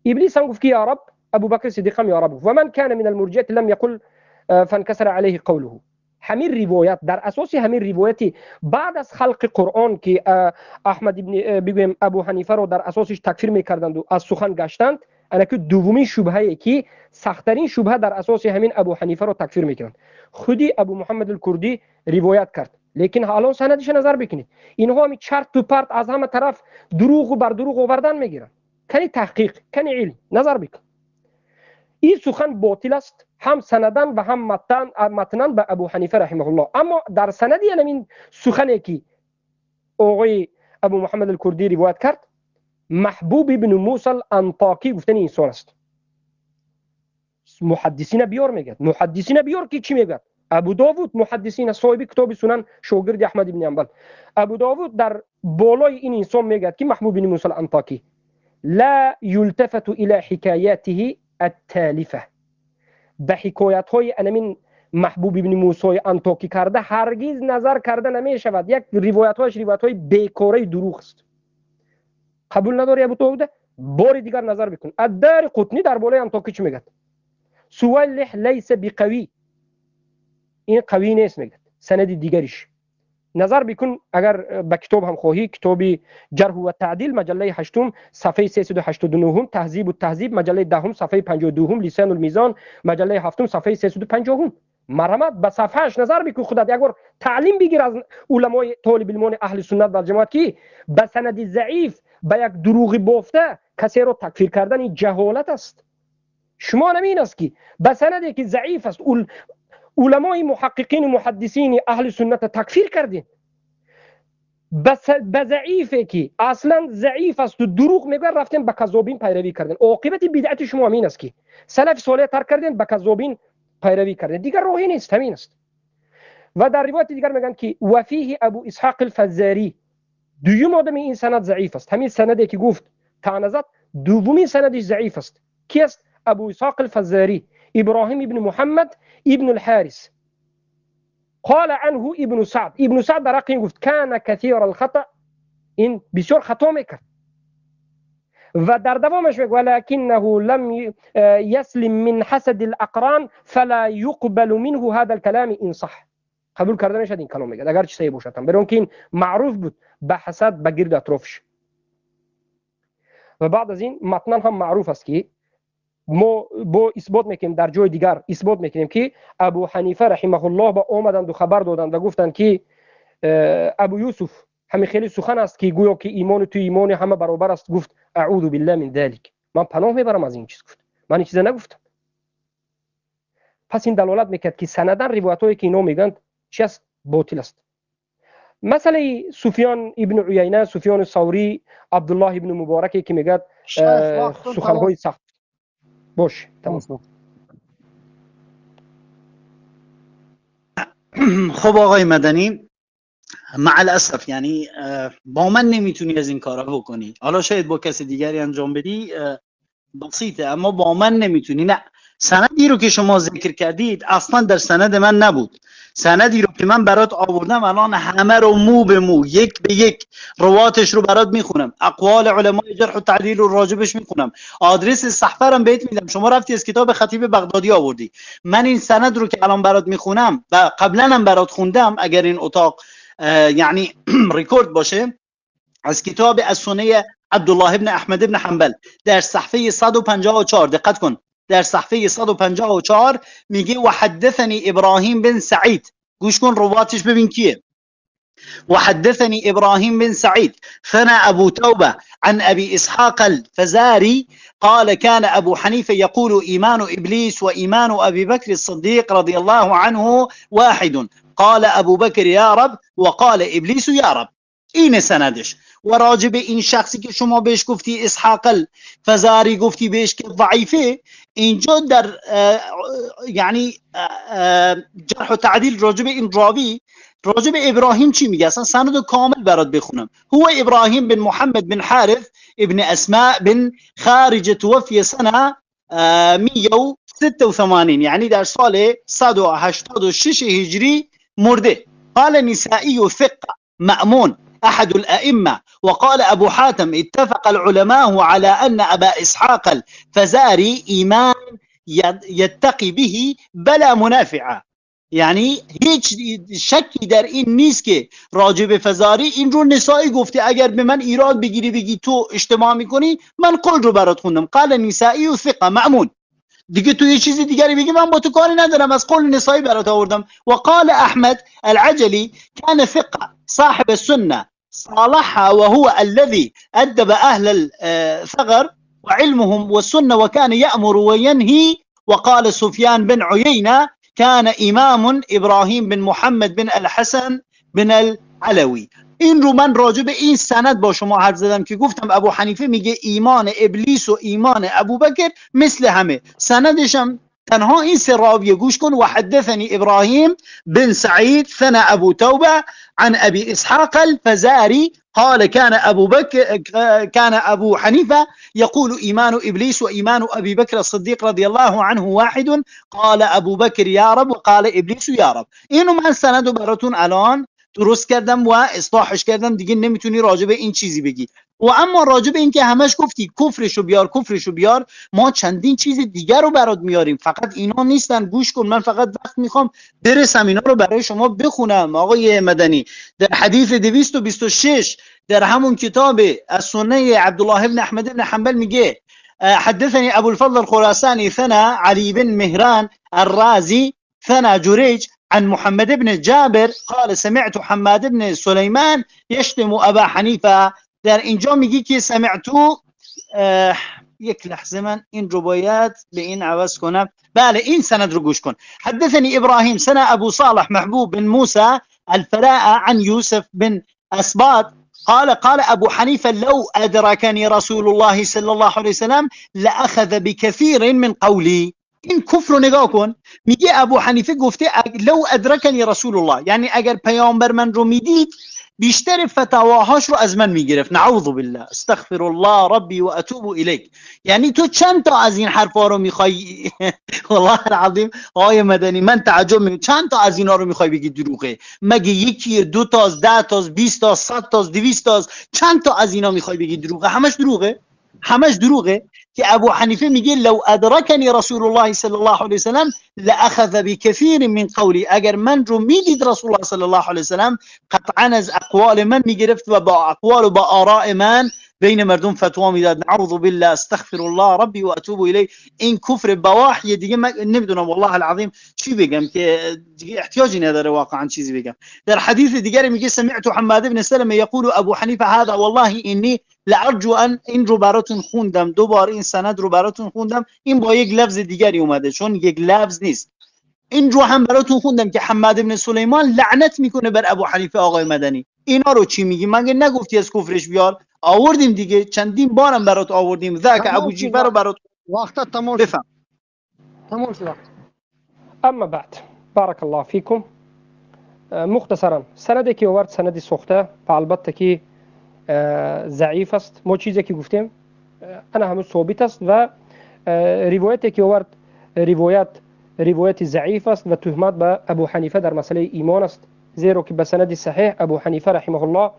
ابلیس هم گفت که یا رب، ابو بکر الصدیق هم یا رب. و من كان من المرجئه لم يقل فانكسر عليه قوله. همین روایت در اساس همین روایتی بعد از خلق قرآن که احمد ابن ابو حنیفه رو در اساسش تکفیر میکردند و از سخن گشتند، انا که دومین شبهه که سخت‌ترین شبهه در اساس همین ابو حنیفه رو تکفیر میکنند. خودی ابو محمد الکردی روایت کرد، لیکن حالا سندش نظر بکنید اینها می چرت و پرت از همه طرف دروغ و بر دروغ آوردن میگیرن. کنی تحقیق، کنی علم، نظر بکن. این سخن باطل است، هم سندن و هم متنن به ابو حنیفه رحمه الله. اما در سندی این سخنی که آقای ابو محمد الکردی روایت کرد، محبوب بن موسی الانطاکی گفتن انسان است. محدثین بیار میگه، محدثین بیار که چی میگه؟ ابو داود محدثین صاحب کتاب سنن شاگرد احمد بن حنبل، ابو داود در بالای این انسان میگه که محبوب بن موسی الانطاکی لا يلتفت الى حکایاته التالفه. به حکایت های من محبوب بن موسی انطاکی کرده هرگز نظر کرده نمی شود. یک روایت های بیکاره دروغ است. قبول نداری ابو داود؟ بار دیگر نظر بکن. الدار قطنی در بالای انطاکی چی میگه؟ سوالح لیس بقوی، این قوی نیست میگه. سند دیگریش نظر بکن. اگر به کتاب هم خواهی، کتاب جرح و تعدیل مجله 8 صفحه 389، تهذیب و تهذیب مجله 10 صفحه 52، لسان المیزان مجله 7 صفحه 350 مرمت به صفحهش نظر بکن. خودت یک بار تعلیم بگیر از علمای طالب علمان اهل سنت و جماعت که به سند ضعیف به یک دروغ بافته کسی رو تکفیر کردن این جهالت است. شما نمین است که به سندی که ضعیف است علمای محققین و محدثین اهل سنت تکفیر کردین. به ضعیفی که اصلا ضعیف است و دروغ میگه رفتین به کذابین پیروی کردین. عاقبت بدعت شما همین است که سلف صالح ترک کردین، به کذابین پیروی کردین. دیگر راهی نیست، همین است. و در روایت دیگر میگن که و فیه ابو اسحاق الفزاری، دوم آدم این سند ضعیف است. همین سندی که گفت تعنزت دومین سندش ضعیف است. کی است؟ ابو اسحاق الفزاری ابراهیم ابن محمد ابن الحارث. قال عنه ابن سعد در حق گفت کان کثیر الخطا، این بسیار خطا میکرد. و در دوامش میگه ولکنه لم يسلم من حسد الاقران فلا يقبل منه هذا الكلام ان صح. قبول کرده نشد این کلام میگه اگر چه صحیح باشد، برای اینکه این معروف بود به حسد به گرد اطرافش. و بعد از این متن هم معروف است که ما با اثبات میکنیم، در جای دیگر اثبات میکنیم که ابو حنیفه رحمه الله با اومدند و خبر دادند و گفتند که ابو یوسف همین خیلی سخن است که گویا که ایمان تو ایمان همه برابر است. گفت اعوذ بالله من ذلک، من پناه میبرم از این چیز. گفت من این چیز نگفتم. پس این دلالت میکرد که سندن روایتایی که اینا میگن چی است؟ باطل است. مثلا سفیان ابن عیینه، سفیان ثوری، عبدالله ابن مبارکی که میگه سخنهای سخت. باش تمام. خب آقای مدنی، مع الاسف یعنی با من نمیتونی از این کارا بکنی. حالا شاید با کسی دیگری انجام بدی بسیطه، اما با من نمیتونی. نه، سندی رو که شما ذکر کردید اصلا در سند من نبود. سندی رو که من برات آوردم الان همه رو مو به مو، یک به یک رواتش رو برات میخونم، اقوال علمای جرح و تعدیل رو راجبش میخونم، آدرس صحفه رو بهت میدم. شما رفتی از کتاب خطیب بغدادی آوردی. من این سند رو که الان برات میخونم و قبلا هم برات خوندم، اگر این اتاق یعنی ریکورد باشه، از کتاب السنه عبدالله ابن احمد ابن حنبل در صفحه 154. دقت کن، در صفحه 154 میگه و حدثني ابراهیم بن سعید. گوش کن رواتش ببین کیه. وحدثني إبراهيم بن سعيد ثنى أبو توبة عن أبي إسحاق الفزاري قال كان أبو حنيفة يقول إيمان إبليس وإيمان أبي بكر الصديق رضي الله عنه واحد، قال أبو بكر يا رب وقال إبليس يا رب. این سندش. و راجب این شخصی که شما بهش گفتی اسحاق الفزاری، گفتی بهش که ضعیفه، اینجا در یعنی جرح و تعدیل راجب این راوی، راجب ابراهیم چی میگه؟ اصلا سند کامل برات بخونم. هو ابراهیم بن محمد بن حارث ابن اسماء بن خارج توفی سنه 186، یعنی در سال 186 هجری مرده. قال نسائي ثقة مأمون أحد الأئمة. وقال أبو حاتم اتفق العلماء على أن أبا إسحاق الفزاري إيمان يتقي به بلا منافعة. یعنی هیچ شکی در این نیست که راجب فزاری این رو نسائی گفته اگر به من ایراد بگیری بگی تو اجتماع میکنی، من قول رو برات خوندم. قال نسائی و ثقه مأمون. دیگه تو یه چیزی دیگری بگی من با تو کاری ندارم، از قول نسائی برات آوردم. و قال احمد العجلی كان ثقه صاحب السنه صالحها وهو الذي أدب أهل الثغر وعلمهم والسنة وكان يأمر وينهي. وقال سفيان بن عيينة كان إمام إبراهيم بن محمد بن الحسن بن العلوي. این رو من راجع به این سند با شما حرف زدم که گفتم ابو حنیفه میگه ایمان ابلیس و ایمان ابوبکر مثل همه. سندشم تنها این سه راویه. گوش کن. وحدثني ابراهيم بن سعيد ثنى ابو توبه عن ابي اسحاق الفزاري قال كان ابو حنيفه يقول ايمان ابليس وايمان ابي بكر الصديق رضي الله عنه واحد، قال ابو بكر يا رب وقال ابليس يا رب. اینو من سندو براتون الان درست کردم و اصلاحش کردم، دیگه نمیتونی راجع به این چیزی بگی. و اما راجع به این که همش گفتی کفرشو بیار، ما چندین چیز دیگر رو برات میاریم، فقط اینا نیستن. گوش کن، من فقط وقت میخوام برسم اینا رو برای شما بخونم. آقای مدنی در حدیث 226 در همون کتاب السنه عبدالله ابن احمد ابن حنبل میگه حدثني ابو الفضل الخراساني ثنى علي بن مهران الرازي ثنى جريج عن محمد بن جابر قال سمعت حماد بن سليمان يشتم ابا حنيفه. در اینجا میگی که سمعتو، یک لحظه من این روایت به این عوض کنم. بله این سند رو گوش کن. حدثني ابراهيم سنة ابو صالح محبوب بن موسى الفلاء عن يوسف بن اسباط قال ابو حنيفه لو ادركني رسول الله صلى الله عليه وسلم لاخذ بكثير من قولي. این کفر رو نگاه کن. میگه ابو حنیفه گفته لو ادرکنی رسول الله، یعنی اگر پیامبر من رو میدید بیشتر فتاواهاش رو از من میگرفت. نعوذ بالله استغفر الله ربی و اتوب الیک. یعنی تو چند تا از این حرفا رو میخوای؟ والله العظیم آقای مدنی من تعجب میکنم، چند تا از اینا رو میخوای بگی دروغه؟ مگه یکی، دو تا، 10 تا، 20 تا، 100 تا، 200 تا، چند تا از اینا میخوای بگی دروغه؟ همش دروغه، همش دروغه. که ابو حنیفه میگه لو ادرکنی رسول الله صلی الله علیه وسلم لاخذ بكثير من قولی. اگر من رو میدید رسول الله صلی الله علیه وسلم قطعا از اقوال من میگرفت و با اقوال و با آراء من بین مردم فتوا میداد نعوذ بالله استغفر الله ربی و اتوب الیه. این کفر بواح دیگه من نمیدونم والله العظیم چی بگم که دیگه احتیاجی نداره واقعا چیزی بگم. در حدیث دیگری میگه سمعت حماد بن سلمه یقول ابو حنیفه هذا والله انی لارجو ان این رو براتون خوندم، دوبار این سند رو براتون خوندم، این با یک لفظ دیگری اومده چون یک لفظ نیست. این رو هم براتون خوندم که حماد بن سلیمان لعنت میکنه بر ابو حنیفه. آقای مدنی اینا رو چی میگی؟ مگه نگفتی از کفرش بیار؟ آوردیم دیگه، چندین بارم برات آوردیم. ذاک ابو جیفر رو برات وقت تمام شد. بفهم. تمام شد وقت. اما بعد بارك الله فيكم. مختصرا سندی که آورد سندی سخته و البته که ضعیف است. ما چیزی که گفتیم انا همون ثابت است و روایتی که آورد روایت ضعیف است و تهمت به ابو حنیفه در مسئله ایمان است، زیرا که به سند صحیح ابو حنیفه رحمه الله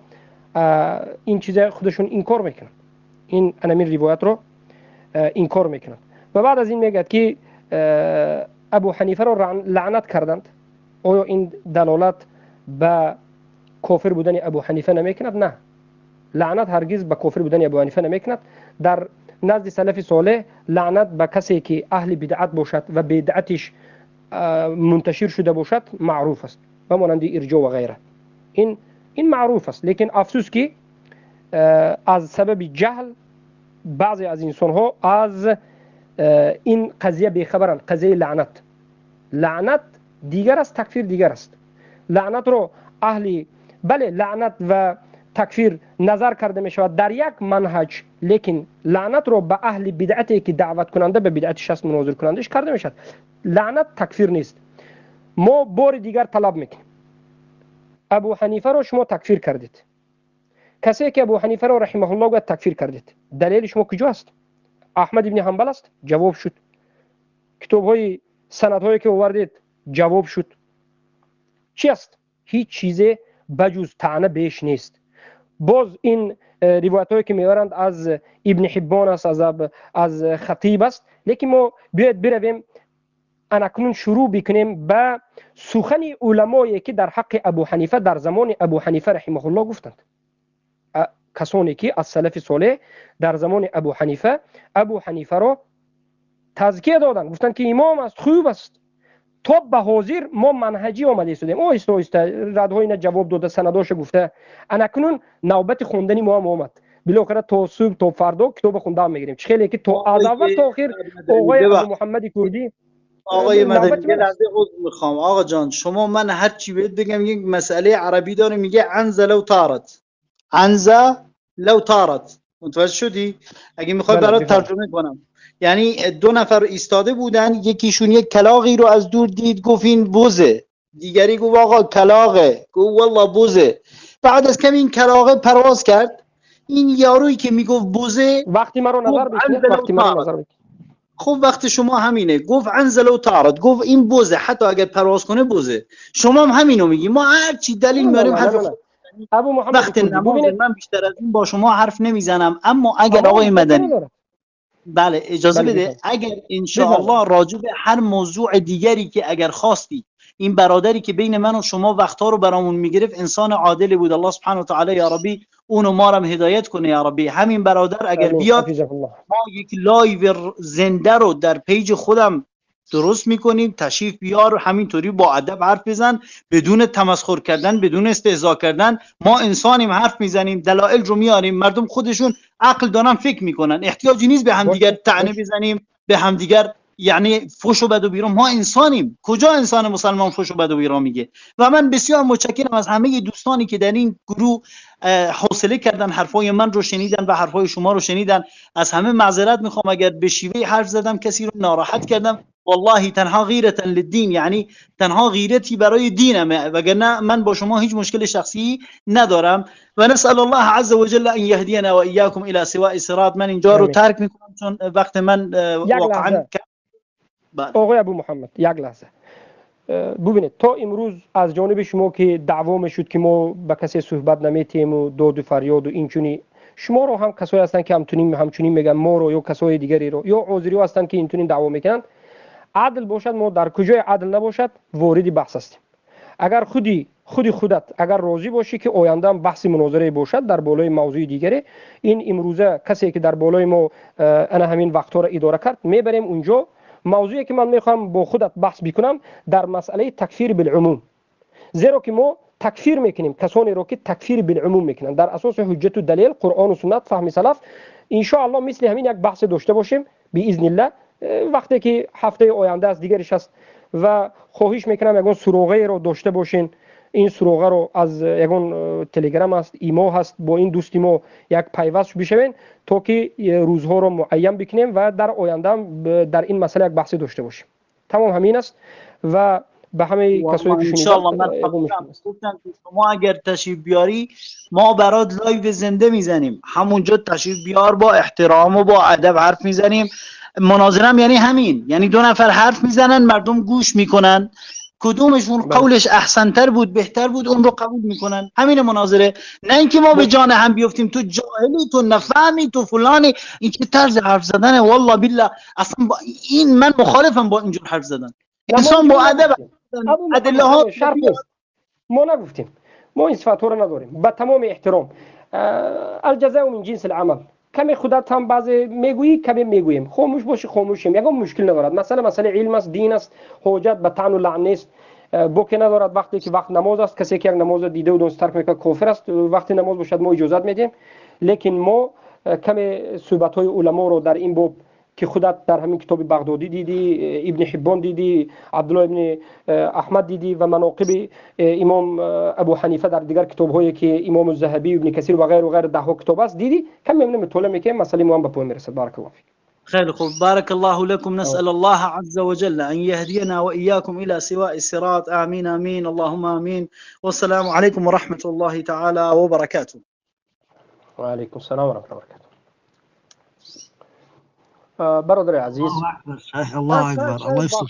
این چیز خودشون انکار میکنن، این انامین روایت رو انکار میکنن و بعد از این میگه که ابو حنیفه رو لعنت کردند. آیا این دلالت به کافر بودن ابو حنیفه نمیکند؟ نه، لعنت هرگز به کافر بودن ابو حنیفه نمیکند. در نزد سلف صالح لعنت به کسی که اهل بدعت باشد و بدعتش منتشر شده باشد معروف است، و مانند ارجاء و غیره. این معروف است، لیکن افسوس که از سبب جهل بعضی از انسان ها از این قضیه بیخبرند. قضیه لعنت دیگر است، تکفیر دیگر است. لعنت رو بله لعنت و تکفیر نظر کرده می شود در یک منهج، لیکن لعنت رو به اهل بدعتی که دعوت کننده به بدعتش است مناظر کنندش کرده می شود. لعنت تکفیر نیست. ما بار دیگر طلب میکنیم ابو حنیفه رو شما تکفیر کردید، کسی که ابو حنیفه رو رحمه الله گفت تکفیر کردید، دلیل شما کجا است؟ احمد ابن حنبل است؟ جواب شد. کتاب های سند هایی که آوردید جواب شد. چی است؟ هیچ چیزی بجز طعنه بیش نیست. باز این روایت هایی که میارند از ابن حبان است، از خطیب است، لیکن ما بیاید برویم انکنون شروع بکنیم به سخن علمایی که در حق ابو حنیفه در زمان ابو حنیفه رحمه الله گفتند. کسانی که از سلف صالح در زمان ابو حنیفه رو تزکیه دادند، گفتند که امام است، خوب است. تا به حاضر ما منهجی آمده ایستادیم، آیسته ردهای اینا جواب داده، سنداش گفته. انکنون نوبت خوندنی ما هم آمد. بالاخره تا صبح تا فردا کتاب خونده میگیریم. چه خیلی که تا از اول تا آخر آقای ابو محمد کردی. آقای مدنی یه لحظه عذر میخوام. آقا جان شما من هر چی بهت بگم یک مسئله عربی داره میگه عنزه لو طارت. متوجه شدی؟ اگه میخوای برات ترجمه کنم، یعنی دو نفر ایستاده بودن، یکیشون یک کلاغی رو از دور دید گفت این بوزه، دیگری گفت آقا کلاغه، گفت والله بوزه. بعد از کمی این کلاغه پرواز کرد، این یارویی که میگفت بوزه وقتی ما رو نظر بکنید خب وقت شما همینه، گفت عنزه لو طارت، گفت این بوزه، حتی اگر پرواز کنه بوزه. شما هم همینو میگی، ما هر چی دلیل میاریم حرف ابو محمد وقت نماز من بیشتر از این با شما حرف نمیزنم. اما اگر آقای مدنی بله اجازه بده، اگر انشاءالله راجع به هر موضوع دیگری که اگر خواستی، این برادری که بین من و شما وقتها رو برامون میگرفت انسان عادلی بود، الله سبحانه و تعالی یا ربی اونو ما رو هدایت کنه یا ربی. همین برادر اگر بیاد ما یک لایو زنده رو در پیج خودم درست میکنیم، تشریف بیار، همینطوری با ادب حرف بزن، بدون تمسخر کردن، بدون استهزا کردن. ما انسانیم، حرف میزنیم، دلایل رو میاریم، مردم خودشون عقل دارن، فکر میکنن، احتیاجی نیست به همدیگر طعنه بزنیم، به همدیگر یعنی فحش و بد و بیرا. ما انسانیم، کجا انسان مسلمان فحش و بد و بیرا میگه؟ و من بسیار متشکرم از همه دوستانی که در این گروه حوصله کردن، حرفای من رو شنیدن و حرفای شما رو شنیدن. از همه معذرت میخوام اگر به شیوه حرف زدم کسی رو ناراحت کردم. والله تنها غیرتا للدین، یعنی تنها غیرتی برای دینمه، وگرنه من با شما هیچ مشکل شخصی ندارم. و نسأل الله عز وجل ان یهدینا و ایاکم الى سواء الصراط. من اینجا رو ترک میکنم چون وقت من واقعا. آقای ابو محمد یک لحظه ببینید، تا امروز از جانب شما که دعوا میشد که ما با کسی صحبت نمیتیم و داد و فریاد و اینچونی، شما رو هم کسایی هستن که همچنین میگن ما رو، یا کسای دیگری رو، یا عذری هستن که اینطوری دعوا میکنن. عدل باشد، ما در کجای عدل نباشد وارد بحث هستیم. اگر خودی خودت اگر راضی باشی که آینده هم بحث مناظره باشد در بالای موضوع دیگری، این امروزه کسی که در بالای ما انا همین وقتها را اداره کرد میبریم اونجا. موضوعی که من میخوام با خودت بحث بکنم در مسئله تکفیر بالعموم، زیرا که ما تکفیر میکنیم کسانی رو که تکفیر بالعموم میکنن در اساس حجت و دلیل قرآن و سنت فهم سلف. ان شاء الله مثل همین یک بحث داشته باشیم باذن الله وقتی که هفته آینده از دیگرش است. و خواهش میکنم یگان سروغه رو داشته باشین. این سروغه رو از یگان تلگرام است، ایمو هست، با این دوستی ما یک پیوست بشوین تا که روزها رو معین بکنیم و در آینده در این مسئله یک بحث داشته باشیم. تمام همین است و به همه کسایی که شنیدن گفتم که شما اگر تشریف بیاری ما برات لایو زنده میزنیم، همونجا تشریف بیار، با احترام و با ادب حرف میزنیم. مناظرم یعنی همین، یعنی دو نفر حرف میزنن مردم گوش میکنن، کدومشون قولش احسنتر بود بهتر بود اون رو قبول میکنن. همین مناظره، نه اینکه ما به جان هم بیفتیم تو جاهلی تو نفهمی تو فلانی. این چه طرز حرف زدنه والله بالله. اصلا این من مخالفم با اینجور حرف زدن. انسان با ادب ادله ها شرط نیست. ما نگفتیم، ما این صفات رو نداریم. با تمام احترام الجزاء من جنس العمل. کمی خودت هم بعضی میگویی کمی میگوییم، خاموش باشی خاموشیم، یگان مشکل ندارد. مسئله علم است، دین است، حجت به طعن و لعن نیست. بوک ندارد وقتی که وقت نماز است، کسی که یک نماز دیده و دونست ترک میکنه کافر است. وقتی نماز باشد ما اجازت میدیم، لیکن ما کمی صحبت های علما رو در این باب که خودت در همین کتاب بغدادی دیدی، ابن حبان دیدی، عبدالله ابن احمد دیدی و مناقب امام ابو حنیفه در دیگر کتاب‌هایی که امام الذهبی و ابن کثیر و غیر ده ها کتاب است دیدی، کم می‌بینیم مطالعه می‌کنیم مسئله مهم به پایان میرسد. بارک الله فیک. خیلی خوب، بارك الله لكم. نسأل الله عز وجل أن يهدينا وإياكم إلى سواء الصراط. آمين آمين اللهم آمين. والسلام عليكم ورحمة الله تعالى وبركاته. وعليكم السلام ورحمة الله وبركاته. برادر عزیز، الله اکبر الله يستر.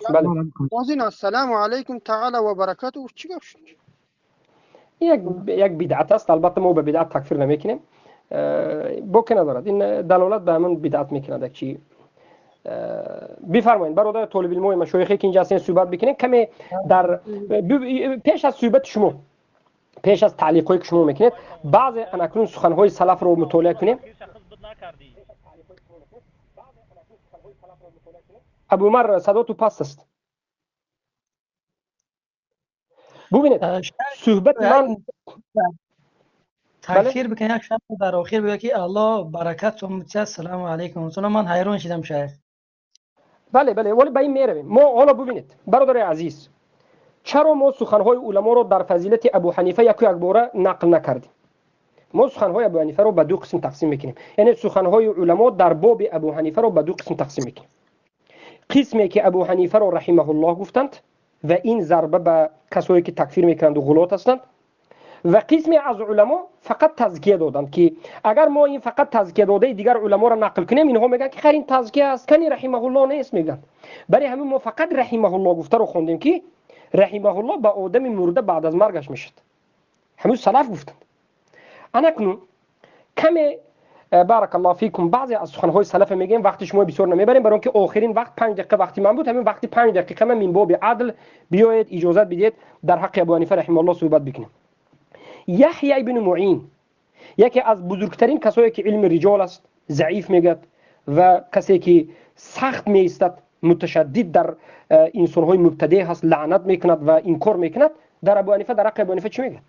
بله. السلام علیکم تعالی و برکاته. چی گفت؟ یک بدعت است. البته ما به بدعت تکفیر نمیکنیم، بوک ندارد. این دلالت به همون بدعت میکنه که بفرمایید برادر طالب علم و مشایخی که اینجا هستین صحبت بکنین. کمی در پیش از صحبت شما، پیش از تعلیقایی که شما میکنید، بعض اناکنون سخنهای سلف رو مطالعه کنیم. ابو عمر صدا تو پاس است. ببینید صحبت من تکفیر بکنه یک شب در آخر بگه که الله برکت و مچه السلام علیکم. اصلا من حیران شدم شیخ. بله ولی به این میرویم. ما حالا ببینید برادر عزیز، چرا ما سخنهای علما رو در فضیلت ابو حنیفه یک باره نقل نکردیم؟ ما سخنهای ابو حنیفه رو به دو قسم تقسیم میکنیم، یعنی سخنهای علما در باب ابو حنیفه رو به دو قسم تقسیم میکنیم. قسمی که ابو حنیفه رو رحمه الله گفتند و این ضربه به کسایی که تکفیر میکنند و غلات هستند، و قسمی از علما فقط تزکیه دادند که اگر ما این فقط تزکیه داده دیگر علما رو نقل کنیم اینها میگن که خیر این تزکیه است، کنی رحمه الله نیست میگن. برای همین ما فقط رحمه الله گفته رو خوندیم که رحمه الله به آدم مرده بعد از مرگش میشد. همون سلف گفتند. انا کنون کمی بارک الله فیکم بعضی از سخنهای سلف میگیم وقتی شما بسیار نمیبریم، برای اینکه آخرین وقت 5 دقیقه وقتی من بود، همین وقتی 5 دقیقه من باب عدل بیاید اجازه بدید در حق ابو حنیفه رحمه الله صحبت بکنیم. یحیی ابن معین یکی از بزرگترین کسایی که علم رجال است ضعیف میگد و کسی که سخت میایستد، متشدد در انسان‌های مبتدی هست، لعنت میکند و انکار میکند، در ابو حنیفه در حق ابو حنیفه چی میگه؟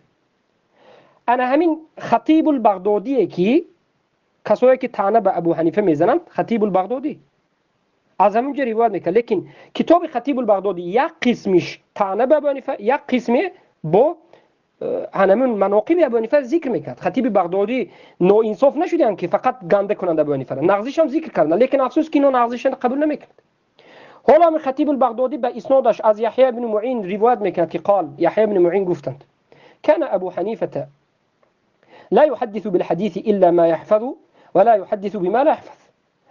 انا همین خطیب البغدادی که کسایی که طعنه به ابو حنیفه میزنند، خطیب البغدادی از همینجا روایت میکنه، لیکن کتاب خطیب البغدادی یک قسمش طعنه به ابو حنیفه، یک قسمی با همون مناقب ابو حنیفه ذکر میکرد. خطیب بغدادی نو انصاف نشدن که فقط گنده کنند ابو حنیفه، نقضش هم ذکر کردن، لیکن افسوس که اینو نقضش قبول نمیکرد. حالا من خطیب البغدادی به اسنادش از یحیی بن معین روایت میکرد که قال یحیی بن معین گفتند كان ابو حنیفه لا يحدث بالحديث الا ما يحفظ ولا يحدث بما لا يحفظ.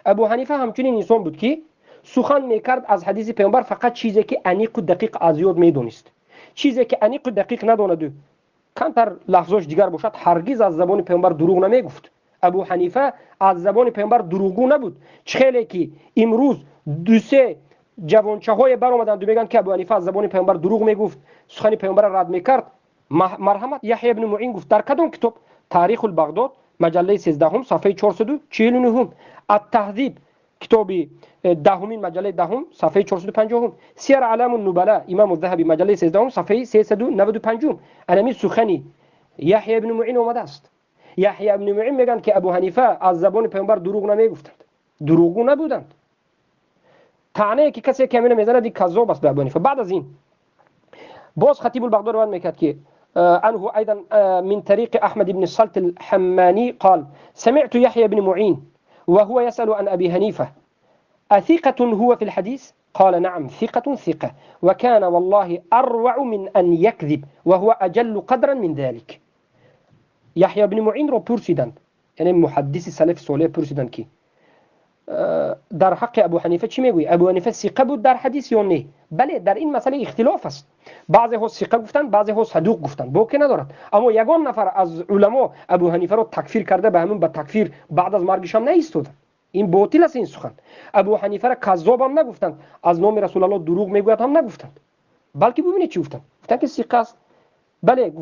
ابو حنیفه همچنین انسان بود که سخن میکرد از حدیث پیامبر فقط چیزی که انیق و دقیق از یاد میدونست. چیزی که انیق و دقیق نداند کمتر لفظش دیگر باشد هرگز از زبان پیامبر دروغ نمیگفت. ابو حنیفه از زبان پیامبر دروغگو نبود. چه خیلی که امروز 2-3 جوانچه های بر اومدند و میگن که ابو حنیفه از زبان پیامبر دروغ میگفت، سخن پیامبر رد میکرد. مرحمت یحیی بن معین گفت در کدام کتاب؟ تاریخ البغداد مجله 13 صفحه 449، التهذیب کتاب دهمین مجله دهم صفحه 450، سیر اعلام النبلاء امام الذهبی مجله 13 صفحه 395. انمی سخنی یحیی بن معین اومده است. یحیی بن معین میگن که ابو حنیفه از زبان پیامبر دروغ نمیگفتند، دروغگو نبودند. طعنه که کسی که میزنه دی کذاب است به ابو حنیفه. بعد از این باز خطیب البغداد روایت میکرد که عنه ايضا من طريق احمد بن الصلت الحماني قال سمعت يحيى بن معين وهو يسأل عن ابي حنيفه اثقة هو في الحديث؟ قال نعم ثقة وكان والله اروع من ان يكذب وهو اجل قدرا من ذلك. يحيى بن معين رو پرسیدند، یعنی محدث سلف صالح پرسیدند که در حق ابو حنیفه چی میگویی؟ ابو حنیفه ثقه بود در حدیث یا نه؟ بله در این مسئله اختلاف است. بعضی ها ثقه گفتن، بعضی ها صدوق گفتن، باکی ندارد. اما یگان نفر از علما ابو حنیفه رو تکفیر کرده، به همون به تکفیر بعد از مرگش هم نایستادند. این باطل است این سخن. ابو حنیفه را کذاب هم نگفتند، از نام رسول الله دروغ میگوید هم نگفتند، بلکه ببینید چی گفتند. گفتند که ثقه است. بله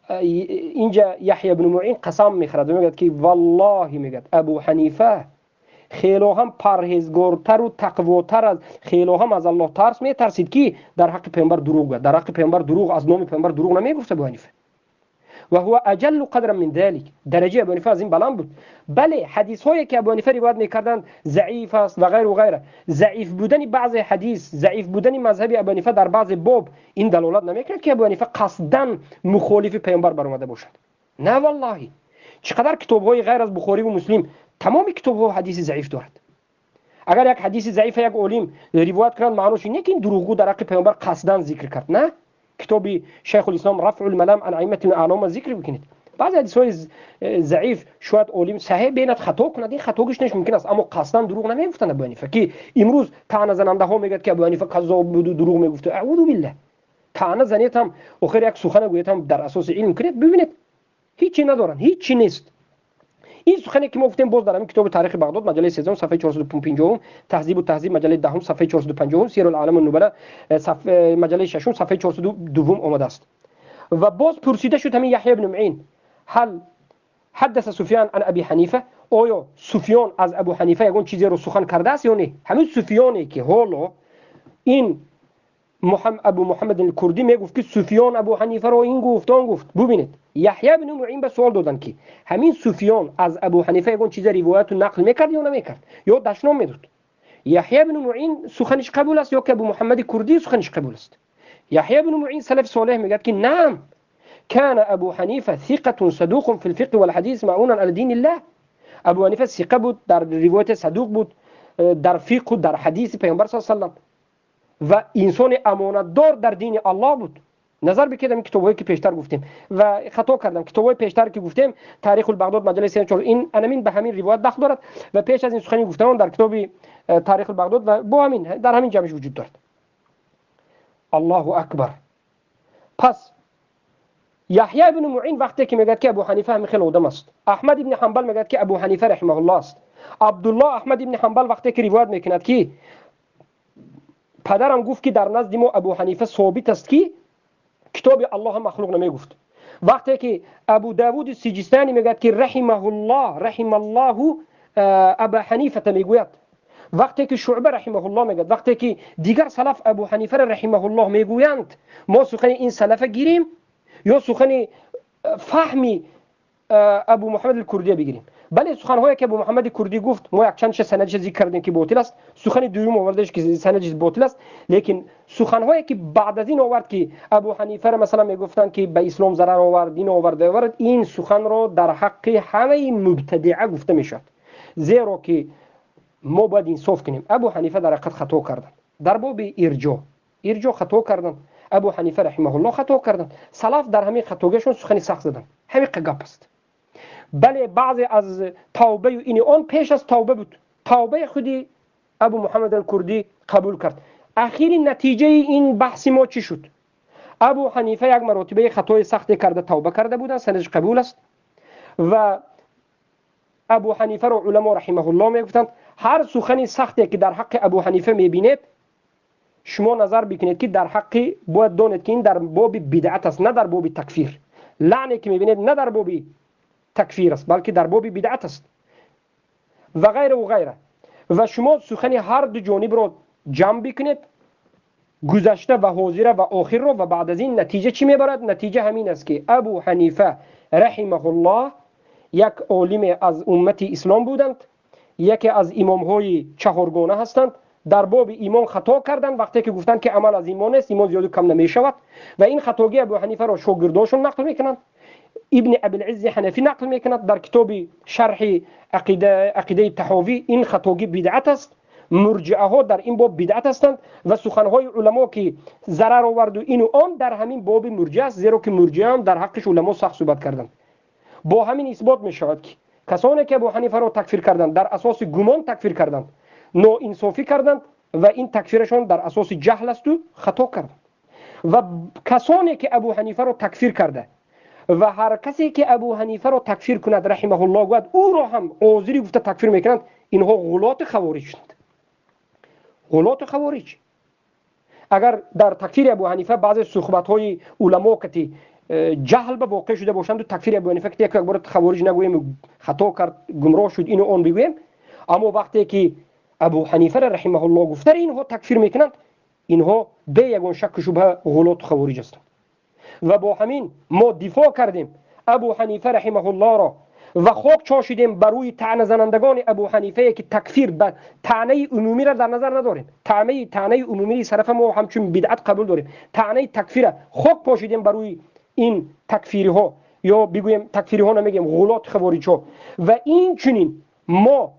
اینجا یحیی بن معین قسم میخورد و میگه که والله میگه ابو حنیفه خیلی هم پرهیزگارتر و تقواتر از خیلی هم از الله ترس میترسید که در حق پیامبر دروغ گفت. در حق پیامبر دروغ، از نام پیامبر دروغ نمیگفت ابو حنیفه. و هو اجل قدر من ذلك، درجه ابو حنیفه از این بلند بود. بله حدیث هایی که ابو حنیفه روایت میکردند ضعیف است و غیر و غیره. ضعیف بودن بعض حدیث، ضعیف بودن مذهب ابو حنیفه در بعض باب این دلالت نمیکرد که ابو حنیفه قصداً مخالف پیامبر برآمده باشد. نه والله، چقدر کتاب‌های غیر از بخاری و مسلم تمام کتاب‌ها حدیث ضعیف دارد. اگر یک حدیث ضعیف یک علم روایت کردن معنیش اینه که این دروغگو در حق پیامبر قصداً ذکر کرد. نه، کتاب شیخ الاسلام رفع الملام عن ائمه الاعلام ذکر بکنید. بعضی حدیث‌های ضعیف شاید علم صحیح بیند خطا کند، این خطاگیش نش ممکن است، اما قصداً دروغ نمیگفتند ابو حنیفه که امروز طعنه زننده ها میگه که ابو حنیفه کذاب بود و دروغ میگفت. اعوذ بالله. طعنه زنیت هم آخر یک سخن گویت هم در اساس علم کنید. ببینید هیچی ندارن، هیچی نیست. این سخنی که ما گفتیم باز در همین کتاب تاریخ بغداد مجله 13 صفحه 450، تهذیب التهذیب مجله 10 صفحه 450، سیر العالم النبلاء صفحه مجله 6 صفحه 402 آمده است. و باز پرسیده شد همین یحیی بن معین هل حدث سفیان عن ابی حنیفه؟ آیا سفیان از ابو حنیفه یگان چیزی رو سخن کرده است یا نه؟ همین سفیانی که حالا این ابو محمد الکردی میگفت که سفیان ابو حنیفه رو این گفت آن گفت. ببینید یحیی بن معین به سوال دادن که همین سفیان از ابو حنیفه یگان چیز روایت و نقل میکرد یا نمیکرد یا دشنام میداد؟ یحیی بن معین سخنش قبول است یا که ابو محمد کردی سخنش قبول است؟ یحیی بن معین سلف صالح میگه که نعم كان ابو حنیفه ثقة صدوق في الفقه والحديث معونا على دين الله. ابو حنیفه ثقه بود، در روایت صدوق بود، در فقه و در حدیث پیامبر صلی الله علیه و و انسان امانتدار در دین الله بود. نظر بکیدم کتابایی که پیشتر گفتیم و خطا کردم. کتابای پیشتر که گفتیم تاریخ البغداد مجله 34 این انمین به همین روایت داخل دارد و پیش از این سخنی گفتم در کتاب تاریخ البغداد و با همین در همین جمعش وجود دارد. الله اکبر. پس یحیی بن معین وقتی که میگه که ابو حنیفه هم خیلی آدم است، احمد ابن حنبل میگه که ابو حنیفه رحمه الله است، عبدالله احمد ابن حنبل وقتی که روایت میکند که پدرم گفت که در نزد ما ابو حنیفه ثابت است که کتاب الله هم مخلوق نمیگفت. وقتی که ابو داوود سیجستانی میگه که رحم الله ابو حنیفه میگوید، وقتی که شعبه رحمه الله میگه، وقتی که دیگر سلف ابو حنیفه رحمه الله میگویند، ما سخن این سلف گیریم یا سخن فهمی ابو محمد الکردی بگیریم؟ بله سخن‌هایی که ابو محمد کردی گفت ما یک چند سندش ذکر کردیم که باطل است، سخن دوم آوردش که سندش باطل است، لیکن سخن‌هایی که بعد از این آورد که ابو حنیفه را مثلا میگفتن که به اسلام ضرر آورد، دین آورد، این سخن را در حق همه مبتدعه گفته میشد. زیرا که ما باید انصاف کنیم. ابو حنیفه در حقیقت خطا کردن در باب ارجاء خطا کردن. ابو حنیفه رحمه الله خطا کردن. سلف در همین خطاگیشون سخن سخت زدن. همین قگپ است. بله بعضی از توبه و این آن پیش از توبه بود. توبه خودی ابو محمد الکردی قبول کرد. اخیری نتیجه این بحث ما چی شد؟ ابو حنیفه یک مرتبه خطای سختی کرده، توبه کرده بودن، سندش قبول است و ابو حنیفه رو علما رحمه الله میگفتند هر سخنی سختی که در حق ابو حنیفه میبینید شما نظر بکنید که در حق باید دانید که این در باب بدعت است نه در باب تکفیر. لعنی که میبینید نه در باب تکفیر است بلکه در باب بدعت است و غیره و غیره. و شما سخنی هر دو جانب رو جمع بکنید، گذشته و حاضر و آخر رو، و بعد از این نتیجه چی میبرد؟ نتیجه همین است که ابو حنیفه رحمه الله یک عالم از امت اسلام بودند، یکی از امام های چهارگانه هستند. در باب ایمان خطا کردند وقتی که گفتند که عمل از ایمان است، ایمان زیاد کم نمی شود و این خطاگی ابو حنیفه را شاگرداشون نقل میکنند. ابن ابی العز حنفی نقل میکند در کتاب شرح عقیده طحاوی این خطاگی بدعت است. مرجئه ها در این باب بدعت هستند و سخنهای علما که ضرر آورد و این و آن در همین باب مرجئه است، زیرا که مرجئه هم در حقش علما سخت صحبت کردند. با همین اثبات می شود که کسانی که ابو حنیفه را تکفیر کردند در اساس گمان تکفیر کردند، ناانصافی کردند و این تکفیرشان در اساس جهل است و خطا کردند. و کسانی که ابو حنیفه را تکفیر کرده و هر کسی که ابو حنیفه را تکفیر کند رحمه الله گوید او را هم عذری گفته تکفیر میکنند، اینها غلات خوارج شدند. غلات خوارج. اگر در تکفیر ابو حنیفه بعضی صحبت های علما که جهل به واقع شده باشند و تکفیر ابو حنیفه که یک بار خوارج نگویم خطا کرد گمراه شد اینو اون بگویم، اما وقتی که ابو حنیفه رحمه الله گفته اینها تکفیر میکنند، اینها به یگان شک شبهه غلات خوارج هستند. و با همین ما دفاع کردیم ابو حنیفه رحمه الله را و خاک چاشیدیم بر روی طعنه زنندگان ابو حنیفه که تکفیر به طعنه عمومی را در نظر نداریم. طعنه عمومی طرف ما همچون بدعت قبول داریم. طعنه تکفیر خاک پاشیدیم بر روی این تکفیری ها، یا بگویم تکفیری ها نمیگیم غلات خوارج ها. و این چنین ما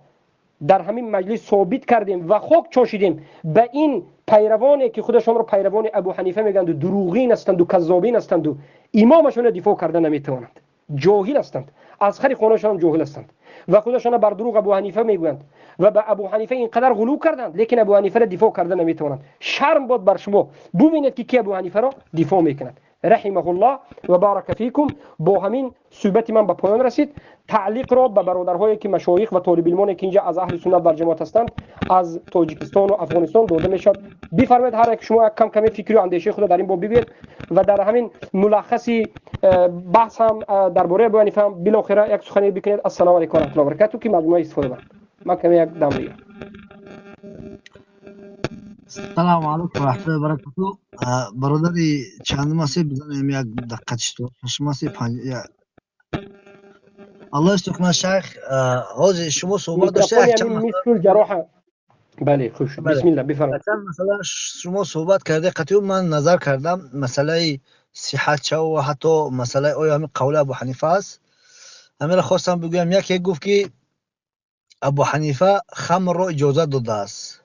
در همین مجلس ثابت کردیم و خاک چاشیدیم به این پیروانی که خودشان را پیروان ابو حنیفه میگند و دروغین هستند و کذابین هستند و امامشون دفاع کردن نمیتوانند، جاهل هستند، از خری خانه‌شان هم جاهل هستند و خودشان بر دروغ ابو حنیفه میگویند و به ابو حنیفه اینقدر غلو کردند لیکن ابو حنیفه را دفاع کردن نمیتوانند. شرم باد بر شما ببینید که کی ابو حنیفه را دفاع میکند رحمه الله و بارک فیکم. با همین صحبت من به پایان رسید. تعلیق را به برادرهایی که مشایخ و طالب علمان که اینجا از اهل سنت و جماعت هستند از تاجیکستان و افغانستان داده میشد. بفرمایید هر یک شما کم کمی فکری و اندیشه خود در این باب بگویید و در همین ملخصی بحث هم درباره ابو حنیفه هم بالاخره یک سخنی بکنید. السلام علیکم و رحمت الله و برکاته که مجموعه استفاده برد. من کمی یک دم بگیرم. السلام علیکم و رحمت الله و برکاته. برادری چند ماسی بزنیم یک دقیقه چطور شماسی الله استکنه شیخ حاضر شما صحبت داشته یک چند مثل جراحه. بله خوش بسم الله بفرمایید. مثلا شما صحبت کرده قطعا من نظر کردم مسئله صحت چه و حتی مسئله آیا همین قول ابو حنیفه است. همین را خواستم بگویم. یکی گفت که ابو حنیفه خمر را اجازه داده است.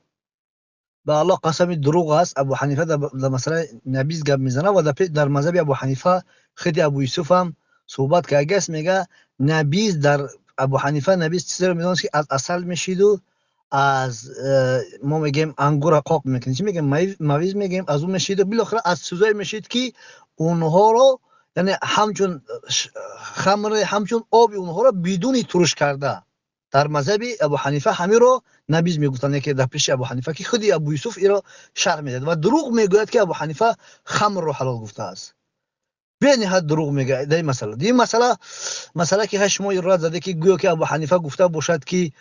به الله قسم دروغ است. ابو حنیفه در مسئله نبیذ گپ میزنه و در مذهب ابو حنیفه خود ابو یوسف هم صحبت که اگه میگه نبیذ در ابو حنیفه نبیذ چیزی رو میدونست که از اصل میشید و از ما میگیم انگور قاق میکنید، چی میگیم مویز میگیم، از اون میشید و بالاخره از چیزایی میشید که اونها رو یعنی همچون خمر همچون آب اونها رو بدون ترش کرده. در مذهب ابو حنیفه همین رو نبیذ میگفتن که در پیش ابو حنیفه که خودی ابو یوسف این رو شرح میداد و دروغ میگوید که ابو حنیفه خمر رو حلال گفته است. به نهایت دروغ میگه در این مسئله. این مسئله که شما رد زده که گویا که ابو حنیفه گفته باشد که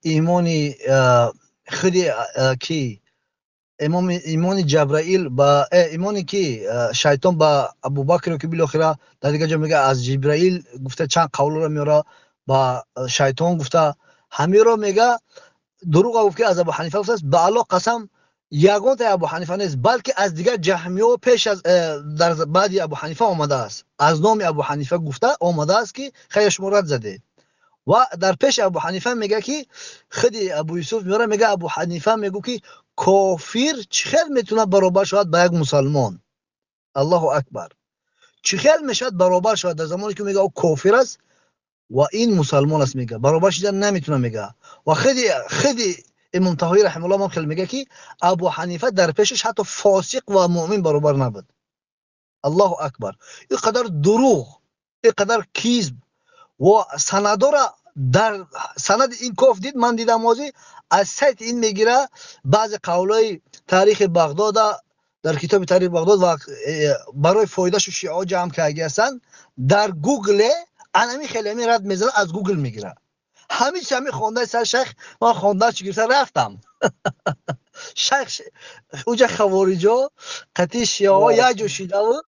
ایمانی خودی که ایمان جبرائیل با ایمانی که شیطان با ابوبکر که بالاخره در دیگه جا میگه از جبرائیل گفته چند قول رو میاره با شیطان گفته همین رو میگه دروغ گفت که از ابو حنیفه گفته است. به الله قسم یگان تا ابو حنیفه نیست بلکه از دیگه جهمیه پیش از در بعد ابو حنیفه آمده است. از نام ابو حنیفه گفته آمده است که خیلی شما رد زده و در پیش ابو حنیفه میگه که خودی ابو یوسف میاره میگه ابو حنیفه میگه که کافر چخیل میتونه برابر شود با یک مسلمان. الله اکبر. چخیل میشد برابر شود در زمانی که میگه او کافر است و این مسلمان است میگه برابر شدن نمیتونه میگه. و خودی امام طحاوی رحمه الله هم خیلی میگه که ابو حنیفه در پیشش حتی فاسق و مؤمن برابر نبود. الله اکبر. این قدر دروغ، این قدر کذب و سندا را در سند این کاف دید، من دیدم موضوع از سایت این میگیره. بعضی قولای تاریخ بغداد در کتاب تاریخ بغداد و برای فایده شو شیعه جمع کرده هستن، در گوگل انمی خیلی همی رد میزنه، از گوگل میگیره. همین چه همی خونده سر شیخ، من خونده چی گرفته رفتم شیخ اوجا خوارجا قطعی شیعه ها یک جو شیده و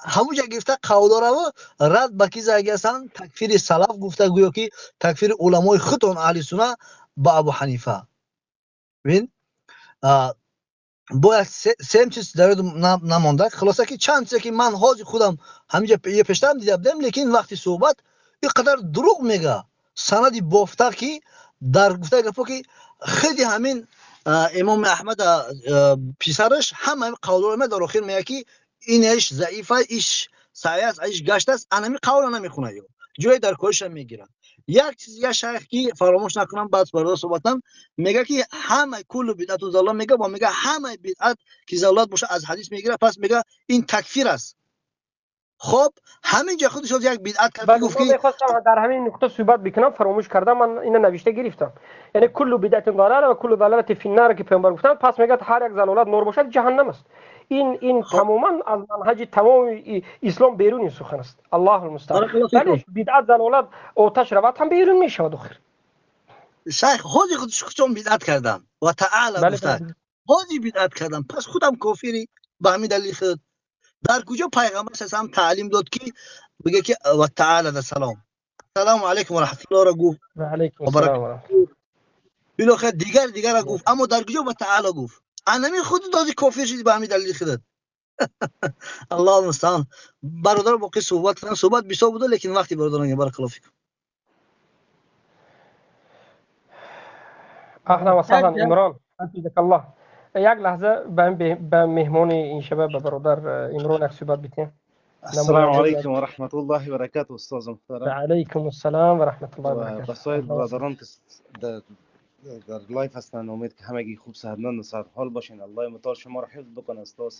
همونجا گرفته قولا رو رد با کی زنگ هستن، تکفیر سلف گفته، گویا که تکفیر علمای خودتون اهل سنت با ابو حنیفه. ببین باید سیم چیز در نمانده. خلاصه که چند چیزی که من حاضر خودم همینجا یه پشتم دیدم، لیکن وقتی صحبت اینقدر دروغ میگه، سندی بافته که در گفته گفت که خیلی همین امام احمد پسرش هم قول رو در آخر میگه که اینش ضعیفه، ایش سایه است، ایش گشت است، انمی قول نمیخونه، جای در کارش میگیرن. یک چیز یا شیخ کی فراموش نکنم بعد برای صحبتم میگه که همه کل بدعت و ضلال میگه و میگه همه بدعت که ضلالت باشه از حدیث میگیره، پس میگه این تکفیر است. خب همینجا خودش از یک بدعت کرد. گفت که می‌خواستم در همین نقطه صحبت بکنم، فراموش کردم، من اینو نوشته گرفتم. یعنی کل بدعت ضلاله و کل ضلالت فی النار که پیامبر گفتن، پس میگه هر یک ضلالت نور باشد جهنم است. این تماما از منهج تمام اسلام بیرون سخن است. الله المستعان. ولی بدعت ضلالت آتش روات هم بیرون میشه آخر. شیخ حاجی خودش چون بدعت کردم و تعالی گفتن حاجی بدعت کردم، پس خودم کافری به همین دلیل خود. در کجا پیغمبر هم تعلیم داد که بگه که و تعالی در سلام علیکم و رحمت الله را گفت و علیکم السلام و رحمت الله، بالاخره دیگر را گفت، اما در کجا و تعالی گفت؟ انمی خود دادی کافر شدی به همین دلیل خودت. الله المستعان. برادر باقی صحبت کردن، صحبت بسیار بوده، لیکن وقتی برادران بارک الله فیکم. اهلا و سهلا عمران، حفظك الله. یک لحظه به مهمان این شب به برادر عمران صحبت بتیم. السلام علیکم و رحمت الله و برکاته استاد محترم. و علیکم السلام و رحمت الله و برکاته. بسایر برادران که در لایف هستن، امید که همگی خوب صحتمند و صحت حال باشین. الله متعال شما را حفظ بکنه استاد،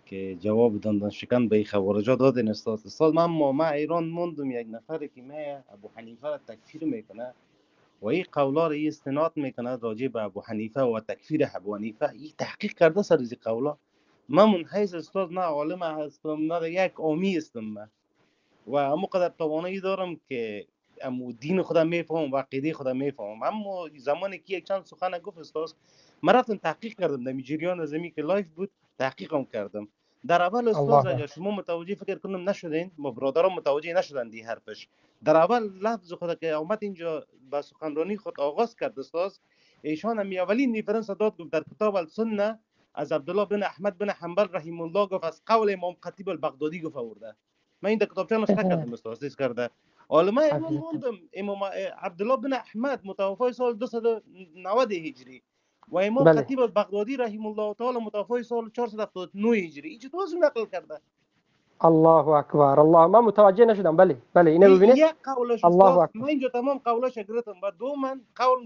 که جواب دندان شکن به خوارجا دادین استاد. من ایران موندم، یک نفر که من ابو حنیفه را تکفیر میکنه و این قولا را استناد میکنه راجع به ابو حنیفه و تکفیر ابو حنیفه، این تحقیق کرده سر از قولا. من منحیز استاد نه عالم هستم نه یک عامی هستم من، و اما قدر توانایی دارم که امو دین خودم میفهمم و عقیده خودم میفهمم. اما زمانی که یک چند سخن گفت استاد، من رفتم تحقیق کردم، در جریان زمین که لایف بود تحقیقم کردم. در اول استاد اگر شما متوجه فکر کنم نشدین، ما برادران متوجه نشدن دی حرفش. در اول لفظ خود که اومد اینجا با سخنرانی خود آغاز کرد استاد، ایشان هم اولین ریفرنس داد، گفت در کتاب السنه از عبدالله بن احمد بن حنبل رحمه الله گفت از قول امام خطیب البغدادی گفت آورده. من این در کتابچه نسخه کردم استاد کرده. علما ایران موندم، امام عبدالله بن احمد متوفی سال 290 هجری و امام خطیب البغدادی رحمه الله تعالی متوفی سال 479 هجری. این چطور نقل کرده؟ الله اکبر. الله، من متوجه نشدم. بله اینو ببینید. یک قولش استاد من اینجا تمام قولش گرفتم و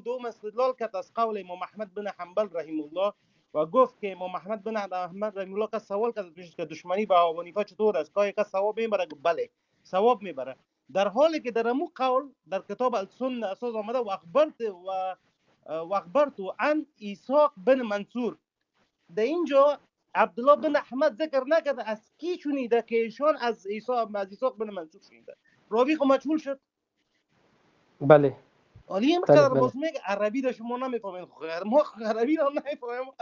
دوم استدلال کرد از قول امام احمد بن حنبل رحمه الله و گفت که امام احمد بن حنبل رحمه الله که سوال کرد که دشمنی با ابو حنیفه چطور است، که ثواب میبره؟ گفت بله ثواب میبره، در حالی که در امو قول در کتاب السنه اساس آمده و اخبرت عن اسحاق بن منصور. در اینجا عبدالله بن احمد ذکر نکرده از کی شنیده که ایشان از اسحاق بن منصور شنیده. راوی خو مجهول شد. بله علی اینقدر باز میگه عربی را شما نمیفهمین، ما عربی را نمیفهمیم،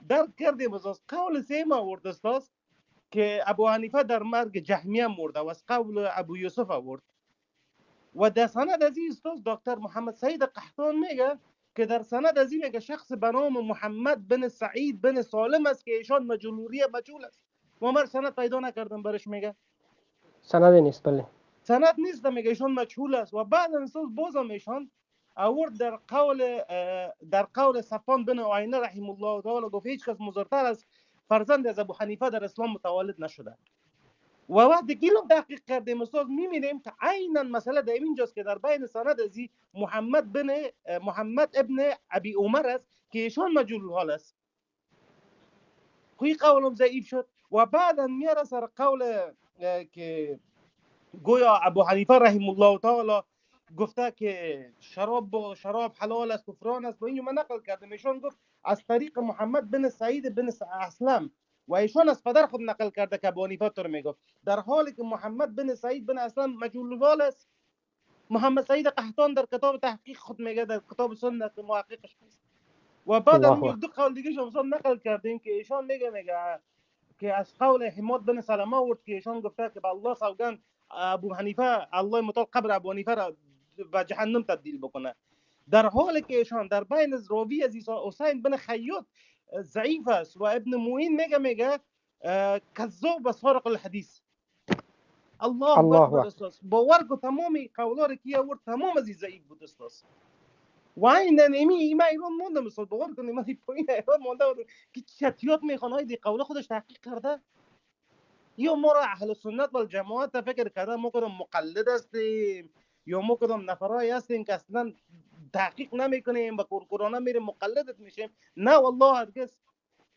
درک کردیم. از قول سیم آورد استاد که ابو حنیفه در مرگ جهمیه مرده و از قول ابو یوسف آورد و در سند از این استاد دکتر محمد سعید قحطان میگه که در سند از این میگه شخص به نام محمد بن سعید بن سالم است که ایشان مجهول است و من سند پیدا نکردم برش. میگه سند نیست. بله سند نیست، میگه ایشان مجهول است. و بعد استاد بازم ایشان آورد در قول صفوان بن عینه رحمه الله تعالی گفت هیچ کس مضرتر از فرزند از ابو حنیفه در اسلام متولد نشده. و وقتی گیلو تحقیق کردیم استاد می‌بینیم که عیناً مسئله در اینجاست که در بین سند از محمد ابن ابی عمر است که ایشان مجهول الحال است. خوی قولم ضعیف شد و بعدا میاره سر قول که گویا ابو حنیفه رحم الله تعالی گفته که شراب حلال است کفران است و اینو من نقل کردم. ایشون گفت از طریق محمد بن سعید بن اسلم و ایشون از پدر خود نقل کرده که ابو حنیفه طور میگفت، در حالی که محمد بن سعید بن اسلم مجهول الحال است. محمد سعید قحطان در کتاب تحقیق خود میگه، در کتاب سنت محققش نیست. و بعد هم دو قول دیگه شما نقل کردیم که ایشان میگه که از قول حماد بن سلمه ورد که ایشان گفته که به الله سوگند ابو حنیفه الله متعال قبر ابو حنیفه را به جهنم تبدیل بکنه، در حالی که ایشان در بین راوی از حسین بن خیاط ضعیف است و ابن معین میگه کذاب و سارق الحدیث. الله اکبر استاد، باور کو تمامی قولا رو که ورد تمام از ضعیف بود استاد. و این ایما ایران مونده مثلا باور کنید من پایین ایران مونده که چتیات میخوان های دی قوله خودش تحقیق کرده یا ما را اهل سنت و جماعت فکر کرده ما کدام مقلد هستیم یا ما کدام نفرای هستیم که اصلا تحقیق نمیکنیم و کورکورانه میریم مقلدت میشیم. نه والله هرگز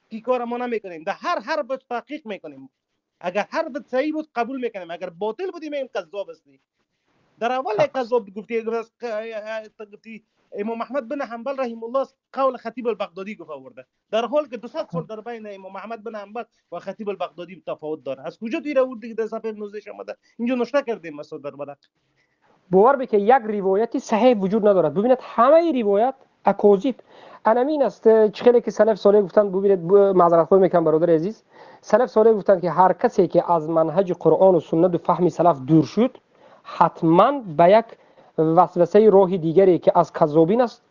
کی کار ما نمیکنیم، در هر حرف تحقیق میکنیم. اگر حرفت صحیح بود قبول میکنیم، اگر باطل بودی میگیم کذاب هستی. در اول کذاب گفتی امام احمد بن حنبل رحم الله قول خطیب البغدادی گفت آورده، در حالی که 200 سال در بین امام احمد بن حنبل و خطیب البغدادی تفاوت داره. از کجا توی آورده که در صفحه 19 آمده؟ اینجا نشته کردیم مثلا در ورق. باور بکه یک روایتی صحیح وجود ندارد. ببینید همه روایت اکوزیب انامین است. خیلی که سلف صالح گفتن، ببینید معذرت خواهی میکنم برادر عزیز، سلف صالح گفتن که هر کسی که از منهج قرآن و سنت و فهم سلف دور شد حتما به یک وسوسه راه دیگری که از کذابین است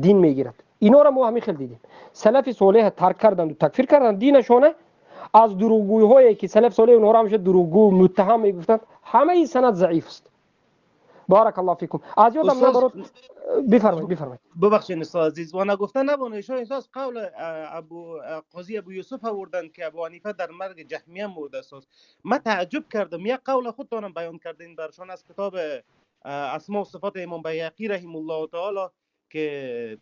دین میگیرد. اینا را ما همین خیلی دیدیم. سلف صالح ترک کردند و تکفیر کردند دینشونه از دروغگویی هایی که سلف صالح اونها را همیشه دروغگو متهم میگفتند. همه این سند ضعیف است. بارک الله فیکم. از یادم نبرد. بفرمایید. ببخشید استاد عزیز، وانا گفتن نبونه احساس قول قاضی ابو یوسف آوردن که ابو حنیفه در مرگ جهمیه مرده است. من تعجب کردم، یک قول خودتونم بیان کردین برشان از کتاب اسماء و صفات امام بیهقی رحم الله تعالی که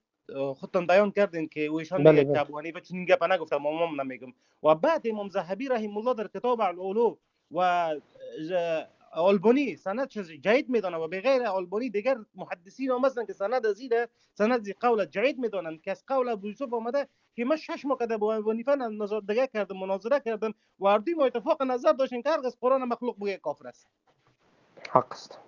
خودتون بیان کردین که اویشان میگه که ابو حنیفه چنین گپ نگفتم، امام نمیگم. و بعد امام ذهبی رحم الله در کتاب العلو و آلبانی سند جید میدانه و بغیر آلبانی دیگر محدثین هم هستن که سند ازیده سند زی قول جید میدانن که از قول ابو یوسف آمده که من 6 ماه کده با ابو حنیفه نظر دیگه کردم، مناظره کردم و هر دوی ما اتفاق نظر داشتن که هرگز قرآن مخلوق بگه کافر است. حق است،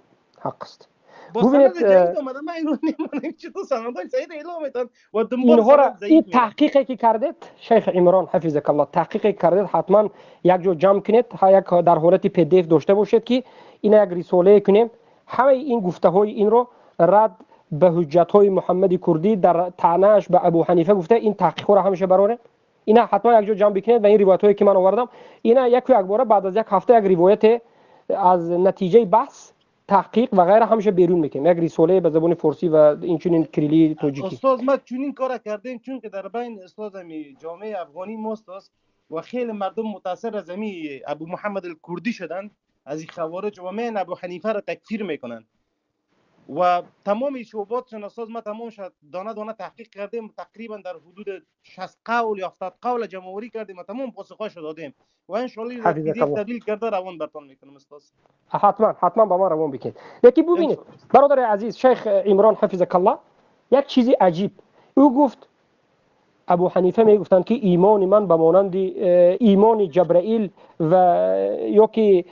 حق است. ببینید جید اومده من اینو نمیدونم چطور سندای صحیح اعلام میتن و اینها را این تحقیقی که کردید شیخ عمران حفظک الله، تحقیقی کردید حتما یک جا جمع کنید، یک در حالت پی دی اف داشته باشید که این یک رساله کنیم. همه این گفته های این رو رد به حجت های محمد کردی در طعنه‌اش به ابو حنیفه گفته، این تحقیق را همیشه براره اینا حتما یک جا جمع بکنید و این روایت هایی که من آوردم اینا یک بار بعد از یک هفته یک روایت از نتیجه بحث تحقیق و غیره همیشه بیرون میکنیم، یک رساله به زبان فارسی و این چنین کریلی توجیهی. استاد ما چنین کار کردیم چون که در بین استاد می جامعه افغانی ماست و خیلی مردم متاثر از ابو محمد الکردی شدن از این خوارج و من ابو حنیفه را تکفیر میکنن و تمام شعباتشون استاد ما تمام شد دانه دانه تحقیق کردیم، تقریبا در حدود 60 قول یا 70 قول جمع‌آوری کردیم و تمام پاسخاش دادیم و ان شاء الله تبدیل کرده روان براتون میکنم استاد. حتما با ما روان بکنید. یکی ببینید برادر عزیز شیخ عمران حفظک الله یک چیزی عجیب او گفت، ابو حنیفه میگفتند که ایمان من به مانند ایمان جبرائیل و یا که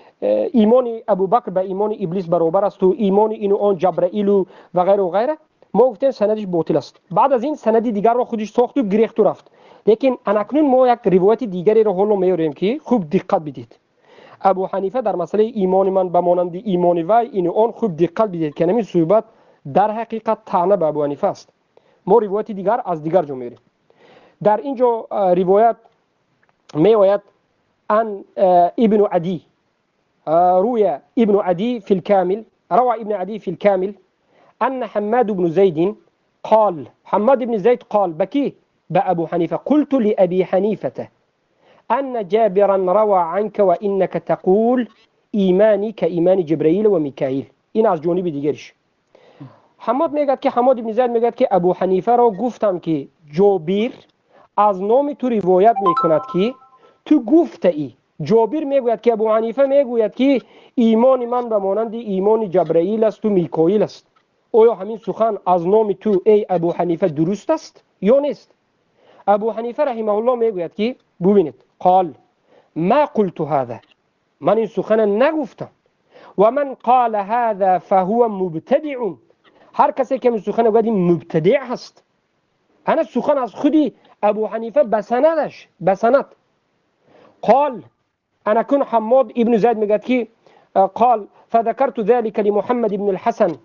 ایمان ابوبکر به ایمان ابلیس برابر است و ایمان این و آن جبرائیل و غیره و غیره. ما گفتیم سندش باطل است. بعد از این سندی دیگر را خودش ساخت و گریخت و رفت. لیکن اناکنون ما یک روایت دیگری را حالا میاریم که خوب دقت بدید. ابو حنیفه در مسئله ایمان من به مانند ایمان وی این و آن خوب دقت بدید که همین صحبت در حقیقت طعنه به ابو حنیفه است. ما روایت دیگر از دیگر جا میاریم. در اینجا روایت می آید ان ابن عدی روی ابن عدی فی الكامل روى ابن عدي في الكامل أن حماد بن زيد قال حماد بن زيد قال بكي بأبو حنيفة قلت لأبي حنيفة أن جابرا روى عنك وإنك تقول إيماني كإيمان جبرائيل وميكائيل. این از جانب دیگرش حماد میگه که حماد بن زید میگه که ابو حنیفه را گفتم که جابر از نام تو روایت میکند که تو گفته ای جابر میگوید که ابو حنیفه میگوید که ایمان من به مانند ایمان جبرائیل است و میکائیل است. آیا همین سخن از نام تو ای ابو حنیفه درست است یا نیست؟ ابو حنیفه رحمه الله میگوید که ببینید قال ما قلت هذا، من این سخن نگفتم. و من قال هذا فهو مبتدع، هر کسی که این سخن گفت مبتدع هست. انا سخن از خودی ابو حنیفه بسند. قال انا كن حماد ابن زید میگه که قال فذكرت ذلك لمحمد ابن الحسن،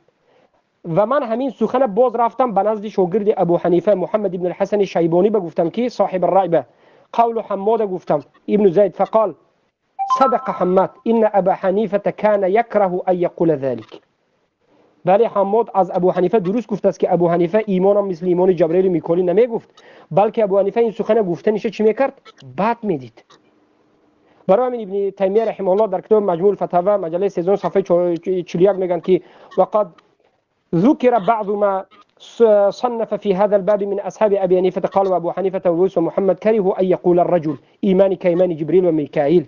و من همین سخن باز رفتم به نزد شاگرد ابو حنیفه محمد ابن الحسن شیبانی بگفتم که صاحب الرعبه قول حماد گفتم ابن زید، فقال صدق حماد ان ابا حنیفه كان يكره ان يقول ذلك. بله حماد از ابو حنیفه درست گفته است که ابو حنیفه ایمانم مثل ایمان جبرائیل و میکائیل نمیگفت، بلکه ابو حنیفه این سخن گفتنش چی میکرد؟ بد میدید. برای همین ابن تیمیه رحمه الله در کتاب مجموع الفتاوی مجله 13 صفحه 41 میگن که وقد ذكر بعض ما صنف في هذا الباب من اصحاب ابي حنيفه قال ابو حنيفه ويوسف ومحمد كره ان يقول الرجل ایمانی كايمان جبريل و میکائیل.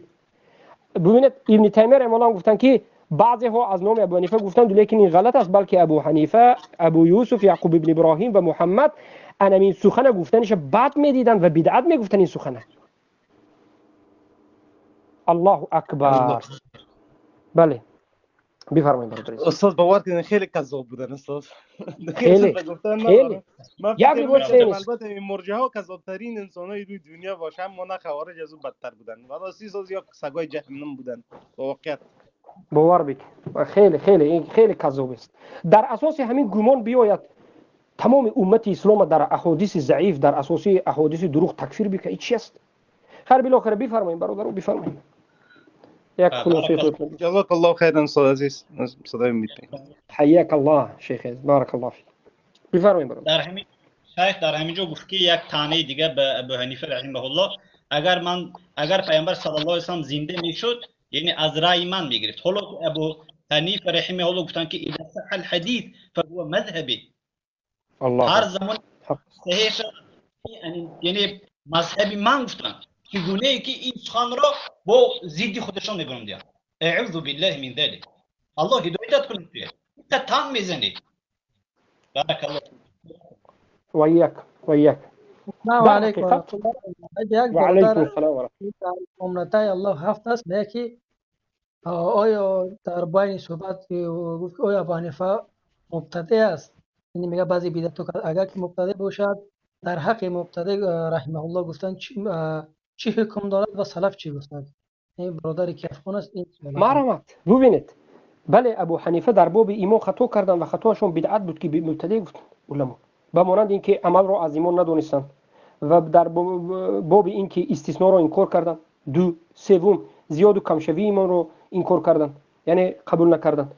ببینید ابن تیمیه رحمه الله گفتن که بعضی ها از نام ابو حنیفه گفتند لیکن این غلط است، بلکه ابو حنیفه، ابو یوسف، یعقوب ابن ابراهیم و محمد این سخن گفتنش بد میدیدند و بدعت میگفتن این سخن. الله اکبر. بله بفرمایید برادر. استاد باور کنید خیلی کذاب بودن استاد. خیلی یک روز البته این مرجئه ها کذاب ترین انسانای روی دنیا باشن، اما نه خوارج از اون بدتر بودن. والا 30 یا سگای جهنم بودن واقعیت. باور بک خیلی کذاب است. در اساس همین گمان بیاید تمام امت اسلام در احادیث ضعیف، در اساس احادیث دروغ تکفیر بکنه. این چی است؟ خیر بالاخره بفرمایید برادر، بفرمایید. یک خلاصه تو. جزاک الله خیرا استاد عزیز. صدای میتونید. حیاک الله شیخ، بارک الله فیک. بفرمایید برادر. در همین شیخ در همینجا گفت که یک تانه دیگه به ابو حنیفه رحمه الله، اگر پیامبر صلی الله علیه و سلم زنده میشد یعنی از رای من میگرفت. حالا ابو حنیفه رحمه الله گفتن که اذا صح الحديث فهو مذهبی. الله هر زمان صحیح شد یعنی مذهبی من گفتن که گونه ای که این سخن را با ضد خودشان میگن. اعوذ بالله من ذلك. الله هدایت کنه. تو تام میزنی. بارک الله. و یک السلام علیکم و رحمت الله. و علیکم السلام و رحمت الله. امنتای الله هفت است که آیا در بین صحبت گفت آیا ابو حنیفه مبتدع است؟ یعنی میگه بعضی بدعت اگر که مبتدع باشد در حق مبتدع رحمه الله گفتن چی حکم دارد و سلف چی گفتند؟ این برادری که افغان است این مرحمت. ببینید بله ابو حنیفه در باب ایمان خطا کردن و خطاشون بدعت بود که مبتدع گفتن علما، به مانند اینکه عمل را از ایمان ندونستند و در باب اینکه استثناء را انکار کردند. دو سوم زیاد و کم شوی ایمان رو انکار کردند، یعنی قبول نکردند.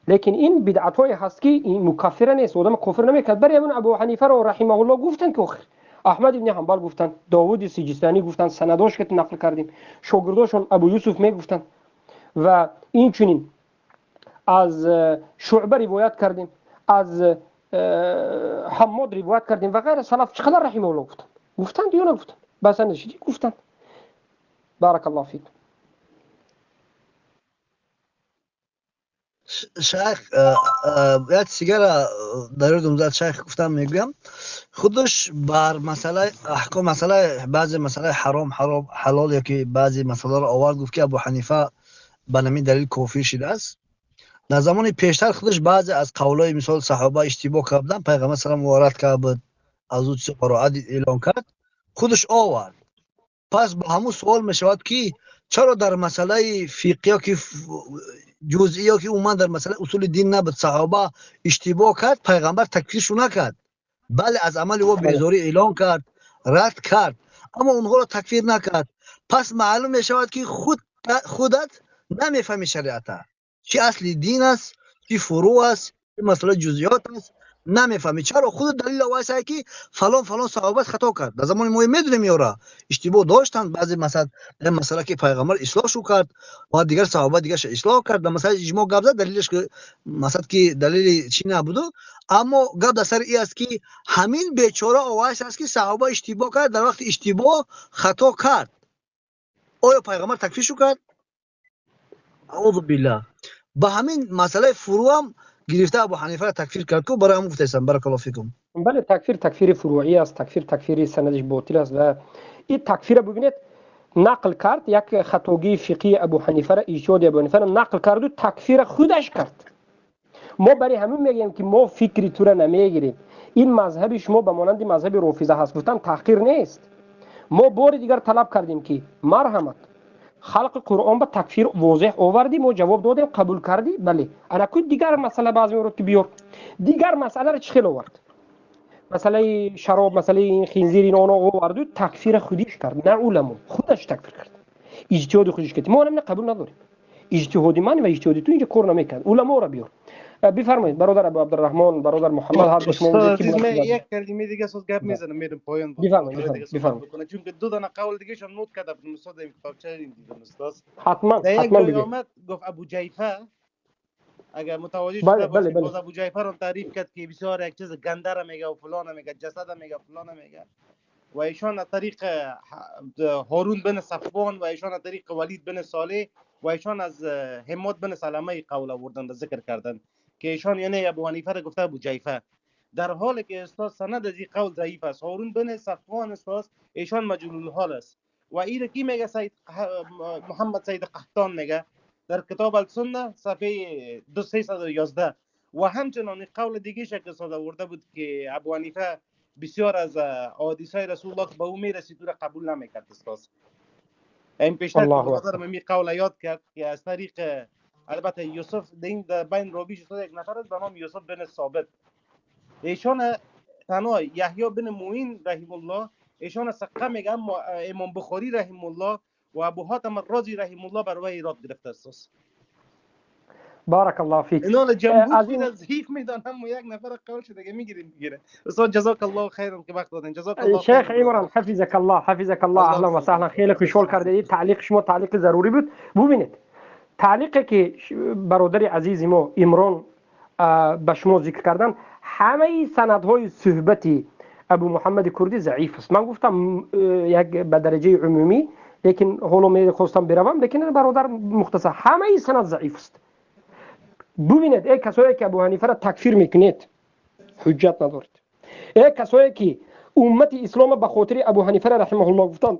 لیکن این بدعت های هست که این مکفر نیست، آدم کافر نمیکرد. برای همون ابو حنیفه را رحمه الله گفتن که احمد ابن حنبل گفتن، داوود سیجستانی گفتن، سنداش که نقل کردیم، شاگرداشون ابو یوسف میگفتن و این چنین از شعبه روایت کردیم، از حماد روایت کردیم و غیر سلف چقدر رحمه الله گفتن یا نگفتن؟ بس نشید گفتن. بارک الله فیک. شیخ یک سیگار در دومزد شیخ گفتم میگم خودش بر مسئله احکام مسئله بعضی مسئله حرام حلال یا که بعضی مسئله را آورد گفت که ابو حنیفه به نمی دلیل کافر شده است. در زمان پیشتر خودش بعضی از قولای مثال صحابه اشتباه کردن، پیغمبر سلام وارد کرد از او چه قرائت اعلان کرد خودش آورد. پس با همون سوال میشود که چرا در مسئله فقهی که جزئی که اومد در مسئله اصول دین نبود صحابه اشتباه کرد پیغمبر تکفیرش نکرد، بله از عمل او بیزاری اعلان کرد، رد کرد، اما اونها را تکفیر نکرد. پس معلوم میشود که خودت نمیفهمی شریعت چی اصل دین است، چی فروع است، چی مسئله جزئیات است، نمیفهمی. چرا؟ خود دلیل واسه که فلان صحابه خطا کرد. در زمان ما میدونیم یورا اشتباه داشتن، بعضی مثلا که پیغمبر اصلاح شو کرد و دیگر صحابه دیگه اصلاح کرد. مثلا اجماع گپ زد دلیلش که مثلا که دلیل چی نبود، اما گپ در سر این است که همین بیچاره واسه است که صحابه اشتباه کرد، در وقت اشتباه خطا کرد. آیا پیغمبر تکفیرشو کرد؟ اعوذ بالله. به همین مسئله فرو هم گرفته ابو حنیفه را تکفیر کرد که برای هم گفتم بارک الله فیکم. بله، تکفیر فروعی است، تکفیر سندش باطل است و این تکفیر ببینید نقل کرد، یک خطاگی فقهی ابو حنیفه را، ایجاد ابو حنیفه را نقل کرد و تکفیر خودش کرد. ما برای همین میگیم که ما فکری تو را نمیگیریم. این مذهب شما به مانند مذهب رافضه هست، گفتن تحقیر نیست. ما بار دیگر طلب کردیم که مرحمت خلق قرآن به تکفیر واضح آوردیم و جواب دادیم قبول کردی. بله انا کو دیگر مسئله بعضی میورد که بیار دیگر مسئله را چخیل آورد، مسئله شراب، مسئله این خنزیر این آن آورد و تکفیر خودش کرد. نه علما، خودش تکفیر کرد، اجتهاد خودش کرد. ما هم قبول نداریم. اجتهادی من و اجتهادی تو اینجا کار نمیکرد. علما را بیار. بفرمایید برادر ابو عبدالرحمن، برادر محمد، هر دو شما یک کلمه دیگه از گپ میزنم میرم پایان. بفرمایید چون که دو تا قول دیگه شون نوت کرده در استاد این کتابچه این دیدم استاد. حتما بگید. گفت ابو جیفه، اگر متوجه شده باشید، باز ابو جیفه رو تعریف کرد که بسیار یک چیز گنده را میگه و فلان میگه، جسد میگه، فلان میگه. و ایشان از طریق هارون بن صفوان و ایشان از طریق ولید بن صالح و ایشان از حماد بن سلمه قول آوردن، ذکر کردن که ایشان یعنی ابو حنیفه را گفته ابو جیفه، در حالی که استاد سند از این قول ضعیف است. هارون بن صفوان استاد ایشان مجهول الحال است. و این کی میگه؟ محمد سید قحطان میگه در کتاب السنه صفحه 2311. و همچنان قول دیگه شکل استاد آورده بود که ابو حنیفه بسیار از حدیثای رسول الله به او میرسید را قبول نمیکرد استاد. این پیشتر که می قول یاد کرد که از طریق البته یوسف دین در بین راویش استاد یک نفر است به نام یوسف بن ثابت. ایشان تنها یحیی بن معین رحم الله ایشان ثقه میگه، اما امام بخاری رحم الله و ابو حاتم الرازی رحم الله بر وی ایراد گرفته است. بارک الله فیک. اینا جمهور خود ضعیف میدانم و یک نفر قول شده که میگیره. استاد جزاک الله خیر که وقت دادین. جزاک الله خیر. شیخ عمران حفظك الله اهلا و سهلا، خیلی خوشحال کردید. تعلیق شما تعلیق ضروری بود. ببینید تعلیقی که برادر عزیز ما عمران به شما ذکر کردن، همه سندهای صحبتی ابو محمد کردی ضعیف است. من گفتم یک به درجه عمومی، لیکن حالا میخواستم بروم، لیکن برادر مختصر همه سند ضعیف است. ببینید ای کسایی که ابو حنیفه را تکفیر میکنید حجت ندارید. ای کسایی که امت اسلام به خاطر ابو حنیفه رحمه الله گفتن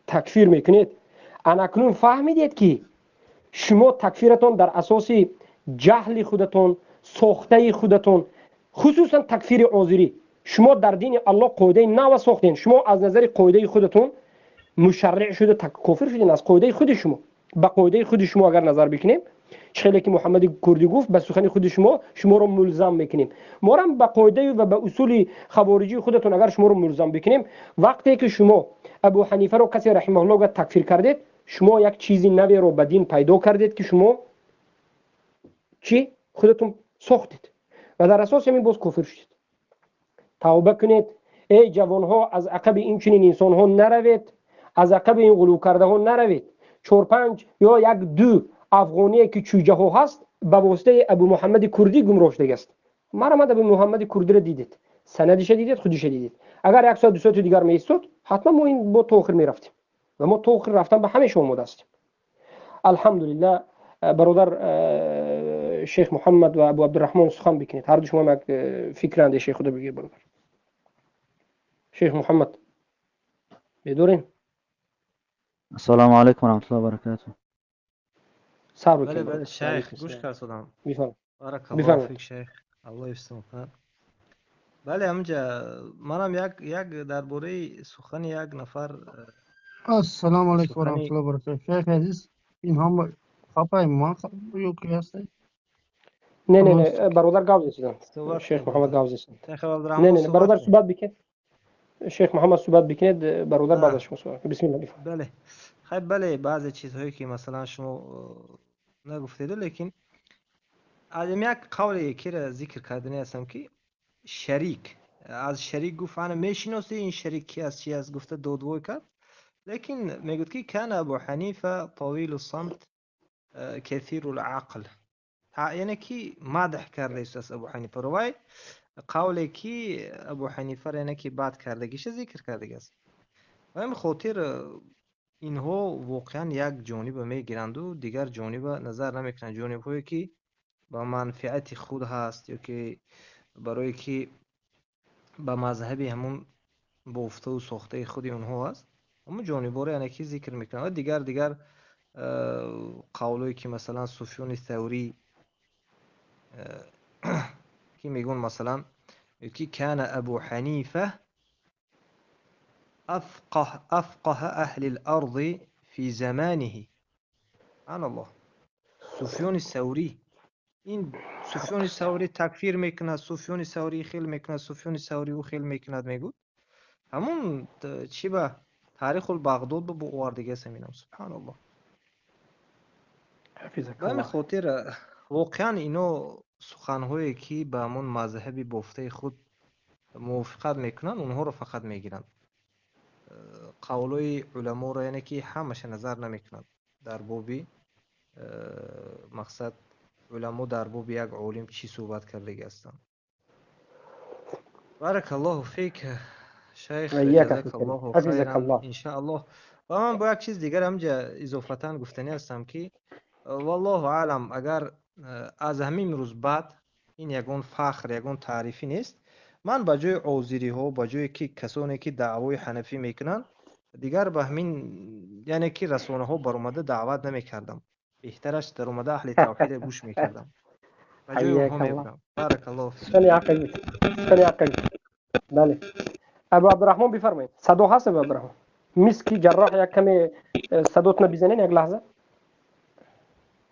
تکفیر میکنید، اکنون فهمیدید که شما تکفیرتون در اساس جهل خودتون، ساخته خودتون، خصوصا تکفیر عذری، شما در دین الله قاعده نو ساختین. شما از نظر قاعده خودتون مشرع شده کافر شدین. از قاعده خود شما به قاعده خود شما اگر نظر بکنیم، چخیلی که محمد کردی گفت به سخن خود شما رو ملزم میکنیم. ما را به قاعده و به اصول خوارجی خودتون اگر شما رو ملزم بکنیم، وقتی که شما ابو حنیفه رو کسی رحمه الله تکفیر کردید، شما یک چیزی نوی رو به دین پیدا کردید که شما چی خودتون ساختید و در اساس همین باز کافر شدید. توبه کنید ای جوانها، از عقب این چنین انسان ها نروید، از عقب این غلو کرده ها نروید. 4-5 یا 1-2 افغانی که چوجه ها هست به واسطه ابو محمد کردی گمراه شده است. مرحمت ابو محمد کردی را دیدید، سندش دیدید، خودش دیدید. اگر 1 ساعت 2 ساعت دیگر میستاد، حتما ما این با توخر میرفتیم و ما توخر رفتن به همه شما دستیم. الحمدلله. برادر شیخ محمد و ابو عبدالرحمن سخن بکنید. هر دو شما یک فکر اندیشه خود بگید. برادر شیخ محمد بدورین. السلام علیکم و رحمت الله و برکاته. صبر کنید. بله شیخ گوش کردم. بفرمایید. بارک الله فیک شیخ. الله یستر خیر. بله همجا منم یک درباره سخن یک نفر. السلام علیکم و رحمت الله و برکاته. شیخ عزیز این هم خطای ما یو کی هستی؟ نه برادر گاوزی هستند. شیخ محمد گاوزی هستند. نه برادر صحبت بکنید. شیخ محمد صحبت بکنید، برادر بعد از شما صحبت. بسم الله. بله خیلی بله بعضی چیزهایی که مثلا شما نگفتید، لیکن از یک قول یکی را ذکر کردنی هستم که از شریک گفت انا میشناسی این شریک کی از چی از گفته دو کرد، لیکن میگوید که کان ابو حنیفه طویل الصمت کثیر العقل، یعنی که مدح کرده است از ابو حنیفه روای قولی که ابو حنیفه را یعنی که بد کردگیش ذکر کرده است. و این خاطر اینها واقعا یک جانب میگیرند و دیگر جانب نظر نمیکنند، جانب هایی که با منفعت خود هست یا که برای که به مذهب همون بافته و ساخته خود اونها هست، اما جانبار یعنی که ذکر میکنند. و دیگر قولایی که مثلا سفیان ثوری که میگون مثلا که کان ابو حنیفه افقه اهل الارض في زمانه. سبحان الله. سفیان ثوری، این سفیان ثوری تکفیر میکند، سفیان ثوری خیل میکند، سفیان ثوری او خیل میکند، میگود همون چی به تاریخ البغداد به بوواردگی سمینم. سبحان الله. حفظك به همین الله. خاطر واقعا اینو سخنهایی که به همون مذهبی بافته خود موافقت میکنن اونها رو فقط میگیرن، قولای علما رو یعنی که همش نظر نمیکنن در بابی مقصد علما در باب یک عالم چی صحبت کرده هستن. بارک الله فیک شیخ، جزاک الله خیرا ان شاء الله. و من با یک چیز دیگر همجا اضافتاً گفتنی هستم که والله اعلم اگر از همین روز بعد این یگون فخر یگون تعریفی نیست، من با جای عوزیری ها با جای که کسانی که دعوای حنفی میکنن دیگر به همین یعنی که رسانه ها بر اومده دعوت نمیکردم، بهترش در اومده اهل توحید گوش میکردم با جای اونها میبودم. بارک الله فیک. سنی عقل. بله ابو عبدالرحمن بفرمایید. صدا هست ابو عبدالرحمن؟ مسکی جراح یک کمی صداتنا بزنین یک لحظه.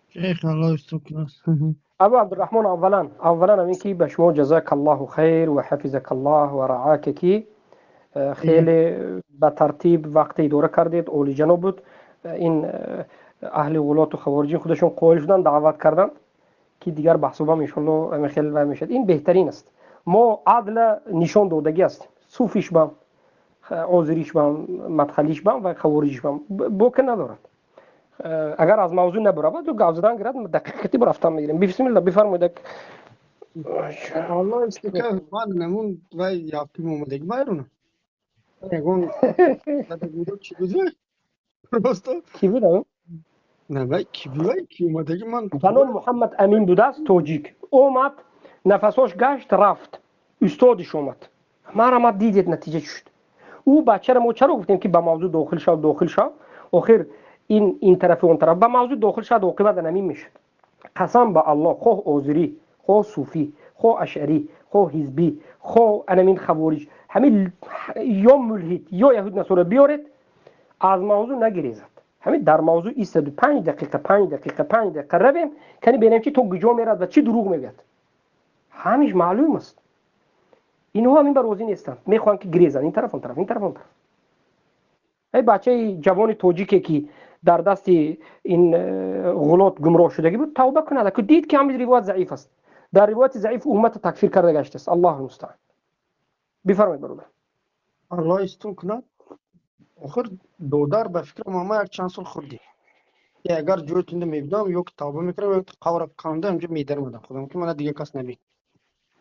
شیخ الله يسترك. ابو عبدالرحمن اولا همین که به شما جزاک الله خیر و حفظک الله و رعاک کی خیلی به ترتیب وقتی دوره کردید، اولی جناب بود. این اهل غلات و خوارجین خودشون قائل شدن دعوت کردن که دیگر بحث و بم ان شاء الله خیلی و میشد. این بهترین است. ما عدل نشان دادگی است، صوفیش بم، عذریش بم، مدخلیش بم و خوارجیش بم بوک ندارد. اگر از موضوع نبرود و گاوزدان گرد دقیقتی برفتم میگیریم. بسم الله بفرمایید. الله استکه من نمون و یافتی مومدگی بایرونه یگون بودو چی بوده راستو کی بود؟ نه بای کی بود کی اومدگی من فنان محمد امین بود است توجیک اومد نفساش گشت رفت استادش اومد ما را ما دیدید نتیجه شد. او بچه را ما چرا گفتیم که به موضوع داخل شد آخر این طرف و اون طرف به موضوع داخل شد عاقبت نمیم میشد. قسم به الله خواه عذری خواه صوفی خواه اشعری خواه حزبی خواه انمین خوارج همین یا ملحد یا یهود نصارا بیارید از موضوع نگریزد. همین در موضوع ایستاد 5 دقیقه رویم کنی ببینیم که تو گجا میرد و چی دروغ میگد. همیش معلوم است. اینها همین بروزی نیستند، میخوان که گریزن این طرف اون طرف این طرف اون طرف. ای بچه جوان توجیکی که در دست این غلات گمراه شدگی بود توبه کنه که دید که همین روایت ضعیف است. در روایت ضعیف امت تکفیر کرده گشته است. الله المستعان. بفرمایید برادر. الله استون کنه. آخر دودار به فکر ما یک چند سال خوردی. اگر جوتون میبودم یک توبه میکردم یک قوار کانده اینجا میدرمدم خودم که من دیگه کس نبید.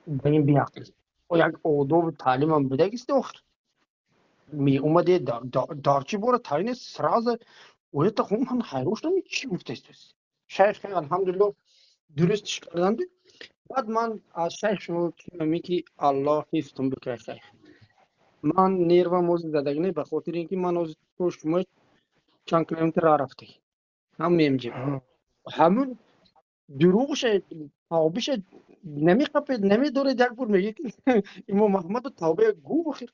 به این بیعقل. و یک آداب تعلیم هم بده است آخر. می اومده دارچی بوره تعیین سراز و تا خون من حیروش نمی چی گفته است. شیخ الحمدلله درستش کردند. بعد من از شیخ شما میگی الله حفظتون بکنه شیخ. من نیر و موز زدگی نه به خاطر اینکه من از تو شما چند کیلومتر راه رفته هم میمجیم همون دروغش توبهش نمیقپید نمیداره یک بار میگه امام محمد توبه گو بخیر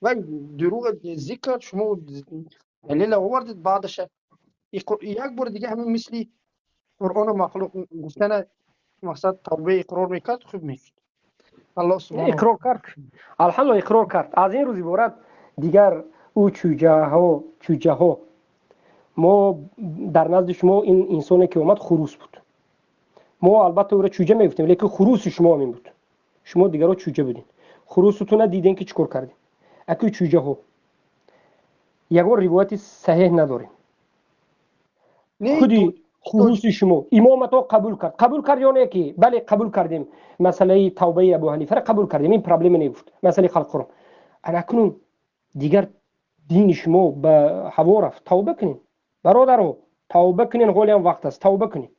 و دروغ ذکر شما دلیل آوردید بعدش یک بار دیگه همین مثلی قرآن مخلوق گفتن مقصد توبه اقرار میکرد خوب میکرد. الله سبحانه اقرار کرد الحمدلله اقرار کرد. از این روزی بورد دیگر او چوجه ها ما در نزد شما این انسانی که اومد خروس بود. ما البته او را چوجه میگفتیم لیکن خروس شما همین بود. شما دیگر رو چوجه بودین. خروستون دیدین که چیکار کردین. اکی چوجه ها یگان روایت صحیح نداریم. خودی خروس شما امامت رو قبول کرد یا نه که بله قبول کردیم مسئله توبه ابو حنیفه را قبول کردیم این پرابلم نگفت مسئله خلق قرآن انا کنون دیگر دین شما به هوا رفت، توبه کنین برادرو، توبه کنین، حالی هم وقت است، توبه کنین.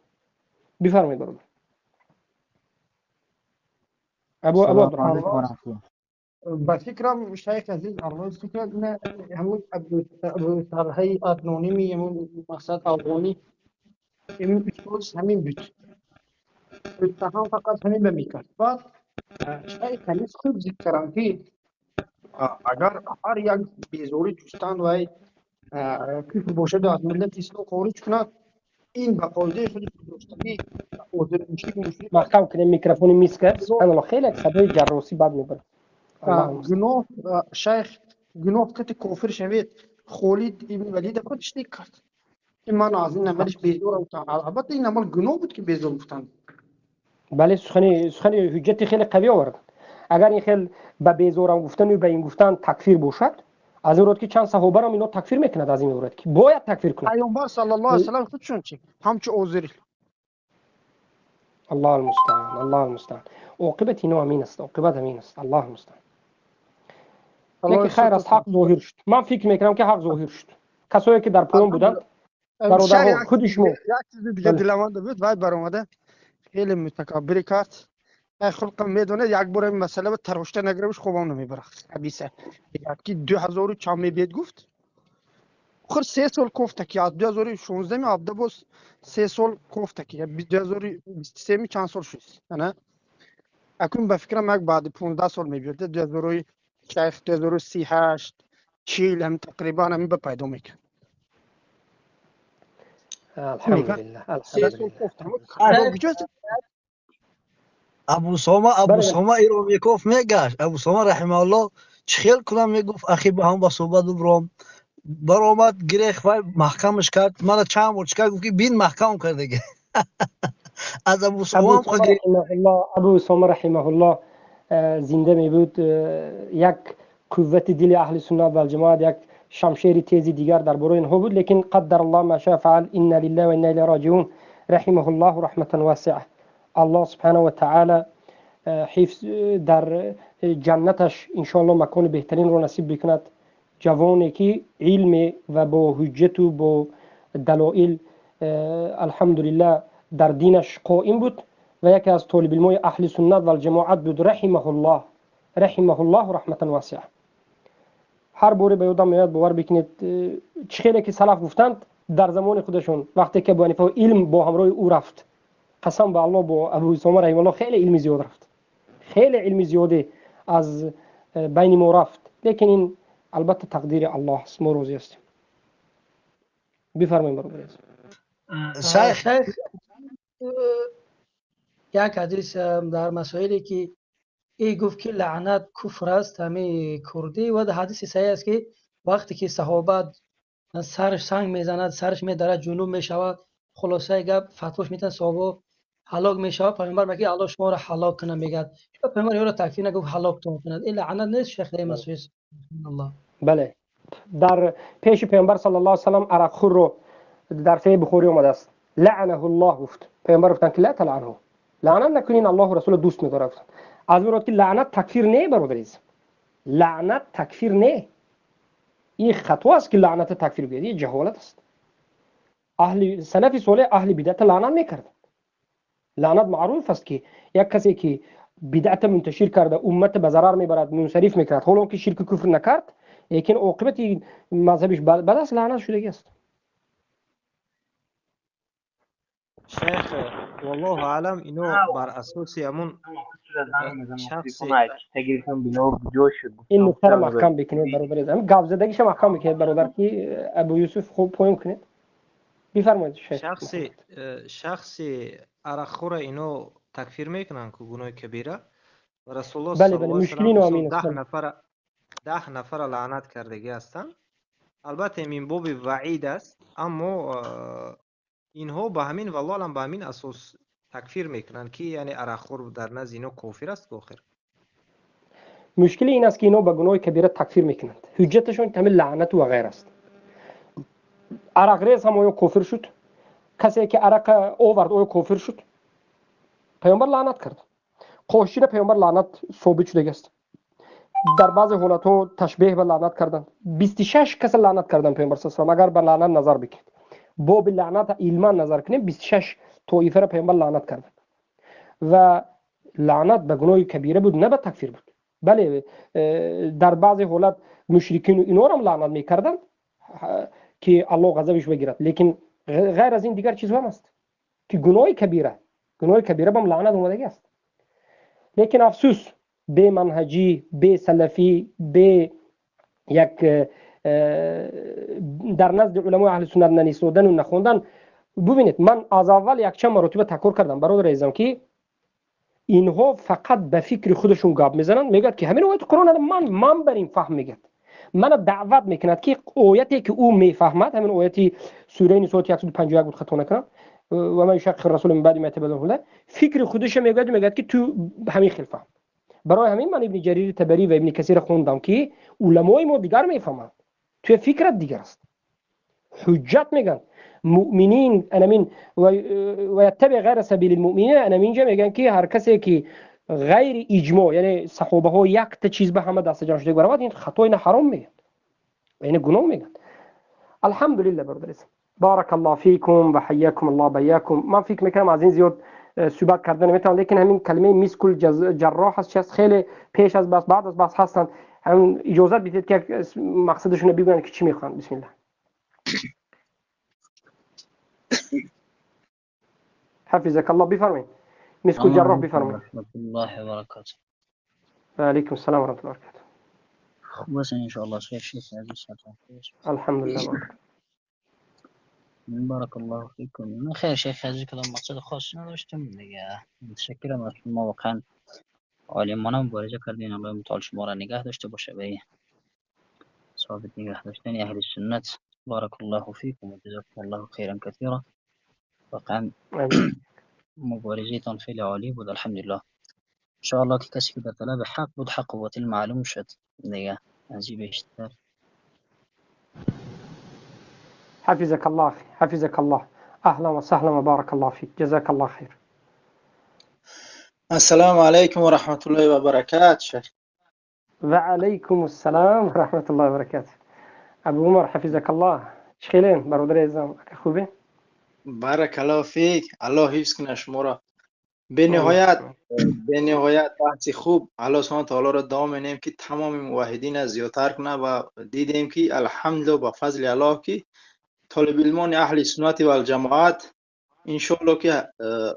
بفرمایید برادر. ابو السلام عبدالرحمن. علیکم و رحمت الله. به فکرم شیخ عزیز الله فکر نه همون ابو طلحه ادنانی می همون مقصد افغانی همین بیشترش همین بود. اتهام فقط همین میکرد. بعد شیخ عزیز خود ذکر کردن که اگر هر یک بیزوری دوستان و کفر باشد از ملت اسلام خارج کند، این به قاعده خود درستگی عذر مشرک مشرک محکم کنین میکروفون میسکه. سبحان الله، خیلی صدای جراسی بد میبره. گناه شیخ گناه کت کافر شوید. خالد ابن ولید خودش کرد. این من از این عملش بیزور بودم. البته این عمل گناه بود که بیزور بودن. بله، سخنی حجت خیلی قوی آورد. اگر این خیلی به بیزورم گفتن و به این گفتن تکفیر باشد، از این رود که چند صحابه را اینا تکفیر میکند، از این رود که باید تکفیر کنند. پیامبر صلی الله علیه و سلم خودشون چی همچه عذری. الله المستعان، الله المستعان. عاقبت اینا امین است، عاقبت امین است. الله المستعان. لیکن خیر است، حق ظاهر شد. من فکر میکنم که حق ظاهر شد. کسایی که در پایان بودند برادرها خودشون یک چیز دیگه دلمنده بود باید برآمده خیلی متکبر کرد. خلقم میدونه یک بار این مسئله به تراشته نگرمش خوبم نمیبره. خبیثه یکی 2004 میبید گفت خود 3 سال گفته که از 2016 می عبده باز 3 سال گفته که 2023 می چند سال شد نه اکنون به فکرم یک بعد 15 سال میبیرده 2000 شیخ 2038 40 هم تقریبا هم به پیدا میکنه. الحمدلله. ابو ساما ایرو میگفت میگشت. ابو ساما رحمه الله چخیل کنم میگفت اخی با هم با صحبت ببرم برآمد گریخ و محکمش کرد. من چند بار چیکار گفت که بین محکم کرد دیگه. از ابو ساما ابو ساما رحمه الله زنده می بود، یک قوت دل اهل سنت و الجماعت، یک شمشیر تیزی دیگر در برای اینها بود. لیکن قدر الله ما شاء فعل، ان لله و انا الیه راجعون. رحمه الله رحمتا واسعه. الله سبحانه و تعالی حفظ در جنتش ان شاء الله مکان بهترین رو نصیب بکند. جوانی که علم و با حجت و با دلایل الحمدلله در دینش قائم بود و یکی از طالب علمای اهل سنت و الجماعت بود. رحمه الله رحمتا واسعه. هر باره به یادم میاد باور بکنید چخیلی که سلف گفتند در زمان خودشون وقتی که ابو حنیفه علم با همراه او رفت، قسم به الله با ابو اسامه رحمه الله خیلی علم زیاد رفت، خیلی علم زیاده از بین ما رفت. لیکن این البته تقدیر الله است، ما روزی هستیم. بفرمایید برادر. شیخ یک حدیث در مسائلی که ای گفت که لعنت کفر است همه کردی و در حدیث صحیح است که وقتی که صحابه سرش سنگ میزند، سرش میدرد، جنوب میشود، خلاصه گپ فتواش میتن صحابه هلاک میشود. پیامبر میگه الله شما را هلاک کنه، میگه پیامبر یارو تکفیر نگفت هلاک تون کند. این لعنت نیست شیخ در مسئله الله. بله، در پیش پیامبر صلی الله علیه و سلم عرق خور رو در صحیح بخاری اومده است. لعنه الله گفت. پیامبر گفتن که لا تلعنه، لعنت نکنین، الله و رسول دوست می‌داره. از مراد که لعنت تکفیر نه برادریز، لعنت تکفیر نه. این خطا است که لعنت تکفیر بیاد، این جهالت است. اهل سلف صالح اهل بدعت لعنت میکرد. لعنت معروف است که یک کسی که بدعت منتشر کرده امت به ضرر میبرد، منصرف میکرد، حالا که شرک کفر نکرد، لیکن عاقبت مذهبش بد است، لعنت شده است. شیخ والله اعلم اینو بر اساس همون شخصی این نکته را محکم بکنید برادر. هم گپ زدگیش محکم بکنید برادر که ابو یوسف خوب پوینت کنید. بفرمایید شیخ. شخصی عرق خور اینو تکفیر میکنن که گناه کبیره و رسول الله بله صلی بله الله مشکلین علیه و 10 نفر لعنت کردگی هستند. البته این باب وعید است، اما اینها با همین والله الان با همین اساس تکفیر میکنن که یعنی عرق خور در نزد اینو کافر است. آخر مشکل این است که اینو به گناه کبیره تکفیر میکنند. حجتشون همین لعنت و غیره است. عرق ریز هم او کافر شد، کسی که عرق آورد او کافر شد، پیامبر لعنت کرد. قاشین پیامبر لعنت ثابت شده است. در بعض حالتها تشبیه به لعنت کردن. 26 کس لعنت کردن پیامبر صلی الله علیه و اگر به لعنت نظر بکنید، باب لعنت علما نظر کنیم، 26 طایفه را پیامبر لعنت کردن و لعنت به گناه کبیره بود، نه به تکفیر بود. بله در بعض حالت مشرکین و اینا را هم لعنت میکردن که الله غضبش بگیرد، لیکن غیر از این دیگر چیز هم است که گناه کبیره با لعنت اومدگی است. لیکن افسوس به منهجی، به سلفی، به یک در نزد علمای اهل سنت ننیسودن و نخوندن. ببینید من از اول یک چند مرتبه تکرار کردم برادر عزیزم که اینها فقط به فکر خودشون گپ میزنن، میگن که همین آیت قرآن من بر این فهم میگم، من دعوت میکند که آیتی که او میفهمد همین آیتی سوره نساء 151 بود خطا نکنم و من شق رسول من بعد ما تبدل فکر خودش میگه که تو همین خیل فهم. برای همین من ابن جریر طبری و ابن کثیر خوندم که علمای ما دیگر میفهمند، تو فکرت دیگر است. حجت میگن مؤمنین انامین و یتبع غیر سبیل المؤمنین انامین جا میگن که هر کسی که غیر اجماع یعنی صحابه ها یک تا چیز به همه دست جمع شده برود این خطا، این حرام میگن، این گناه میگن. الحمدلله برادران، بارک الله فیکم و حیاکم الله بیاکم. من فکر میکنم از این زیاد صحبت کردن نمیتونم، لیکن همین کلمه مسکل جراح هست چیز خیلی پیش از بس بعد از بس هستند، همون اجازه بدید که مقصدشون رو بگن که چی میخوان. بسم الله. حفظك الله. بفرمایید مسکل جراح بفرمایید. ورحمة الله وبركاته. وعليكم السلام ورحمة الله وبركاته. بس ان شاء الله خير شيخ عزيز. الحمد لله. بارك الله فيكم. من خير شيخ عزيز كلام مقصد خاص نداشتم دیگه. متشکرم از شما، واقعا عالمانه مبارزه کردین. الله متعال شما را نگه داشته باشه به ثابت نگه داشتن اهل سنت. بارك الله فيكم و جزاكم الله خيرا كثيرا. واقعا مبارزتان خیلی عالی بود الحمدلله. ان شاء الله که کسی که در طلب حق بود حق و باطل معلوم شد دیگه. از این بیشتر. حفظك الله أخي، حفظك الله. أهلا وسهلا وبارك الله فيك، جزاك الله خير. السلام عليكم ورحمة الله وبركاته شيخ. وعليكم السلام ورحمة الله وبركاته. أبو عمر حفظك الله، شخيلين برادر عزیزم خوبه؟ بارك الله فيك، الله حفظ کنه شما را. به نهایت بحث خوب. الله سبحانه تعالی را دعا می‌کنیم که تمام موحدین از زیادتر کنه و دیدیم که الحمدلله با فضل الله که طالب علمان اهل سنت و الجماعت انشالله که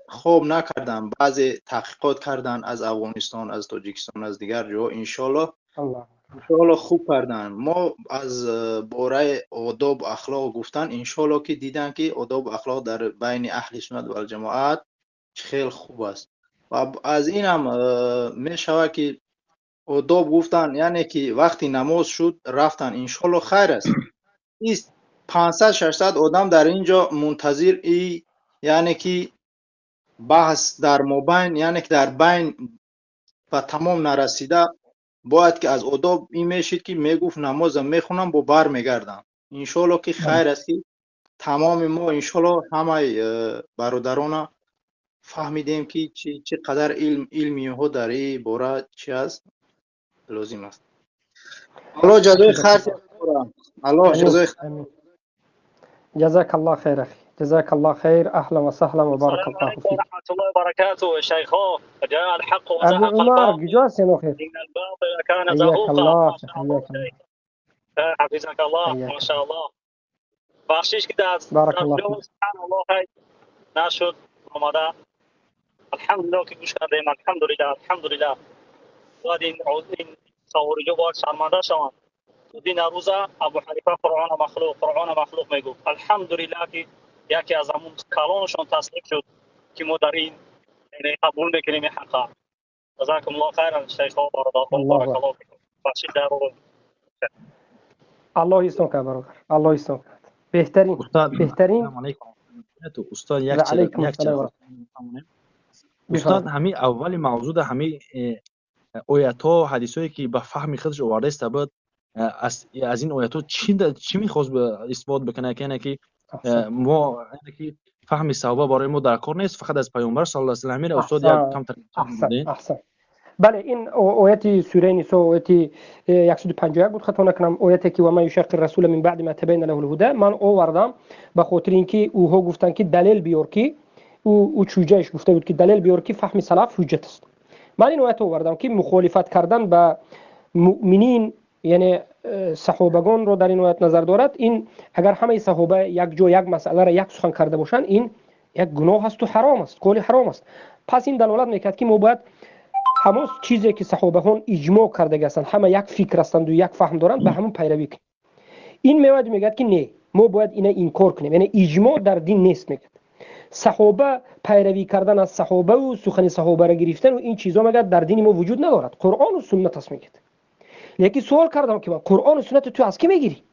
خوب نکردن، بعضی تحقیقات کردن از افغانستان، از تاجیکستان، از دیگر جا، انشالله خوب کردن. ما از باره آداب و اخلاق گفتن، انشالله که دیدن که آداب و اخلاق در بین اهل سنت و الجماعت خیلی خوب است و از این هم می شود که آداب گفتن یعنی که وقتی نماز شد رفتن، انشالله خیر است. است 500-600 آدم در اینجا منتظر ای یعنی که بحث در مابین یعنی که در بین و تمام نرسیده باید که از آداب این میشید که میگفت نماز میخونم با بر میگردم. انشالله که خیر است که تمام ما انشالله همه برادران فهمیدیم که چقدر علمی ها در این باره چی است لازم است. الله جزای خیر کنه. الله جزای خیر. جزاك الله خير أخي، جزاك الله خير. أهلا وسهلا وبارك الله فيك. ورحمة الله وبركاته. شيخو جاء الحق وزهق أبو عمر جزاك الله خير. إن الباطل كان حياك زهوقا. الله، حياك الله. حفظك الله. ما شاء الله. بخشش که بارك الله فيك. سبحان الله نشد آمده. الحمدلله که گوش کردیم. الحمدلله. باید این سوارجو باید شرمنده شوند. دین روزه ابو حنیفه قرآن مخلوق میگفت. الحمدلله که یکی از همون کلانشون تصدیق شد که ما در این قبول میکنیم حقا. جزاکم الله خیرا شیخ و بارک الله فیکم. بخشید در رو. الله ایستون که برادر، الله ایستون که بهترین السلام علیکم. استاد یک استاد همین اول موضوع ده همین آیات ها حدیث هایی که به فهم خودش آورده است بود از این آیات ها چی میخواست اثبات بکنه که ما که فهم صحابه برای ما در کار نیست، فقط از پیامبر صلی الله علیه و آله. استاد یک کم احسن بله این آیت سوره نساء آیت 151 بود خطا نکنم، آیتی که و ما یشاق الرسول من بعد ما تبین له الهدى من آوردم به خاطر اینکه اوها گفتن که دلیل بیار که او چوجهش گفته بود که دلیل بیار که فهم سلف حجت است. من این آیت آوردم که مخالفت کردن به مؤمنین یعنی صحابگان رو در این آیت نظر دارد. این اگر همه صحابه یک جا یک مسئله را یک سخن کرده باشند این یک گناه است و حرام است، قول حرام است. پس این دلالت میکرد که ما باید همون چیزی که صحابهان اجماع کرده هستند، همه یک فکر هستند و یک فهم دارند، به همون پیروی کنیم. این میاد میگه که نه ما باید اینا انکار کنیم، یعنی اجماع در دین نیست. میگه صحابه پیروی کردن از صحابه و سخن صحابه را گرفتن و این چیزا میگه در دین ما وجود ندارد، قرآن و سنت است. میگه یکی سوال کردم که قرآن و سنت تو از کی میگیری؟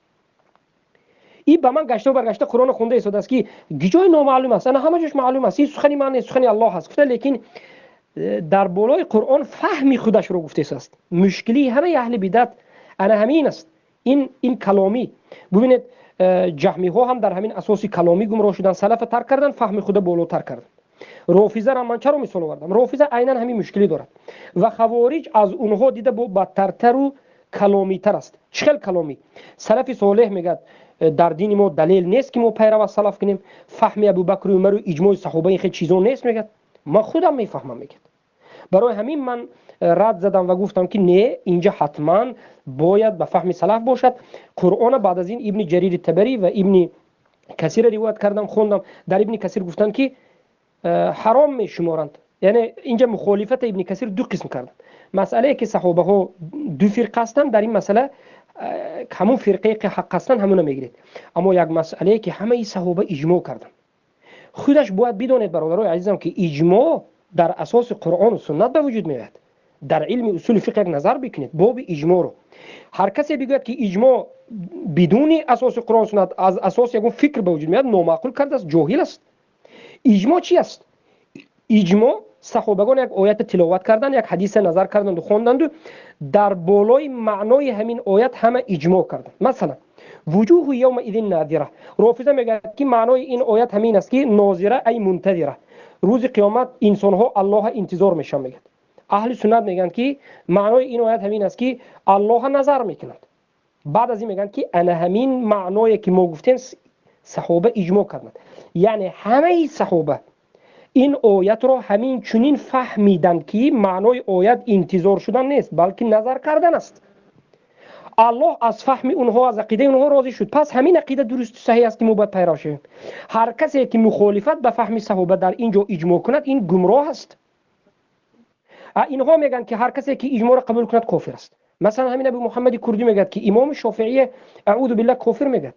این به من گشته و برگشته قرآن خونده ایستاده است که گیجای نامعلوم است، انا همه جوش معلوم است، این سخن من نیست، سخن الله است. گفته لیکن در بالای قرآن فهمی خودش رو گفته است. مشکلی همه اهل بدعت انا همین است، این کلامی. ببینید جهمی ها هم در همین اساسی کلامی گمراه شدن، سلف ترک کردن، فهم خود بالاتر کردن. رافضه را من چرا مثال آوردم؟ رافضه عیناً همین مشکلی دارد و خوارج از اونها دیده بدترتر و کلامی تر است. چخل کلامی؟ سلف صالح میگه در دین ما دلیل نیست که ما پیرو از سلف کنیم، فهم ابوبکر و عمر و اجماع صحابه این خیلی چیزا نیست. میگه ما خودم میفهمم. میگه برای همین من رد زدم و گفتم که نه، اینجا حتما باید به فهم سلف باشد. قرآن بعد از این ابن جریر طبری و ابن کثیر روایت کردم، خوندم. در ابن کثیر گفتن که حرام میشمارند، یعنی اینجا مخالفت ابن کثیر دو قسم کردن. مسئله که صحابه ها دو فرقه هستند، در این مسئله همون فرقه که حق هستند همون میگیرید. اما یک مسئله که همه صحابه اجماع کردن، خودش باید بدونید برادرای عزیزم که اجماع در اساس قرآن و سنت به وجود میاد. در علم اصول فقه یک نظر بکنید باب اجماع رو. هر کسی بگوید که اجماع بدون اساس قرآن و سنت از اساس یک فکر به وجود میاد، نامعقول کرده است، جاهل است. اجماع چی است؟ اجماع صحابگان یک آیت تلاوت کردن، یک حدیث نظر کردند و خواندند و در بالای معنای همین آیت همه اجماع کردند. مثلا وجوه یوم اذ ناظره، رافضه میگه که معنای این آیت همین است که ناظره ای منتظره، روز قیامت انسان ها الله انتظار میشن. میگه اهل سنت میگن که معنای این آیت همین است که الله نظر میکند. بعد از این میگن که انا همین معنایی که ما گفتیم صحابه اجماع کردند، یعنی همه صحابه این آیت را همین چنین فهمیدند که معنای آیت انتظار شدن نیست بلکه نظر کردن است. الله از فهم اونها، از عقیده اونها راضی شد. پس همین عقیده درست و صحیح است که ما باید پیرو شویم. هر کسی که مخالفت به فهم صحابه در اینجا اجماع کند این گمراه است. اینها میگن که هر کسی که اجماع را قبول کند کافر است. مثلا همین ابو محمد کردی میگه که امام شافعی اعوذ بالله کافر میگه،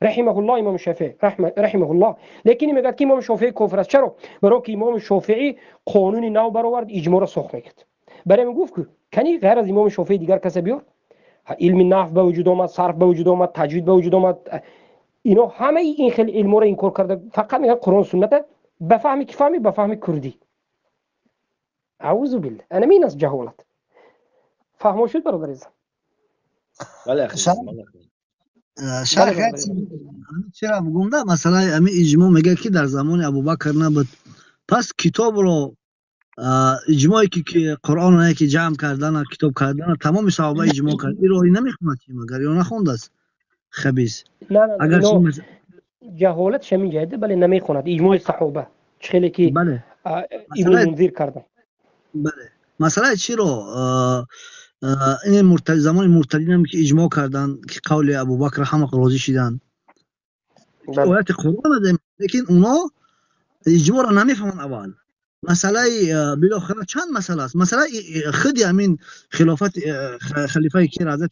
رحمه الله امام شافعی رحمه الله، لیکن میگه که امام شافعی کافر است. چرا؟ برای که امام شافعی قانون نو برآورد، اجماع را ساخت. میگه برای من گفت که کنی غیر از امام شافعی دیگر کسی بیار؟ علم نحو به وجود آمد، صرف به وجود آمد، تجوید به وجود آمد، اینا همه این خیلی علم را انکار کرده. فقط میگه قرآن سنت به فهمی که فهمی به فهمی کردی. اعوذ بالله، انا مين از جهالت فهمو شد برادر عزیزم؟ بله اخی شرح چرا بگم ده مثلا امی اجماع میگه که در زمان ابوبکر نبود، پس کتاب رو اجماعی که قرآن رو که جمع کردن کتاب کردن تمام صحابه اجماع کرد، این رو نمیخوند مگر یا نخونده است خبیث؟ نه اگر جهالت شمی جایده بله نمیخوند اجماع صحابه خیلی که بله ابن منذر کردن. بله مثلا چی رو این زمان مرتدین هم که اجماع کردن که قول ابوبکر همه راضی شدن آیت قرآن ده، لیکن اونا اجماع را نمیفهمن. اول مسئله بالاخره چند مسئله است. مثلا خود همین خلافت خلیفه که حضرت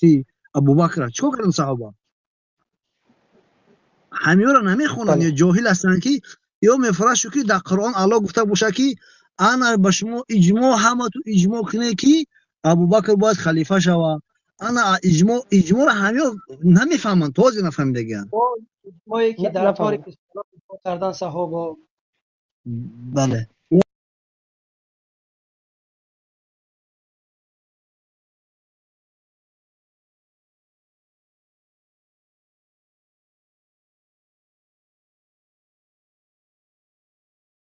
ابوبکر چیکار کردن صحابه؟ همه را نمیخونن یا جاهل هستن که یا میفرشو که در قرآن الله گفته باشه که انا به شما اجماع همه تو اجماع کنه که ابوبکر باید خلیفه شوه. انا اجماع همه نمیفهمن، توضیح نفهمیدن ما که در تاریخ اسلام کردن صحابه. بله